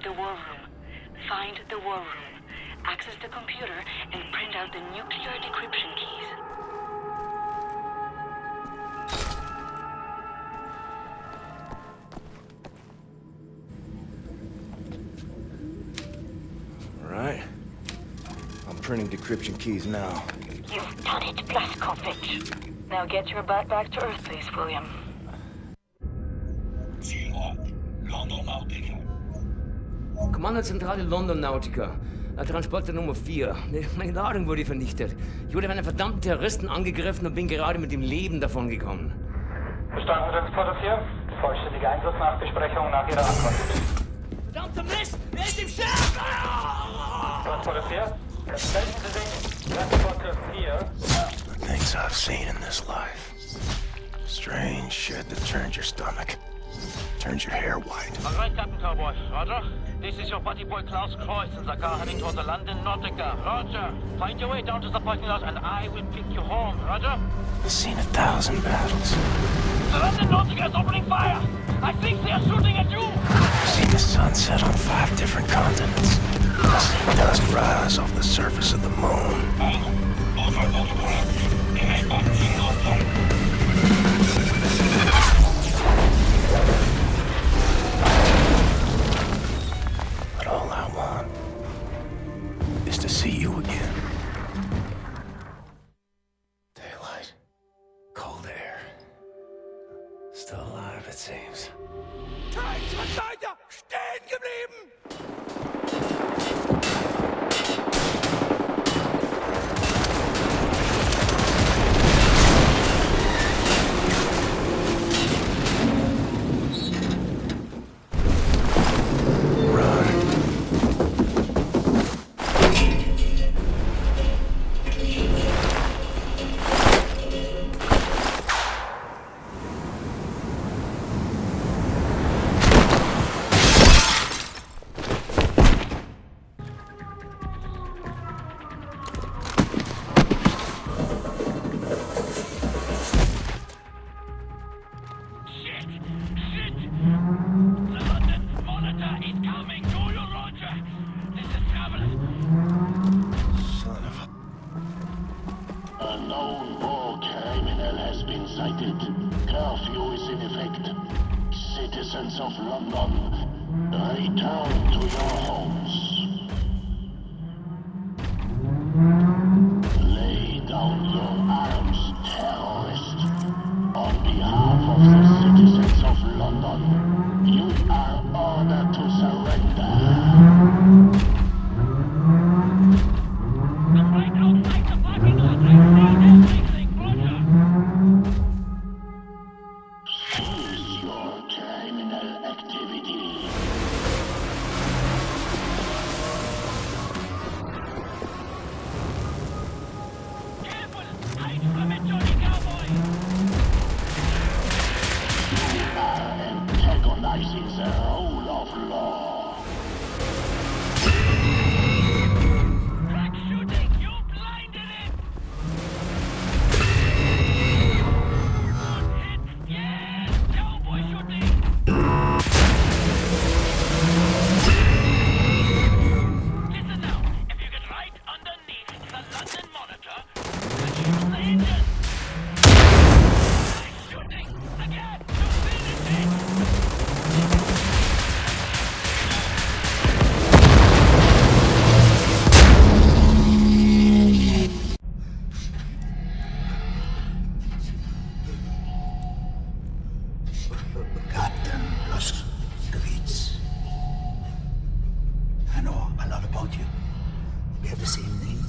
The war room. Find the war room. Access the computer and print out the nuclear decryption keys. All right. I'm printing decryption keys now. You've done it, Blazkowicz. Now get your butt back to Earth, please, William. Zielort, London Nautica. Kommandozentrale London Nautica. Transporter Nummer 4. Meine Ladung wurde vernichtet. Ich wurde von einem verdammten Terroristen angegriffen und bin gerade mit dem Leben davongekommen. Verstanden, Transporter 4. Vollständige Einsatznachbesprechung nach Ihrer Ankunft. Verdammter Mist! Wer ist im Schiff? Transporter 4. Melden Sie sich. Transporter 4. The things I've seen in this life. Strange shit that turns your stomach. Turns your hair white. All right, Captain Cowboy. Roger. This is your buddy boy Klaus Kreuz in the car heading toward the London Nautica. Roger. Find your way down to the parking lot and I will pick you home. Roger. I've seen 1,000 battles. The London Nautica is opening fire. I think they are shooting at you. I've seen the sun set on 5 different continents. I've seen dust rise off the surface of the moon. But all I want is to see geblieben! Of London, return to your homes. Lay down your arms, terrorist. On behalf of the citizens of London, you are ordered to surrender. I'm right outside the parking lot. I've seen everything, Roger. Cease your criminal activity. Careful! Hide from it, Johnny Cowboy! You are antagonizing the rule of law. Crack shooting! You blinded it! Good hit! Yes! Cowboy shooting! Listen now. If you get right underneath the London monitor, then use the engine. Nice shooting! Again! You finished it! Captain Blazkowicz. I know a lot about you. We have the same name,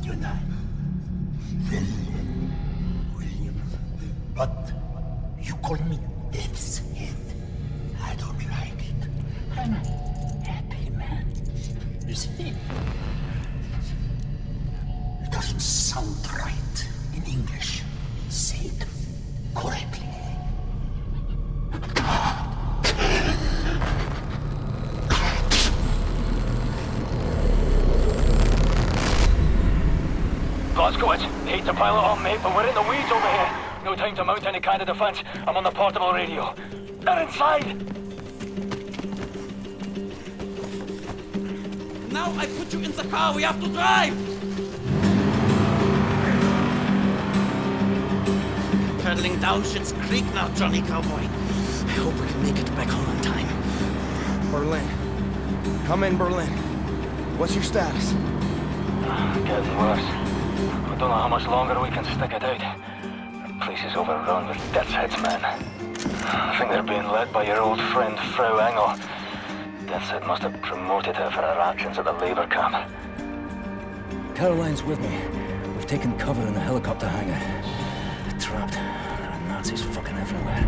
you and I. William. But you call me Death's Head. I don't like it. I'm a happy man. You see? It doesn't sound right in English. Say it correctly. Blazkowicz, hate to pile it on, mate, but we're in the weeds over here. No time to mount any kind of defense. I'm on the portable radio. They're inside! Now I put you in the car, we have to drive! Pedaling down Schitt's Creek now, Johnny Cowboy. I hope we can make it back home in time. Berlin. Come in, Berlin. What's your status? Getting worse. I don't know how much longer we can stick it out. The place is overrun with Death's Head's men. I think they're being led by your old friend, Frau Engel. Death's Head must have promoted her for her actions at the labor camp. Caroline's with me. We've taken cover in the helicopter hangar. Trapped. There are Nazis fucking everywhere.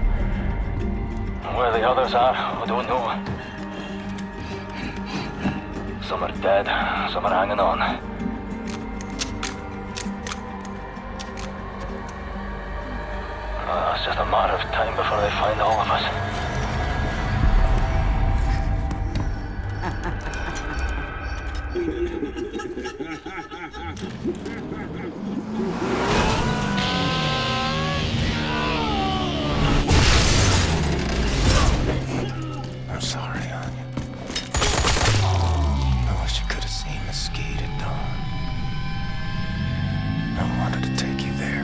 Where the others are, I don't know. Some are dead, some are hanging on. It's just a matter of time before they find all of us. I'm sorry, Anya. I wish you could have seen Mesquite at dawn. I wanted to take you there.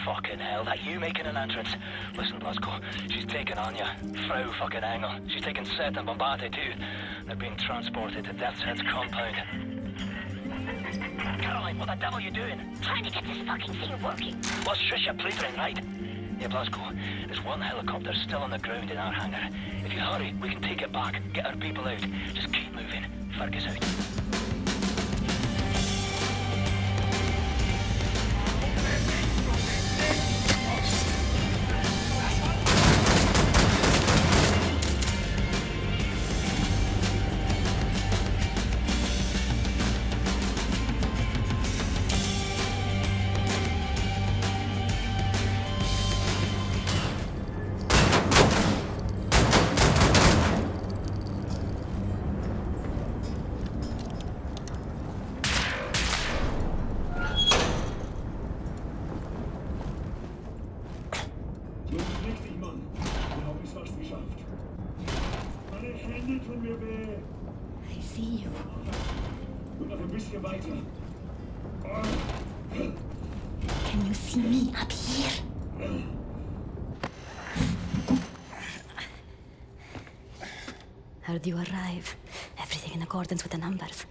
Fucking hell, that you making an entrance? Listen, Blasco, she's taken Anya. Frau fucking Engel. She's taken Seth and Bombate too. They're being transported to Death's Head's compound. Caroline, what the devil are you doing? Trying to get this fucking thing working. Well, shush your plethering, right? Yeah, Blasco, there's one helicopter still on the ground in our hangar. If you hurry, we can take it back, get our people out. Just keep moving. Fergus out. I see you. Can you see me up here? Heard you arrive. Everything in accordance with the numbers.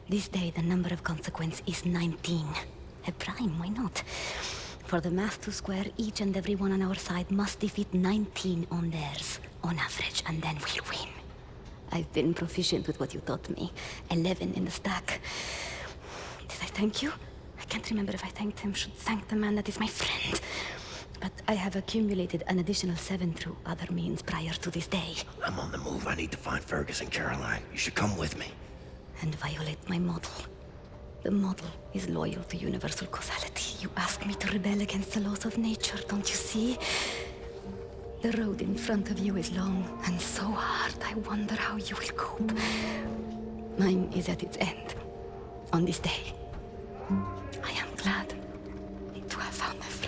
This day, the number of consequence is 19. A prime, why not? For the math to square, each and every one on our side must defeat 19 on theirs, on average, and then we'll win. I've been proficient with what you taught me. 11 in the stack. Did I thank you? I can't remember if I thanked him. Should thank the man that is my friend. But I have accumulated an additional 7 through other means prior to this day. I'm on the move. I need to find Fergus and Caroline. You should come with me. And violate my model. The model is loyal to universal causality. You ask me to rebel against the laws of nature, don't you see? The road in front of you is long and so hard. I wonder how you will cope. Mine is at its end. On this day. I am glad to have found my friend.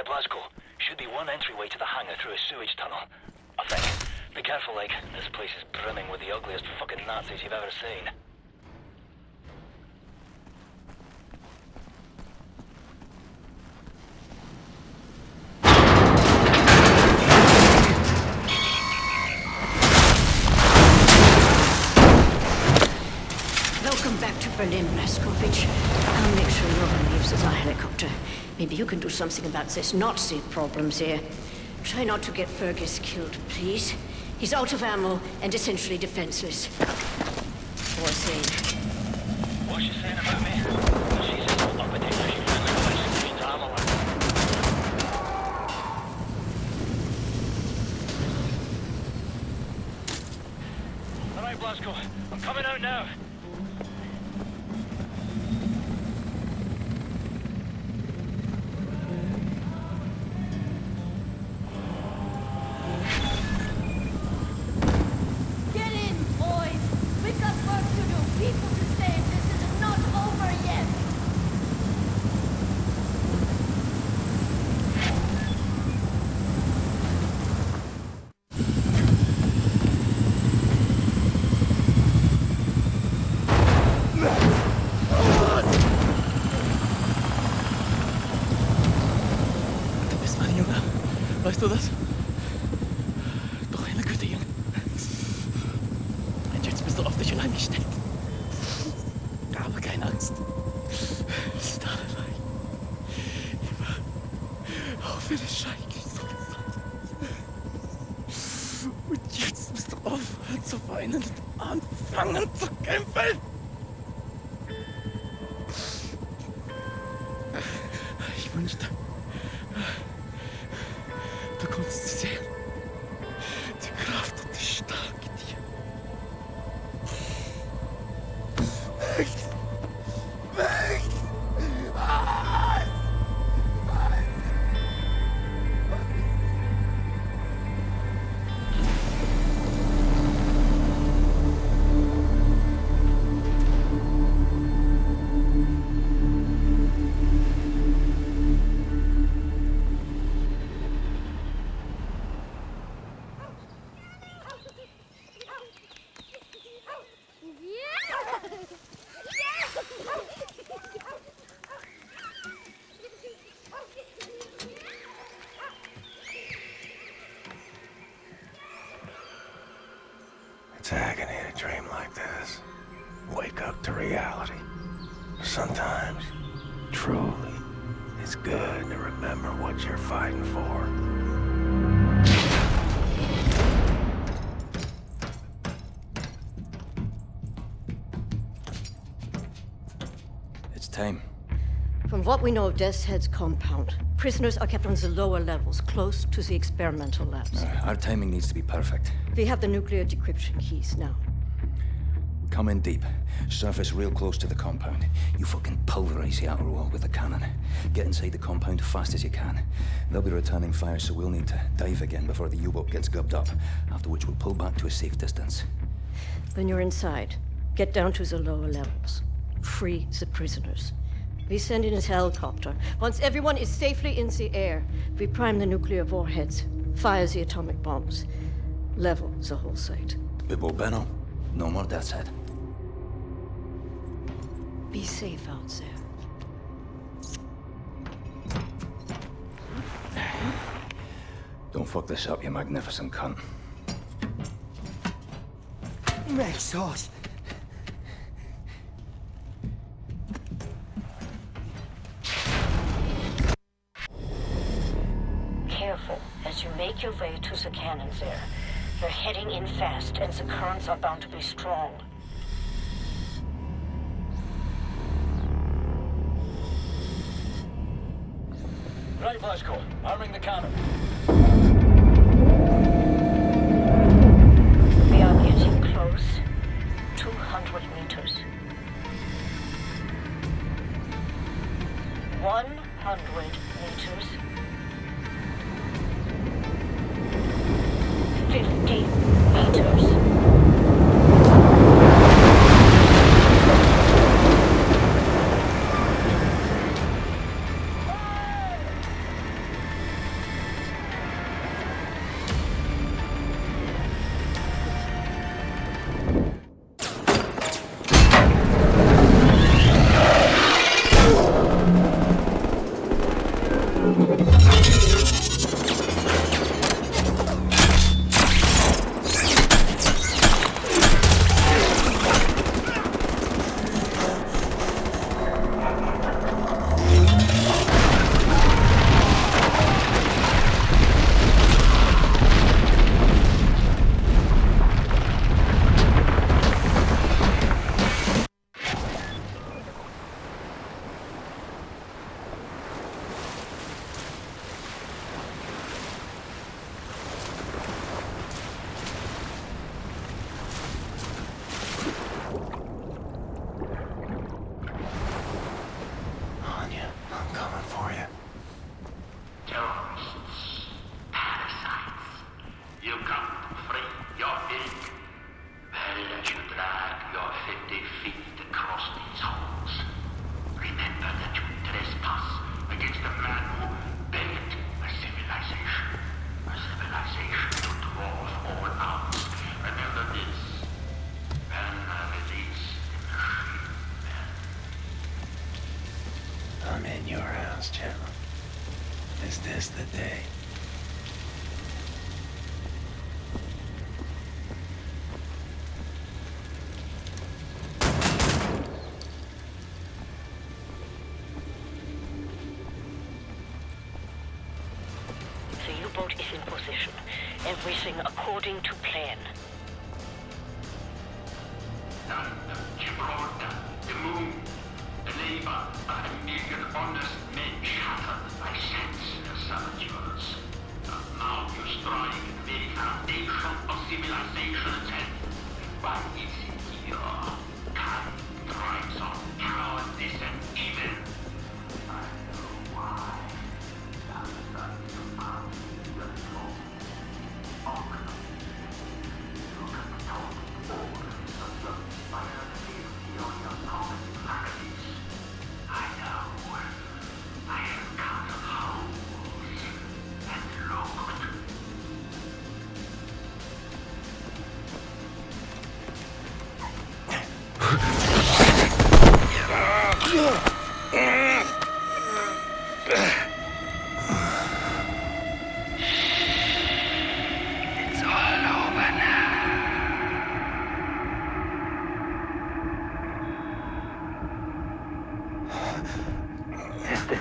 Blasco, should be one entryway to the hangar through a sewage tunnel. I think. Be careful, like, this place is brimming with the ugliest fucking Nazis you've ever seen. Welcome back to Berlin, Blaskovich. I'll make sure no one leaves with our helicopter. Maybe you can do something about this Nazi problems here. Try not to get Fergus killed, please. He's out of ammo and essentially defenseless. Poor thing. What's she saying about me? She's a little uppity, so she finally wants to travel. All right, Blasco. I'm coming out now. People to save. This is not over yet. Weißt du das? Doch eine Güte, Junge. Und jetzt bist du auf dich allein gestellt. Aber keine Angst. Wir sind alle allein. Immer. Auch wenn es schrecklich so ist. Und jetzt musst du aufhören zu weinen und anfangen zu kämpfen. Ich wünschte, du konntest sie sehen. Die Kraft und die Stärke dir. Weg! Weg! It's agony to dream like this. Wake up to reality. Sometimes, truly, it's good to remember what you're fighting for. It's time. From what we know of Death's Head's compound, prisoners are kept on the lower levels, close to the experimental labs. Our timing needs to be perfect. We have the nuclear decryption keys now. Come in deep. Surface real close to the compound. You fucking pulverize the outer wall with the cannon. Get inside the compound fast as you can. They'll be returning fire, so we'll need to dive again before the U-boat gets gubbed up, after which we'll pull back to a safe distance. When you're inside, get down to the lower levels. Free the prisoners. We send in a helicopter. Once everyone is safely in the air, we prime the nuclear warheads, fire the atomic bombs, level the whole site. Bibbo Benno, no more Death's Head. Be safe out there. Don't fuck this up, you magnificent cunt. Make sauce. Careful as you make your way to the cannon there. You're heading in fast, and the currents are bound to be strong. Right, Blasco. Arming the cannon. We are getting close. 200 meters. 100 meters. 50 meters. I'm in your house, General. Is this the day? U-boat is in position. Everything according to plan. Gibraltar, the moon, the labor of a million honest men shattered by senseless saboteurs. Now you strike the very foundation of civilization itself. Why is it here? Time thrives on cowardice and evil. I know why.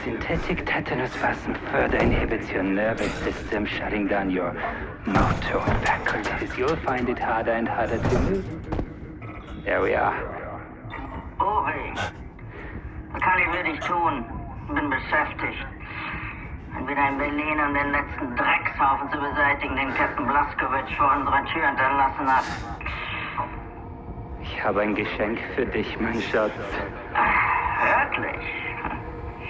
Synthetic tetanus was further inhibits your nervous system, shutting down your motor faculties. You'll find it harder and harder to move. There we are. Uri, was kann ich für dich tun? Bin beschäftigt. Entweder in Berlin, um den letzten Dreckshaufen zu beseitigen, den Captain Blaskowitz vor unserer Tür hinterlassen hat. Ich habe ein Geschenk für dich, mein Schatz. Wirklich?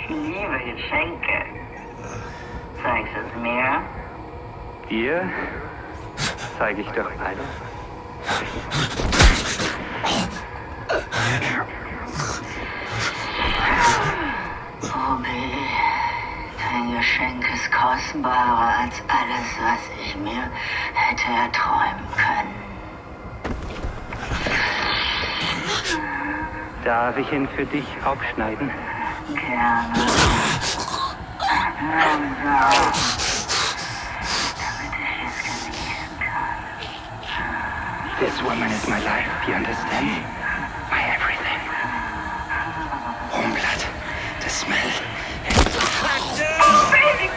Ich liebe Geschenke. Zeigst du es mir? Dir zeige ich doch alles. Obi, dein Geschenk ist kostbarer als alles, was ich mir hätte erträumen können. Darf ich ihn für dich aufschneiden? Gerne. Langsam. Damit ich es genießen kann. This woman is my life, you understand? My everything. Warm blood, the smell. Oh, baby!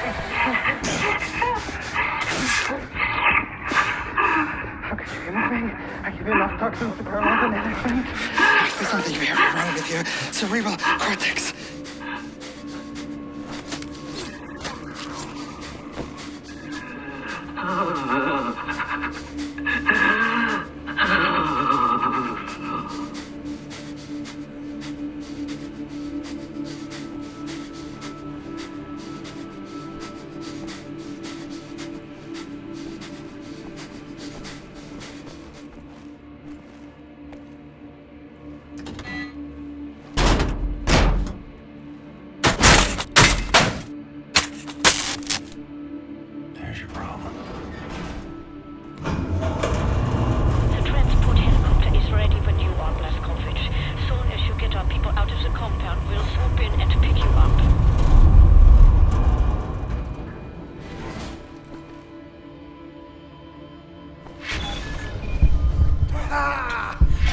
How could you hear me? I give you enough toxins to paralyze an elephant. There's something very wrong with your cerebral cortex. There's your problem. The transport helicopter is ready when you are, Blazkowicz. Soon as you get our people out of the compound, we'll swoop in and pick you up.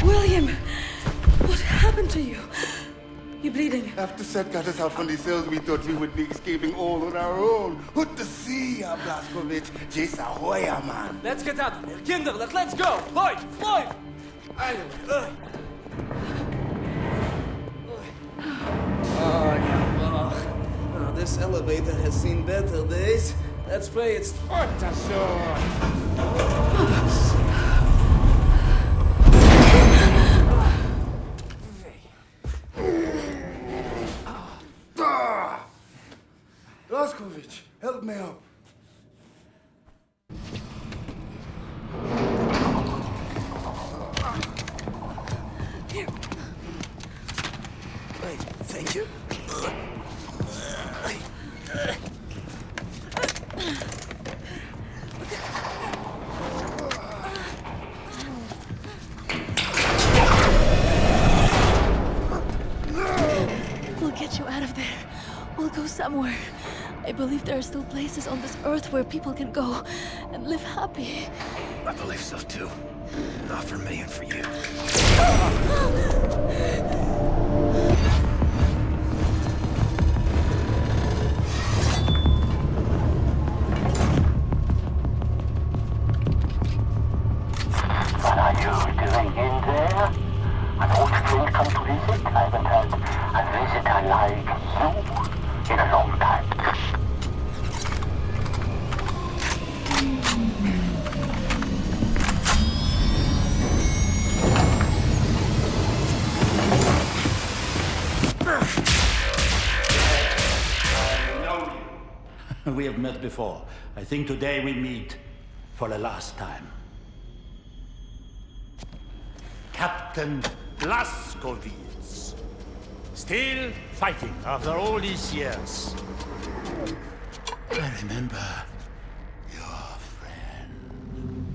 William! What happened to you? You're bleeding. After Seth got us out from the cells, we thought we would be escaping all on our own. What to see, Blazkowicz? Just ahoya, man. Let's get out of here. Kinderlijk, let's go! Lloyd! Lloyd! Oh, this elevator has seen better days. Let's pray it's Blazkowicz, help me up. Here. Wait, thank you. We'll get you out of there. We'll go somewhere. I believe there are still places on this earth where people can go and live happy. I believe so too. Not for me and for you. We have met before. I think today we meet for the last time. Captain Blazkowicz. Still fighting after all these years. I remember your friend.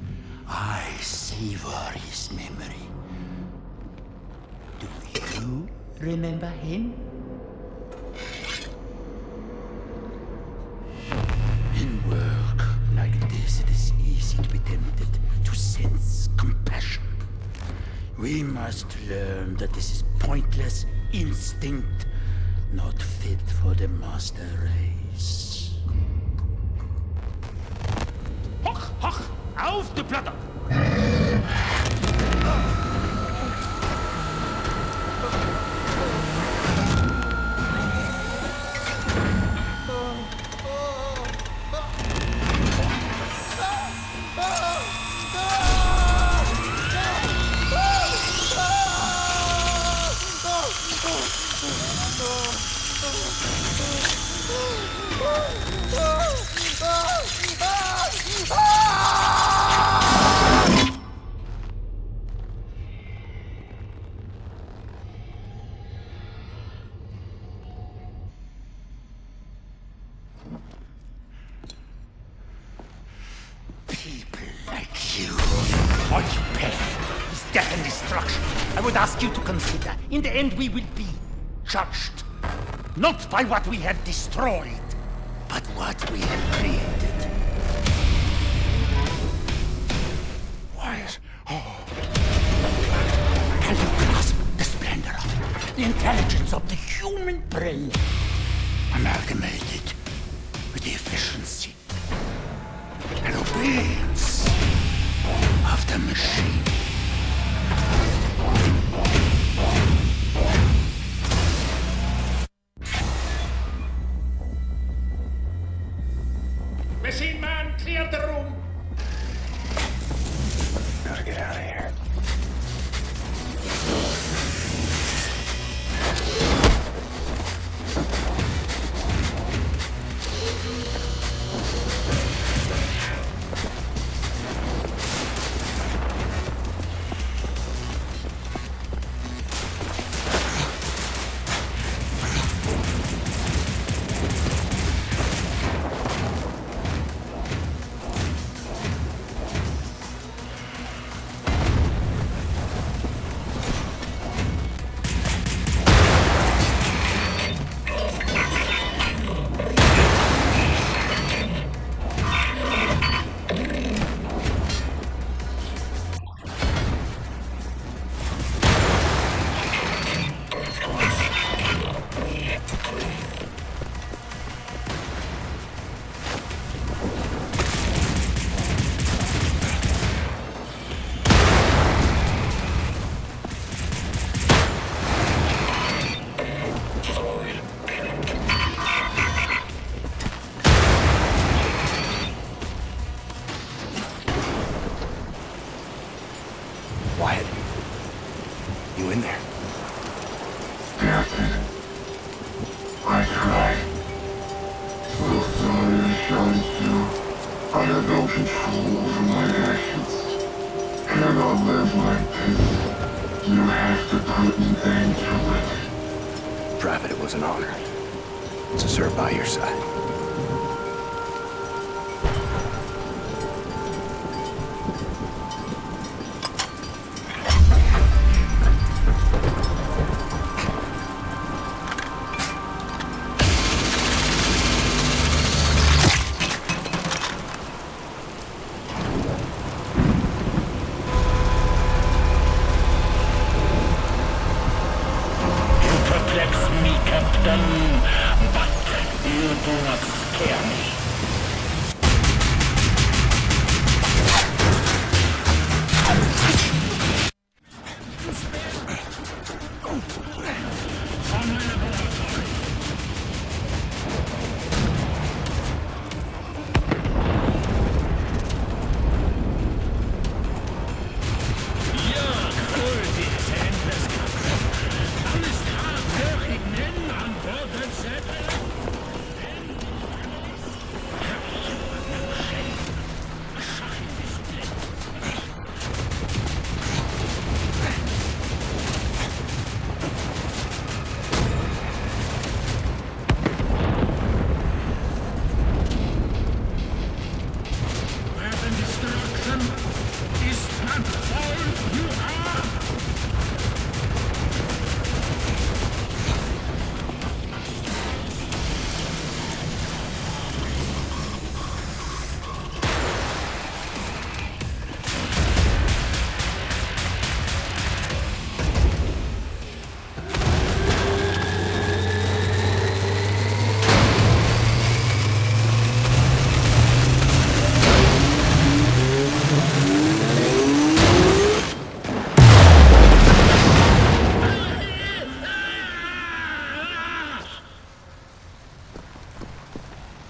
I savor his memory. Do you remember him? In work like this, it is easy to be tempted to sense compassion. We must learn that this is pointless instinct, not fit for the master race. Hoch, hoch, auf die Platte! You to consider. In the end, we will be judged. Not by what we have destroyed, but what we have created. Wyatt. Oh. Can you grasp the splendor of it? The intelligence of the human brain, amalgamated with the efficiency and obedience of the machine. Machine man, clear the room! Gotta get out of here. Wyatt, you in there? Captain, I tried. So sorry I shouted you. I had no control over my actions. Cannot live like this. You have to put an end to it. Private, it was an honor to serve by your side.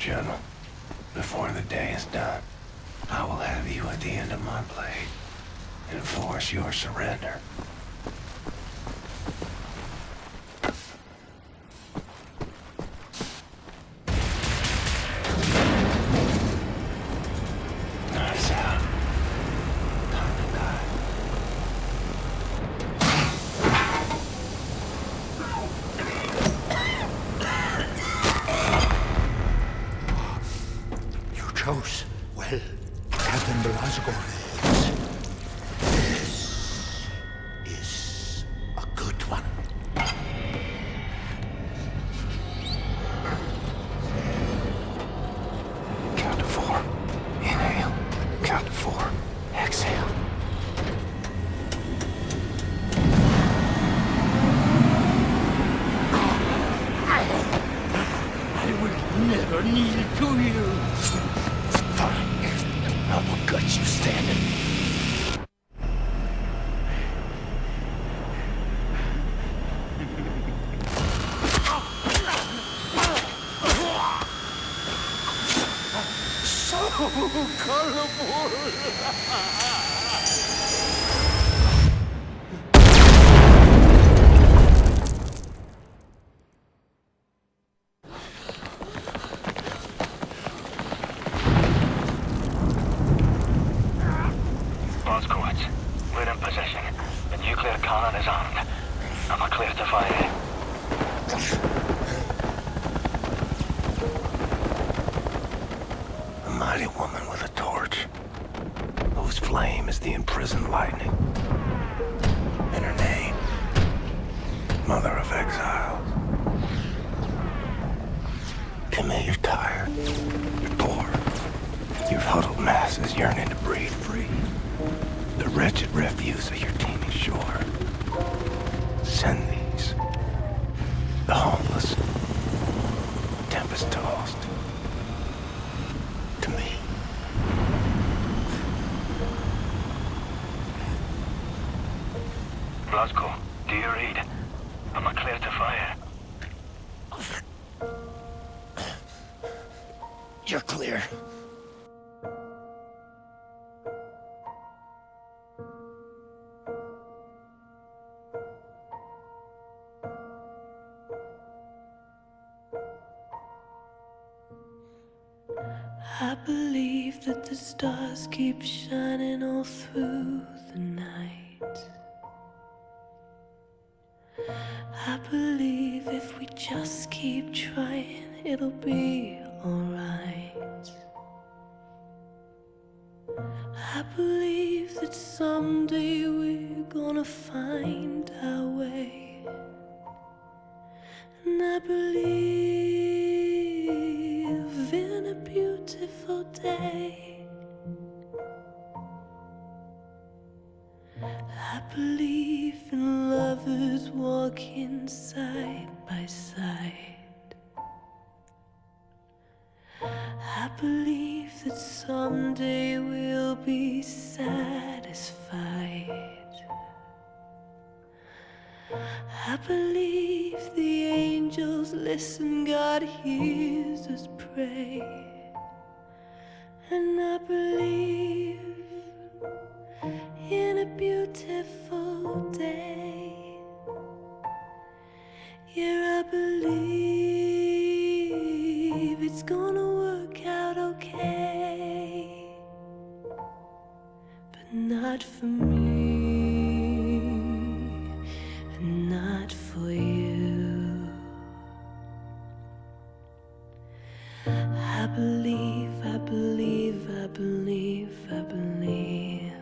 General, before the day is done, I will have you at the end of my blade. Enforce your surrender. Nice out. Time to die. You chose well, Captain Blasco. This is a good one. Count to 4. Inhale. Count to 4. Exhale. I will never kneel to you. Fine. I will gut you standing. Boscoids, we're in possession. The nuclear cannon is armed. Am I clear to fire? A mighty woman with a torch, whose flame is the imprisoned lightning. And her name, Mother of Exiles. Commit, you're tired. You're bored. Your huddled masses yearning to breathe free. The wretched refuse of your teeming shore. Send these. The homeless, tempest-tossed, to me. Blasco, do you read? Am I clear to fire? You're clear. I believe that the stars keep shining all through the night. I believe if we just keep trying, it'll be alright. I believe that someday we're gonna find our way. And I believe in a beautiful day. I believe in lovers walking side by side. I believe that someday we'll be satisfied. I believe the angels listen, God hears us pray. And I believe in a beautiful day. Yeah, I believe it's gonna work out okay. But not for me, and not for you. I believe, I believe, I believe, I believe.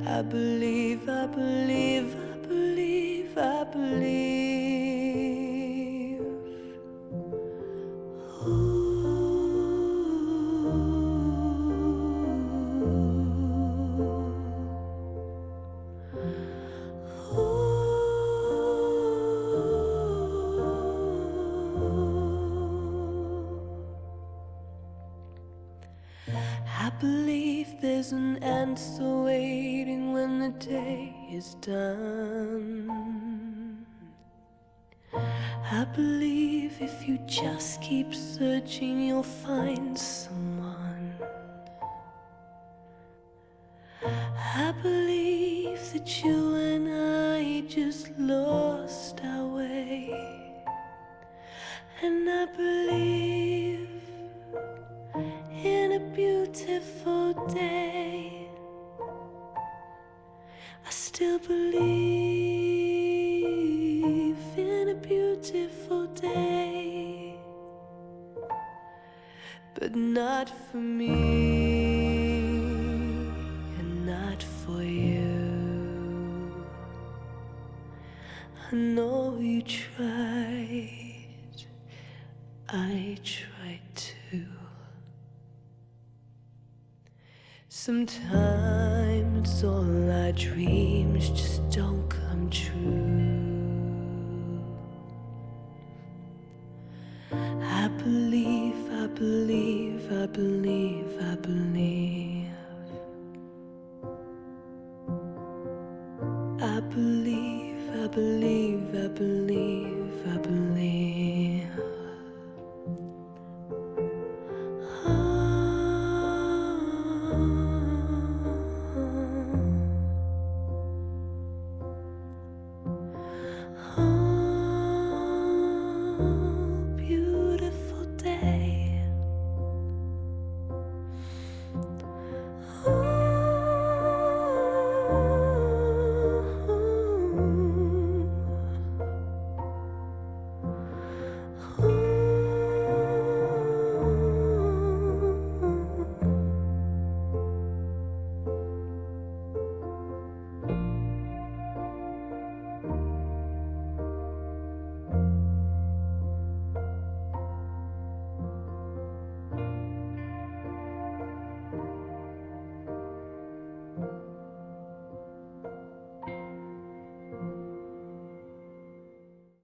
I believe, I believe, I believe, I believe. I believe there's an answer waiting when the day is done. I believe if you just keep searching, you'll find someone. I believe that you and I just lost our way. And I believe in a beautiful day. I still believe in a beautiful day, but not for me and not for you. I know you tried, I tried too. Sometimes all our dreams just don't come true. I believe, I believe, I believe, I believe.